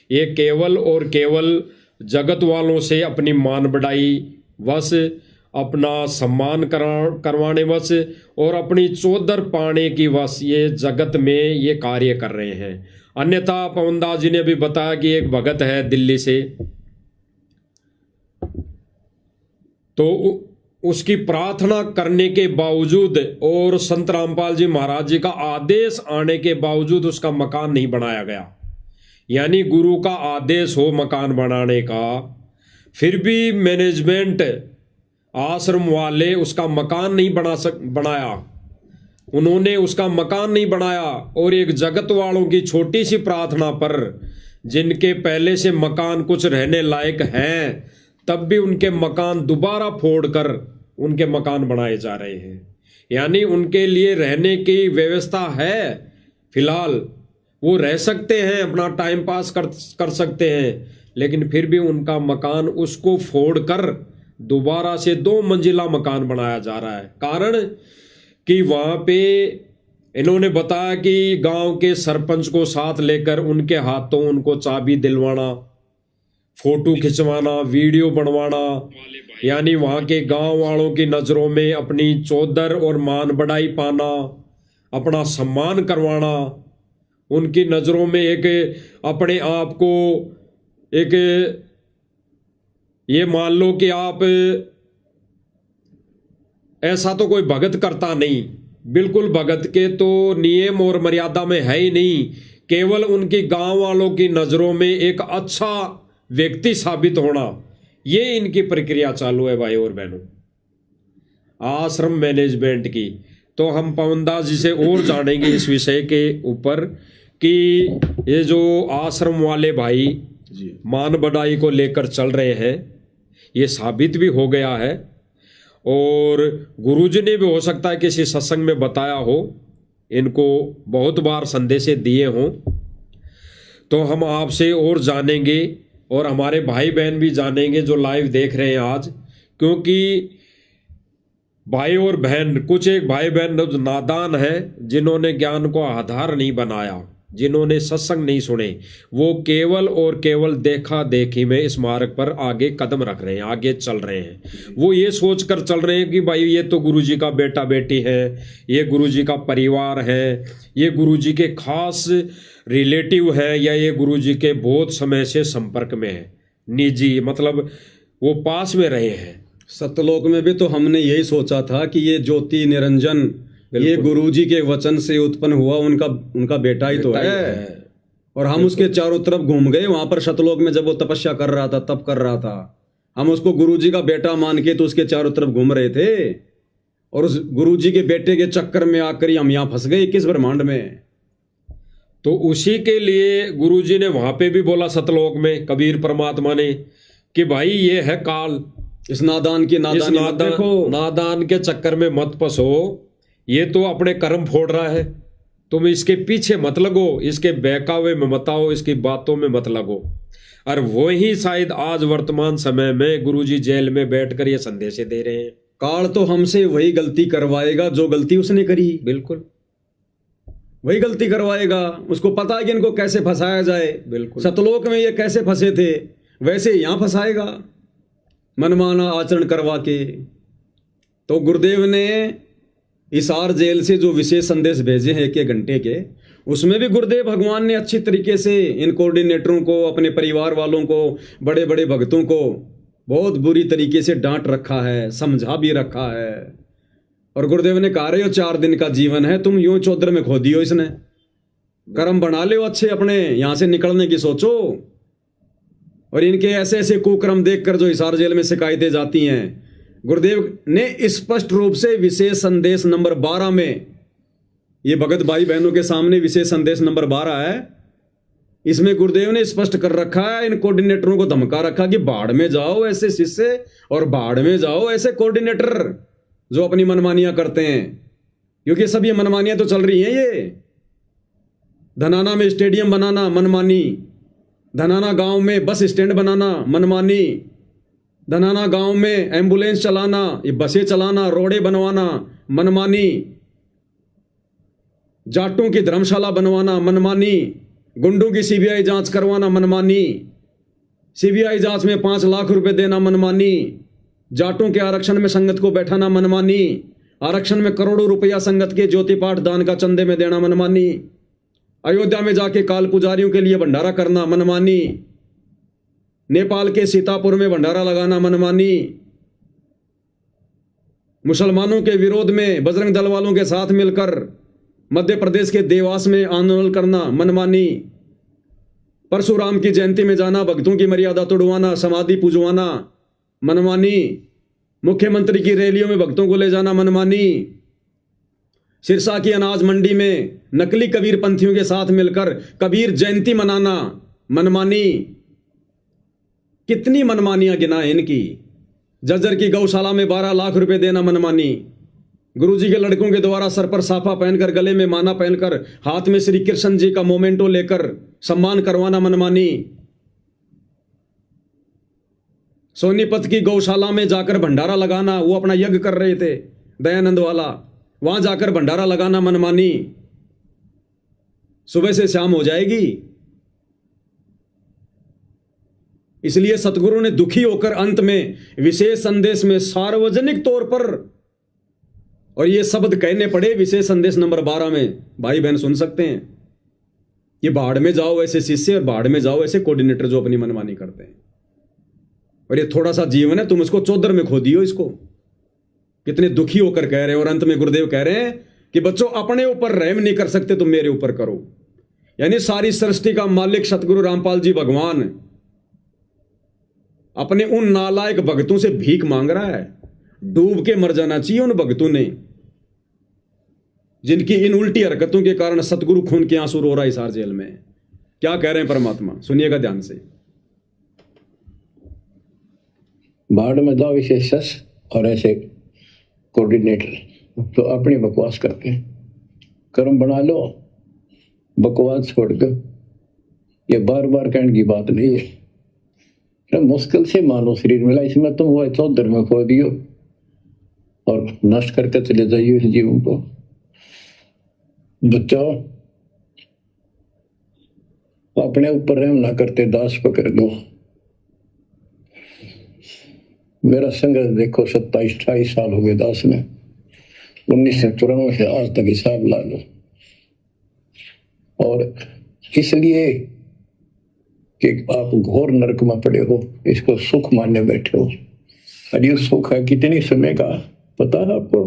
ये केवल और केवल जगत वालों से अपनी मान बढ़ाई वश अपना सम्मान करवाने वश और अपनी चौधर पाने की वश ये जगत में ये कार्य कर रहे हैं। अन्यथा पवनदास जी ने भी बताया कि एक भगत है दिल्ली से, तो उसकी प्रार्थना करने के बावजूद और संत रामपाल जी महाराज जी का आदेश आने के बावजूद उसका मकान नहीं बनाया गया। यानी गुरु का आदेश हो मकान बनाने का, फिर भी मैनेजमेंट आश्रम वाले उसका मकान नहीं बनाया, उन्होंने उसका मकान नहीं बनाया। और एक जगत वालों की छोटी सी प्रार्थना पर, जिनके पहले से मकान कुछ रहने लायक हैं, तब भी उनके मकान दोबारा फोड़कर उनके मकान बनाए जा रहे हैं। यानी उनके लिए रहने की व्यवस्था है, फिलहाल वो रह सकते हैं, अपना टाइम पास कर सकते हैं, लेकिन फिर भी उनका मकान उसको फोड़कर दोबारा से 2 मंजिला मकान बनाया जा रहा है। कारण कि वहाँ पे इन्होंने बताया कि गांव के सरपंच को साथ लेकर उनके हाथों उनको चाबी दिलवाना, फोटो खिंचवाना, वीडियो बनवाना, यानी वहाँ के गांव वालों की नज़रों में अपनी चौधर और मान बढ़ाई पाना, अपना सम्मान करवाना, उनकी नज़रों में एक अपने आप को एक ये मान लो कि आप ऐसा तो कोई भगत करता नहीं, बिल्कुल भगत के तो नियम और मर्यादा में है ही नहीं, केवल उनकी गांव वालों की नज़रों में एक अच्छा व्यक्ति साबित होना, ये इनकी प्रक्रिया चालू है भाई और बहनों आश्रम मैनेजमेंट की। तो हम पवनदास जी से और जानेंगे इस विषय के ऊपर कि ये जो आश्रम वाले भाई मान बढ़ाई को लेकर चल रहे हैं, ये साबित भी हो गया है और गुरुजी ने भी हो सकता है किसी सत्संग में बताया हो, इनको बहुत बार संदेशे दिए हों। तो हम आपसे और जानेंगे और हमारे भाई बहन भी जानेंगे जो लाइव देख रहे हैं आज, क्योंकि भाई और बहन, कुछ एक भाई बहन जो नादान है, जिन्होंने ज्ञान को आधार नहीं बनाया, जिन्होंने सत्संग नहीं सुने, वो केवल और केवल देखा देखी में इस मार्ग पर आगे कदम रख रहे हैं, आगे चल रहे हैं। वो ये सोच कर चल रहे हैं कि भाई ये तो गुरुजी का बेटा बेटी है, ये गुरुजी का परिवार है, ये गुरुजी के खास रिलेटिव है, या ये गुरुजी के बहुत समय से संपर्क में है, निजी, मतलब वो पास में रहे हैं। सतलोक में भी तो हमने यही सोचा था कि ये ज्योति निरंजन ये गुरुजी के वचन से उत्पन्न हुआ उनका बेटा ही तो है। और हम उसके चारों तरफ घूम गए, वहां पर सतलोक में जब वो तपस्या कर रहा था, तप कर रहा था, हम उसको गुरुजी का बेटा मान के तो उसके चारों तरफ घूम रहे थे, और उस गुरुजी के बेटे के चक्कर में आकर ही हम यहाँ फंस गए किस ब्रह्मांड में। तो उसी के लिए गुरुजी ने वहां पे भी बोला सतलोक में, कबीर परमात्मा ने, कि भाई ये है काल, इस नादान की नादान के चक्कर में मत फंसो, ये तो अपने कर्म फोड़ रहा है, तुम इसके पीछे मत लगो, इसके बहकावे में मत आओ, इसकी बातों में मत लगो। और वही शायद आज वर्तमान समय में गुरुजी जेल में बैठकर ये संदेशे दे रहे हैं। काल तो हमसे वही गलती करवाएगा जो गलती उसने करी, बिल्कुल वही गलती करवाएगा। उसको पता है कि इनको कैसे फंसाया जाए। बिल्कुल सतलोक में ये कैसे फंसे थे, वैसे यहां फंसाएगा मनमाना आचरण करवा के। तो गुरुदेव ने हिसार जेल से जो विशेष संदेश भेजे हैं 1 घंटे के, उसमें भी गुरुदेव भगवान ने अच्छी तरीके से इन कोऑर्डिनेटरों को, अपने परिवार वालों को, बड़े बड़े भक्तों को बहुत बुरी तरीके से डांट रखा है, समझा भी रखा है। और गुरुदेव ने कहा रहे हो 4 दिन का जीवन है, तुम यूं चौधर में खो दियो, इसने कर्म बना ले अच्छे, अपने यहां से निकलने की सोचो। और इनके ऐसे ऐसे कुकर्म देखकर जो हिसार जेल में शिकायतें जाती हैं, गुरुदेव ने स्पष्ट रूप से विशेष संदेश नंबर 12 में, ये भगत भाई बहनों के सामने विशेष संदेश नंबर 12 है, इसमें गुरुदेव ने स्पष्ट कर रखा है, इन कोऑर्डिनेटरों को धमका रखा कि बाढ़ में जाओ ऐसे शिष्य, और बाढ़ में जाओ ऐसे कोऑर्डिनेटर जो अपनी मनमानियां करते हैं। क्योंकि सब ये मनमानियां तो चल रही हैं। ये धनाना में स्टेडियम बनाना मनमानी, धनाना गांव में बस स्टैंड बनाना मनमानी, धनाना गांव में एम्बुलेंस चलाना, ये बसें चलाना, रोडे बनवाना मनमानी, जाटों की धर्मशाला बनवाना मनमानी, गुंडों की सीबीआई जांच करवाना मनमानी, सीबीआई जांच में 5 लाख रुपए देना मनमानी, जाटों के आरक्षण में संगत को बैठाना मनमानी, आरक्षण में करोड़ों रुपया संगत के ज्योति पाठ दान का चंदे में देना मनमानी, अयोध्या में जाके काल पुजारियों के लिए भंडारा करना मनमानी, नेपाल के सीतापुर में भंडारा लगाना मनमानी, मुसलमानों के विरोध में बजरंग दल वालों के साथ मिलकर मध्य प्रदेश के देवास में आंदोलन करना मनमानी, परशुराम की जयंती में जाना, भक्तों की मर्यादा तोड़वाना, समाधि पूजवाना मनमानी, मुख्यमंत्री की रैलियों में भक्तों को ले जाना मनमानी, सिरसा की अनाज मंडी में नकली कबीर पंथियों के साथ मिलकर कबीर जयंती मनाना मनमानी। कितनी मनमानियां गिनाएं इनकी। जज्जर की गौशाला में 12 लाख रुपए देना मनमानी, गुरुजी के लड़कों के द्वारा सर पर साफा पहनकर, गले में माला पहनकर, हाथ में श्री कृष्ण जी का मोमेंटो लेकर सम्मान करवाना मनमानी, सोनीपत की गौशाला में जाकर भंडारा लगाना, वो अपना यज्ञ कर रहे थे दयानंद वाला, वहां जाकर भंडारा लगाना मनमानी। सुबह से शाम हो जाएगी। इसलिए सतगुरु ने दुखी होकर अंत में विशेष संदेश में सार्वजनिक तौर पर, और ये शब्द कहने पड़े विशेष संदेश नंबर 12 में, भाई बहन सुन सकते हैं, ये बाढ़ में जाओ ऐसे शिष्य और बाढ़ में जाओ ऐसे कोऑर्डिनेटर जो अपनी मनमानी करते हैं। और ये थोड़ा सा जीवन है, तुम उसको चौधर में खो दियो इसको। कितने दुखी होकर कह रहे हैं। और अंत में गुरुदेव कह रहे हैं कि बच्चों अपने ऊपर रहम नहीं कर सकते तुम मेरे ऊपर करो। यानी सारी सृष्टि का मालिक सतगुरु रामपाल जी भगवान अपने उन नालायक भक्तों से भीख मांग रहा है। डूब के मर जाना चाहिए उन भक्तों ने, जिनकी इन उल्टी हरकतों के कारण सतगुरु खून के आंसू रो रहा है हिसार जेल में। क्या कह रहे हैं परमात्मा, सुनिएगा ध्यान से। बाढ़ में जाओ विशेष और ऐसे कोऑर्डिनेटर तो अपनी बकवास करते हैं। कर्म बना लो, बकवास छोड़ कर। ये बार बार कहने की बात नहीं है। तो मुश्किल से मानो शरीर मिला, इसमें तुम वो चौधर में खो दियो और नष्ट करके चले जाइए इस जीवन को। बचाओ, अपने ऊपर रहम ना करते दास पकड़ दो। मेरा संघर्ष देखो 27-28 साल हो गए दास में, 1994 से आज तक हिसाब ला लो। और इसलिए कि आप घोर नरक में पड़े हो, इसको सुख मानने बैठे हो। और ये सुख है कितनी समय का पता है आपको?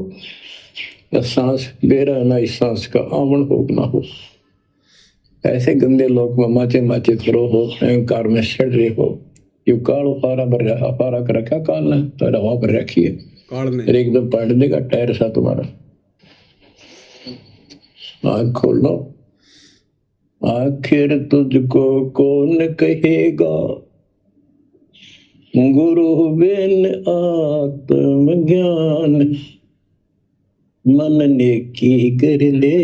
या सांस बेरा ना, इस सांस का आवन हो ना हो। ऐसे गंदे लोग में माचे माचे करो हो, अहंकार में सड़ रहे हो। यू काल अपारा कर रखा काल ने, तो हवा पर रखी है काल ने, एकदम पाट देगा टायर सा तुम्हारा। आँख खोल लो। आखिर तुझको कौन कहेगा गुरु बिन आत्म ज्ञान, मन ने की कर ले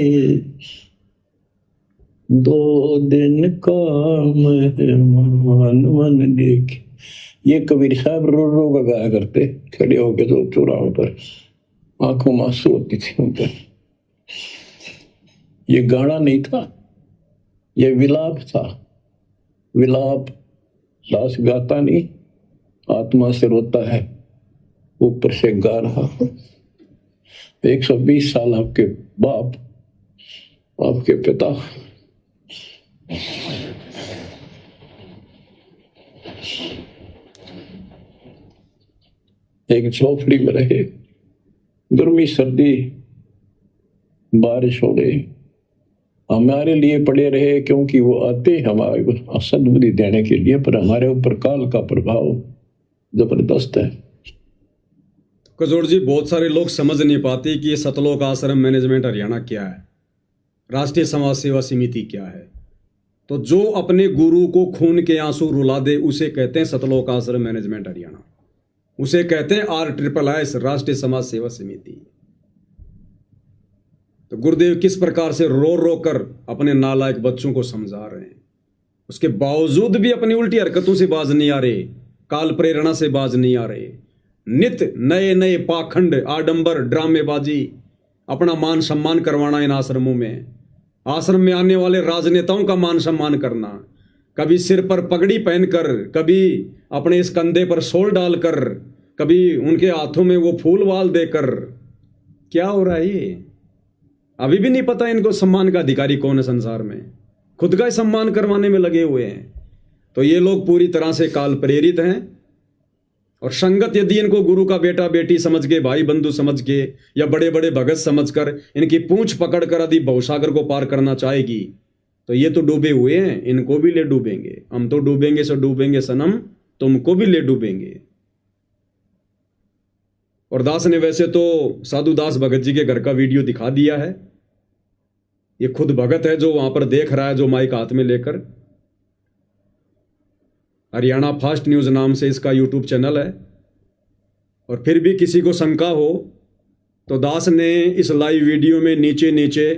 2 दिन का मेहमान मन देख। ये कबीर साहब रो रो कर गाया करते, खड़े होके तो चौराहों पर, आंखों में आंसू होती थी उन पर। ये गाना नहीं था, ये विलाप था। विलाप दास गाता नहीं, आत्मा से रोता है, ऊपर से गा रहा। 120 साल आपके बाप, आपके पिता एक झोपड़ी में रहे, गर्मी सर्दी बारिश हो गई, हमारे लिए पड़े रहे, क्योंकि वो आते हमारे सद्बुद्धि देने के लिए, पर हमारे ऊपर काल का प्रभाव जबरदस्त है। कजोड़ जी, बहुत सारे लोग समझ नहीं पाते कि ये सतलोक आश्रम मैनेजमेंट हरियाणा क्या है, राष्ट्रीय समाज सेवा समिति क्या है। तो जो अपने गुरु को खून के आंसू रुला दे उसे कहते हैं सतलोक आश्रम मैनेजमेंट हरियाणा, उसे कहते हैं RSSS, राष्ट्रीय समाज सेवा समिति। तो गुरुदेव किस प्रकार से रो रो कर अपने नालायक बच्चों को समझा रहे हैं, उसके बावजूद भी अपनी उल्टी हरकतों से बाज नहीं आ रहे, काल प्रेरणा से बाज नहीं आ रहे। नित नए नए पाखंड, आडंबर, ड्रामेबाजी, अपना मान सम्मान करवाना इन आश्रमों में, आश्रम में आने वाले राजनेताओं का मान सम्मान करना, कभी सिर पर पगड़ी पहनकर, कभी अपने इस कंधे पर शॉल डालकर, कभी उनके हाथों में वो फूल वाल देकर, क्या हो रहा है ये? अभी भी नहीं पता इनको सम्मान का अधिकारी कौन है संसार में, खुद का ही सम्मान करवाने में लगे हुए हैं। तो ये लोग पूरी तरह से काल प्रेरित हैं। और संगत यदि इनको गुरु का बेटा बेटी समझ के, भाई बंधु समझ के, या बड़े बड़े भगत समझकर इनकी पूंछ पकड़कर यदि भवसागर को पार करना चाहेगी तो ये तो डूबे हुए हैं, इनको भी ले डूबेंगे। हम तो डूबेंगे सो डूबेंगे सनम, तुमको भी ले डूबेंगे। और दास ने वैसे तो साधु दास भगत जी के घर का वीडियो दिखा दिया है। ये खुद भगत है जो वहां पर देख रहा है, जो माइक हाथ में लेकर। हरियाणा फास्ट न्यूज नाम से इसका यूट्यूब चैनल है। और फिर भी किसी को शंका हो तो दास ने इस लाइव वीडियो में नीचे नीचे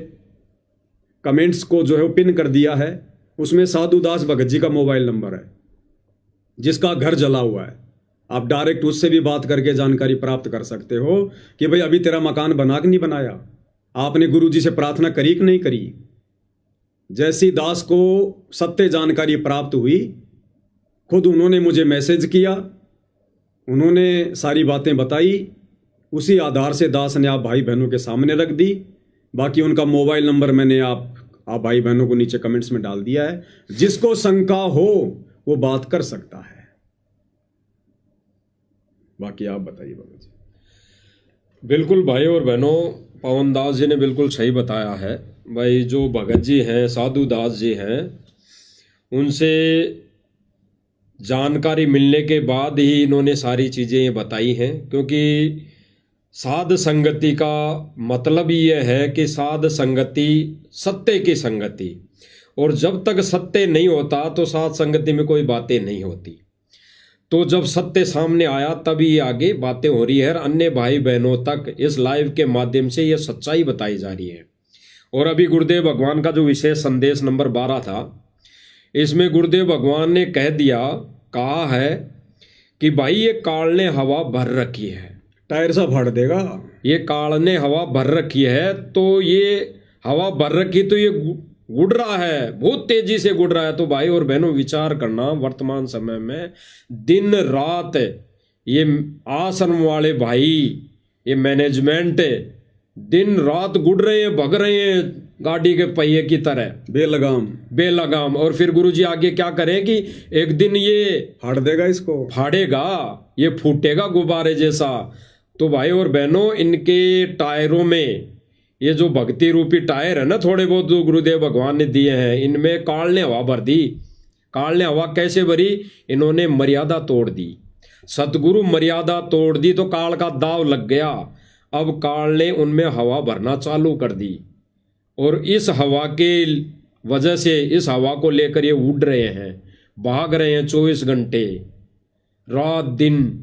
कमेंट्स को जो है वो पिन कर दिया है। उसमें साधु दास भगत जी का मोबाइल नंबर है, जिसका घर जला हुआ है। आप डायरेक्ट उससे भी बात करके जानकारी प्राप्त कर सकते हो कि भाई अभी तेरा मकान बना कि नहीं बनाया, आपने गुरु जी से प्रार्थना करी कि नहीं करी। जैसी दास को सत्य जानकारी प्राप्त हुई, खुद उन्होंने मुझे मैसेज किया, उन्होंने सारी बातें बताई। उसी आधार से दास ने आप भाई बहनों के सामने रख दी। बाकी उनका मोबाइल नंबर मैंने आप भाई बहनों को नीचे कमेंट्स में डाल दिया है। जिसको शंका हो वो बात कर सकता है। बाकी आप बताइए बाबा जी। बिल्कुल भाई और बहनों, पवन दास जी ने बिल्कुल सही बताया है। भाई जो भगत जी हैं, साधु दास जी हैं, उनसे जानकारी मिलने के बाद ही इन्होंने सारी चीज़ें बताई हैं। क्योंकि साध संगति का मतलब ये है कि साध संगति सत्य की संगति, और जब तक सत्य नहीं होता तो साध संगति में कोई बातें नहीं होती। तो जब सत्य सामने आया तभी आगे बातें हो रही है। अन्य भाई बहनों तक इस लाइव के माध्यम से ये सच्चाई बताई जा रही है। और अभी गुरुदेव भगवान का जो विशेष संदेश नंबर 12 था, इसमें गुरुदेव भगवान ने कहा है कि भाई ये काल ने हवा भर रखी है, टायर सा फाड़ देगा। ये काल ने हवा भर रखी है, तो ये हवा भर रखी तो ये गुड़ रहा है, बहुत तेजी से गुड़ रहा है। तो भाई और बहनों विचार करना, वर्तमान समय में दिन रात ये आश्रम वाले भाई, ये मैनेजमेंट दिन रात गुड़ रहे हैं, भग रहे हैं गाड़ी के पहिए की तरह, बेलगाम। और फिर गुरुजी आगे क्या करें कि एक दिन ये फाड़ देगा, इसको फाड़ेगा, ये फूटेगा गुब्बारे जैसा। तो भाई और बहनों, इनके टायरों में ये जो भक्ति रूपी टायर है ना, थोड़े बहुत जो गुरुदेव भगवान ने दिए हैं, इनमें काल ने हवा भर दी। काल ने हवा कैसे भरी? इन्होंने मर्यादा तोड़ दी। सतगुरु मर्यादा तोड़ दी तो काल का दाव लग गया। अब काल ने उनमें हवा भरना चालू कर दी, और इस हवा के वजह से, इस हवा को लेकर ये उड़ रहे हैं, भाग रहे हैं 24 घंटे रात दिन।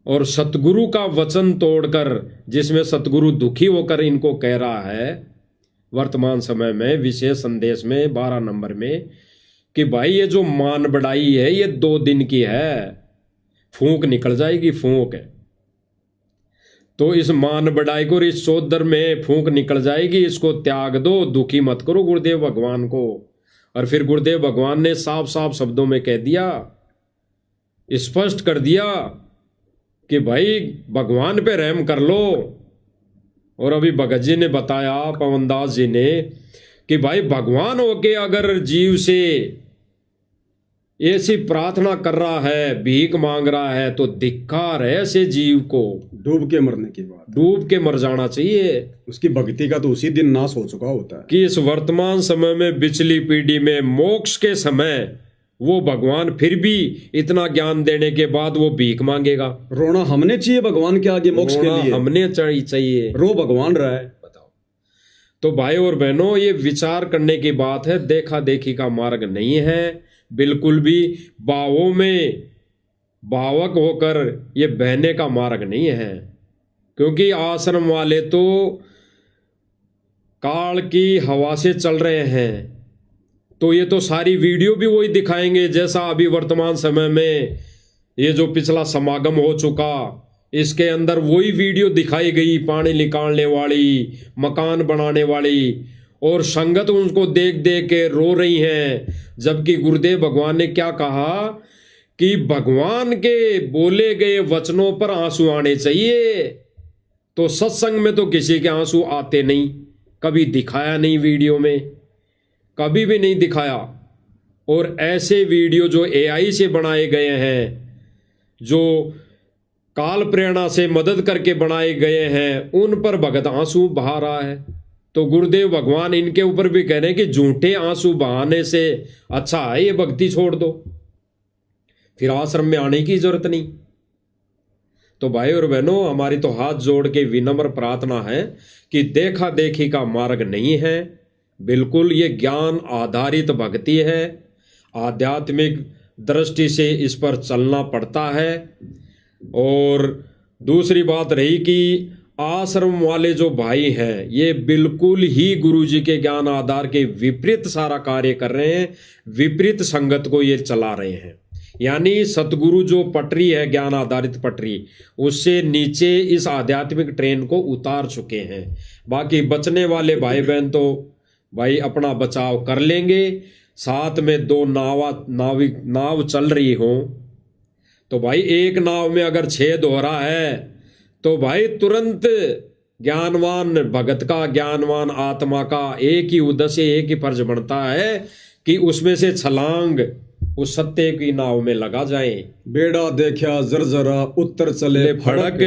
और सतगुरु का वचन तोड़कर, जिसमें सतगुरु दुखी होकर इनको कह रहा है वर्तमान समय में विशेष संदेश में 12 नंबर में, कि भाई ये जो मान बढ़ाई है ये 2 दिन की है, फूंक निकल जाएगी, फूंक है। तो इस मान बढ़ाई को, इस चौधर में फूंक निकल जाएगी, इसको त्याग दो, दुखी मत करो गुरुदेव भगवान को। और फिर गुरुदेव भगवान ने साफ साफ शब्दों में कह दिया, स्पष्ट कर दिया कि भाई भगवान पे रहम कर लो। और अभी भगत जी ने बताया, पवनदास जी ने, कि भाई भगवान होके अगर जीव से ऐसी प्रार्थना कर रहा है, भीख मांग रहा है, तो धिक्कार है ऐसे जीव को। डूब के मरने की बात, डूब के मर जाना चाहिए। उसकी भक्ति का तो उसी दिन नाश हो चुका होता है। कि इस वर्तमान समय में, पिछली पीढ़ी में, मोक्ष के समय वो भगवान फिर भी इतना ज्ञान देने के बाद वो भीख मांगेगा। रोना हमने चाहिए भगवान के आगे, मोक्ष के लिए हमने चाहिए, रो भगवान रहा है। बताओ। तो भाई और बहनों, ये विचार करने की बात है, देखा देखी का मार्ग नहीं है बिल्कुल भी। भावों में भावक होकर ये बहने का मार्ग नहीं है। क्योंकि आश्रम वाले तो काल की हवा से चल रहे हैं, तो ये तो सारी वीडियो भी वही दिखाएंगे जैसा अभी वर्तमान समय में ये जो पिछला समागम हो चुका, इसके अंदर वही वीडियो दिखाई गई, पानी निकालने वाली, मकान बनाने वाली, और संगत उनको देख देख के रो रही हैं। जबकि गुरुदेव भगवान ने क्या कहा कि भगवान के बोले गए वचनों पर आंसू आने चाहिए। तो सत्संग में तो किसी के आंसू आते नहीं, कभी दिखाया नहीं वीडियो में, कभी भी नहीं दिखाया। और ऐसे वीडियो जो AI से बनाए गए हैं, जो काल प्रेरणा से मदद करके बनाए गए हैं, उन पर भगत आंसू बहा रहा है। तो गुरुदेव भगवान इनके ऊपर भी कह रहे हैं कि झूठे आंसू बहाने से अच्छा है ये भक्ति छोड़ दो, फिर आश्रम में आने की जरूरत नहीं। तो भाई और बहनों, हमारी तो हाथ जोड़ के विनम्र प्रार्थना है कि देखा देखी का मार्ग नहीं है, बिल्कुल ये ज्ञान आधारित भक्ति है। आध्यात्मिक दृष्टि से इस पर चलना पड़ता है। और दूसरी बात रही कि आश्रम वाले जो भाई हैं, ये बिल्कुल ही गुरुजी के ज्ञान आधार के विपरीत सारा कार्य कर रहे हैं, विपरीत संगत को ये चला रहे हैं। यानी सतगुरु जो पटरी है, ज्ञान आधारित पटरी, उससे नीचे इस आध्यात्मिक ट्रेन को उतार चुके हैं। बाकी बचने वाले भाई बहन तो भाई अपना बचाव कर लेंगे। साथ में दो नाव चल रही हो तो भाई एक नाव में अगर छेद हो रहा है तो भाई तुरंत ज्ञानवान भगत का, ज्ञानवान आत्मा का एक ही उद्देश्य, एक ही फर्ज बनता है कि उसमें से छलांग उस सत्य की नाव में लगा जाए। बेड़ा देखा जरजरा उत्तर चले फड़क।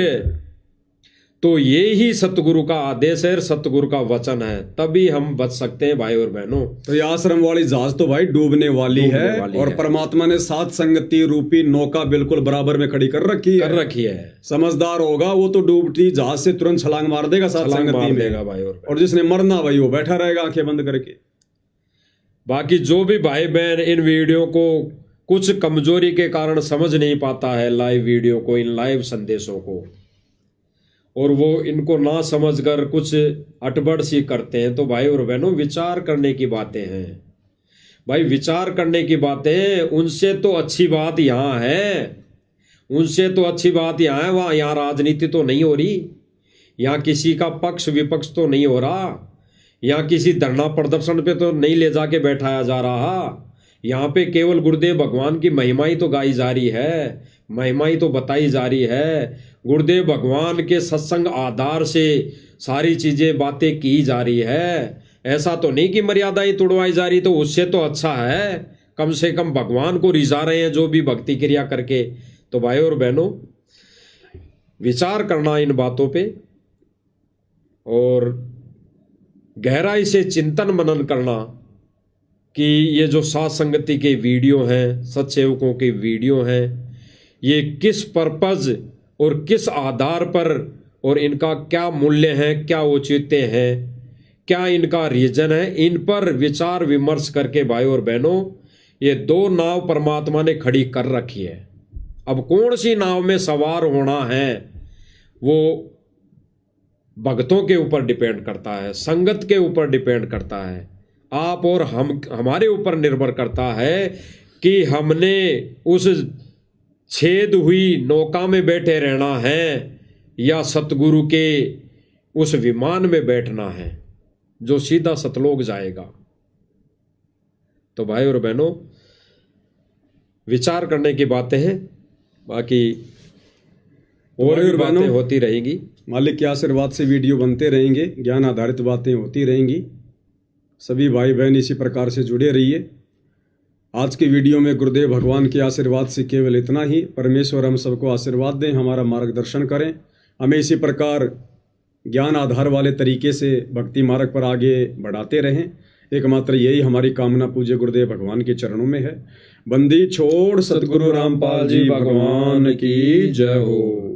तो ये ही सतगुरु का आदेश है, सतगुरु का वचन है, तभी हम बच सकते हैं भाई और बहनों। तो ये आश्रम वाली जहाज तो भाई डूबने वाली है और परमात्मा ने सात संगति रूपी नौका बिल्कुल बराबर में खड़ी कर रखी है। समझदार होगा वो तो डूबती जहाज से तुरंत छलांग मार देगा सात संगति में भाई। और जिसने मरना भाई वो बैठा रहेगा आंखें बंद करके। बाकी जो भी भाई बहन इन वीडियो को कुछ कमजोरी के कारण समझ नहीं पाता है, लाइव वीडियो को, इन लाइव संदेशों को, और वो इनको ना समझकर कुछ अटबड़ सी करते हैं, तो भाई और बहनों विचार करने की बातें हैं। भाई विचार करने की बातें, उनसे तो अच्छी बात यहाँ है, उनसे तो अच्छी बात यहाँ है। वहाँ यहाँ राजनीति तो नहीं हो रही, यहाँ किसी का पक्ष विपक्ष तो नहीं हो रहा, यहाँ किसी धरना प्रदर्शन पे तो नहीं ले जाके बैठाया जा रहा। यहाँ पे केवल गुरुदेव भगवान की महिमा ही तो गाई जा रही है, महिमा ही तो बताई जा रही है। गुरुदेव भगवान के सत्संग आधार से सारी चीजें बातें की जा रही है। ऐसा तो नहीं कि मर्यादाएं तोड़वाई जा रही, तो उससे तो अच्छा है, कम से कम भगवान को रिझा रहे हैं जो भी भक्ति क्रिया करके। तो भाई और बहनों विचार करना इन बातों पे और गहराई से चिंतन मनन करना कि ये जो साथ संगति के वीडियो हैं, सत्सेवकों के वीडियो हैं, ये किस पर्पज और किस आधार पर और इनका क्या मूल्य है, क्या औचित्य है, क्या इनका रीजन है, इन पर विचार विमर्श करके भाई और बहनों ये दो नाव परमात्मा ने खड़ी कर रखी है। अब कौन सी नाव में सवार होना है वो भक्तों के ऊपर डिपेंड करता है, संगत के ऊपर डिपेंड करता है, आप और हमारे ऊपर निर्भर करता है कि हमने उस छेद हुई नौका में बैठे रहना है या सतगुरु के उस विमान में बैठना है जो सीधा सतलोक जाएगा। तो भाई और बहनों विचार करने की बातें हैं, बाकी और भी बातें होती रहेंगी। मालिक के आशीर्वाद से वीडियो बनते रहेंगे, ज्ञान आधारित बातें होती रहेंगी। सभी भाई बहन इसी प्रकार से जुड़े रहिए। आज की वीडियो में गुरुदेव भगवान के आशीर्वाद से केवल इतना ही। परमेश्वर हम सबको आशीर्वाद दें, हमारा मार्गदर्शन करें, हमें इसी प्रकार ज्ञान आधार वाले तरीके से भक्ति मार्ग पर आगे बढ़ाते रहें। एकमात्र यही हमारी कामना पूज्य गुरुदेव भगवान के चरणों में है। बंदी छोड़ सतगुरु रामपाल जी भगवान की जय हो।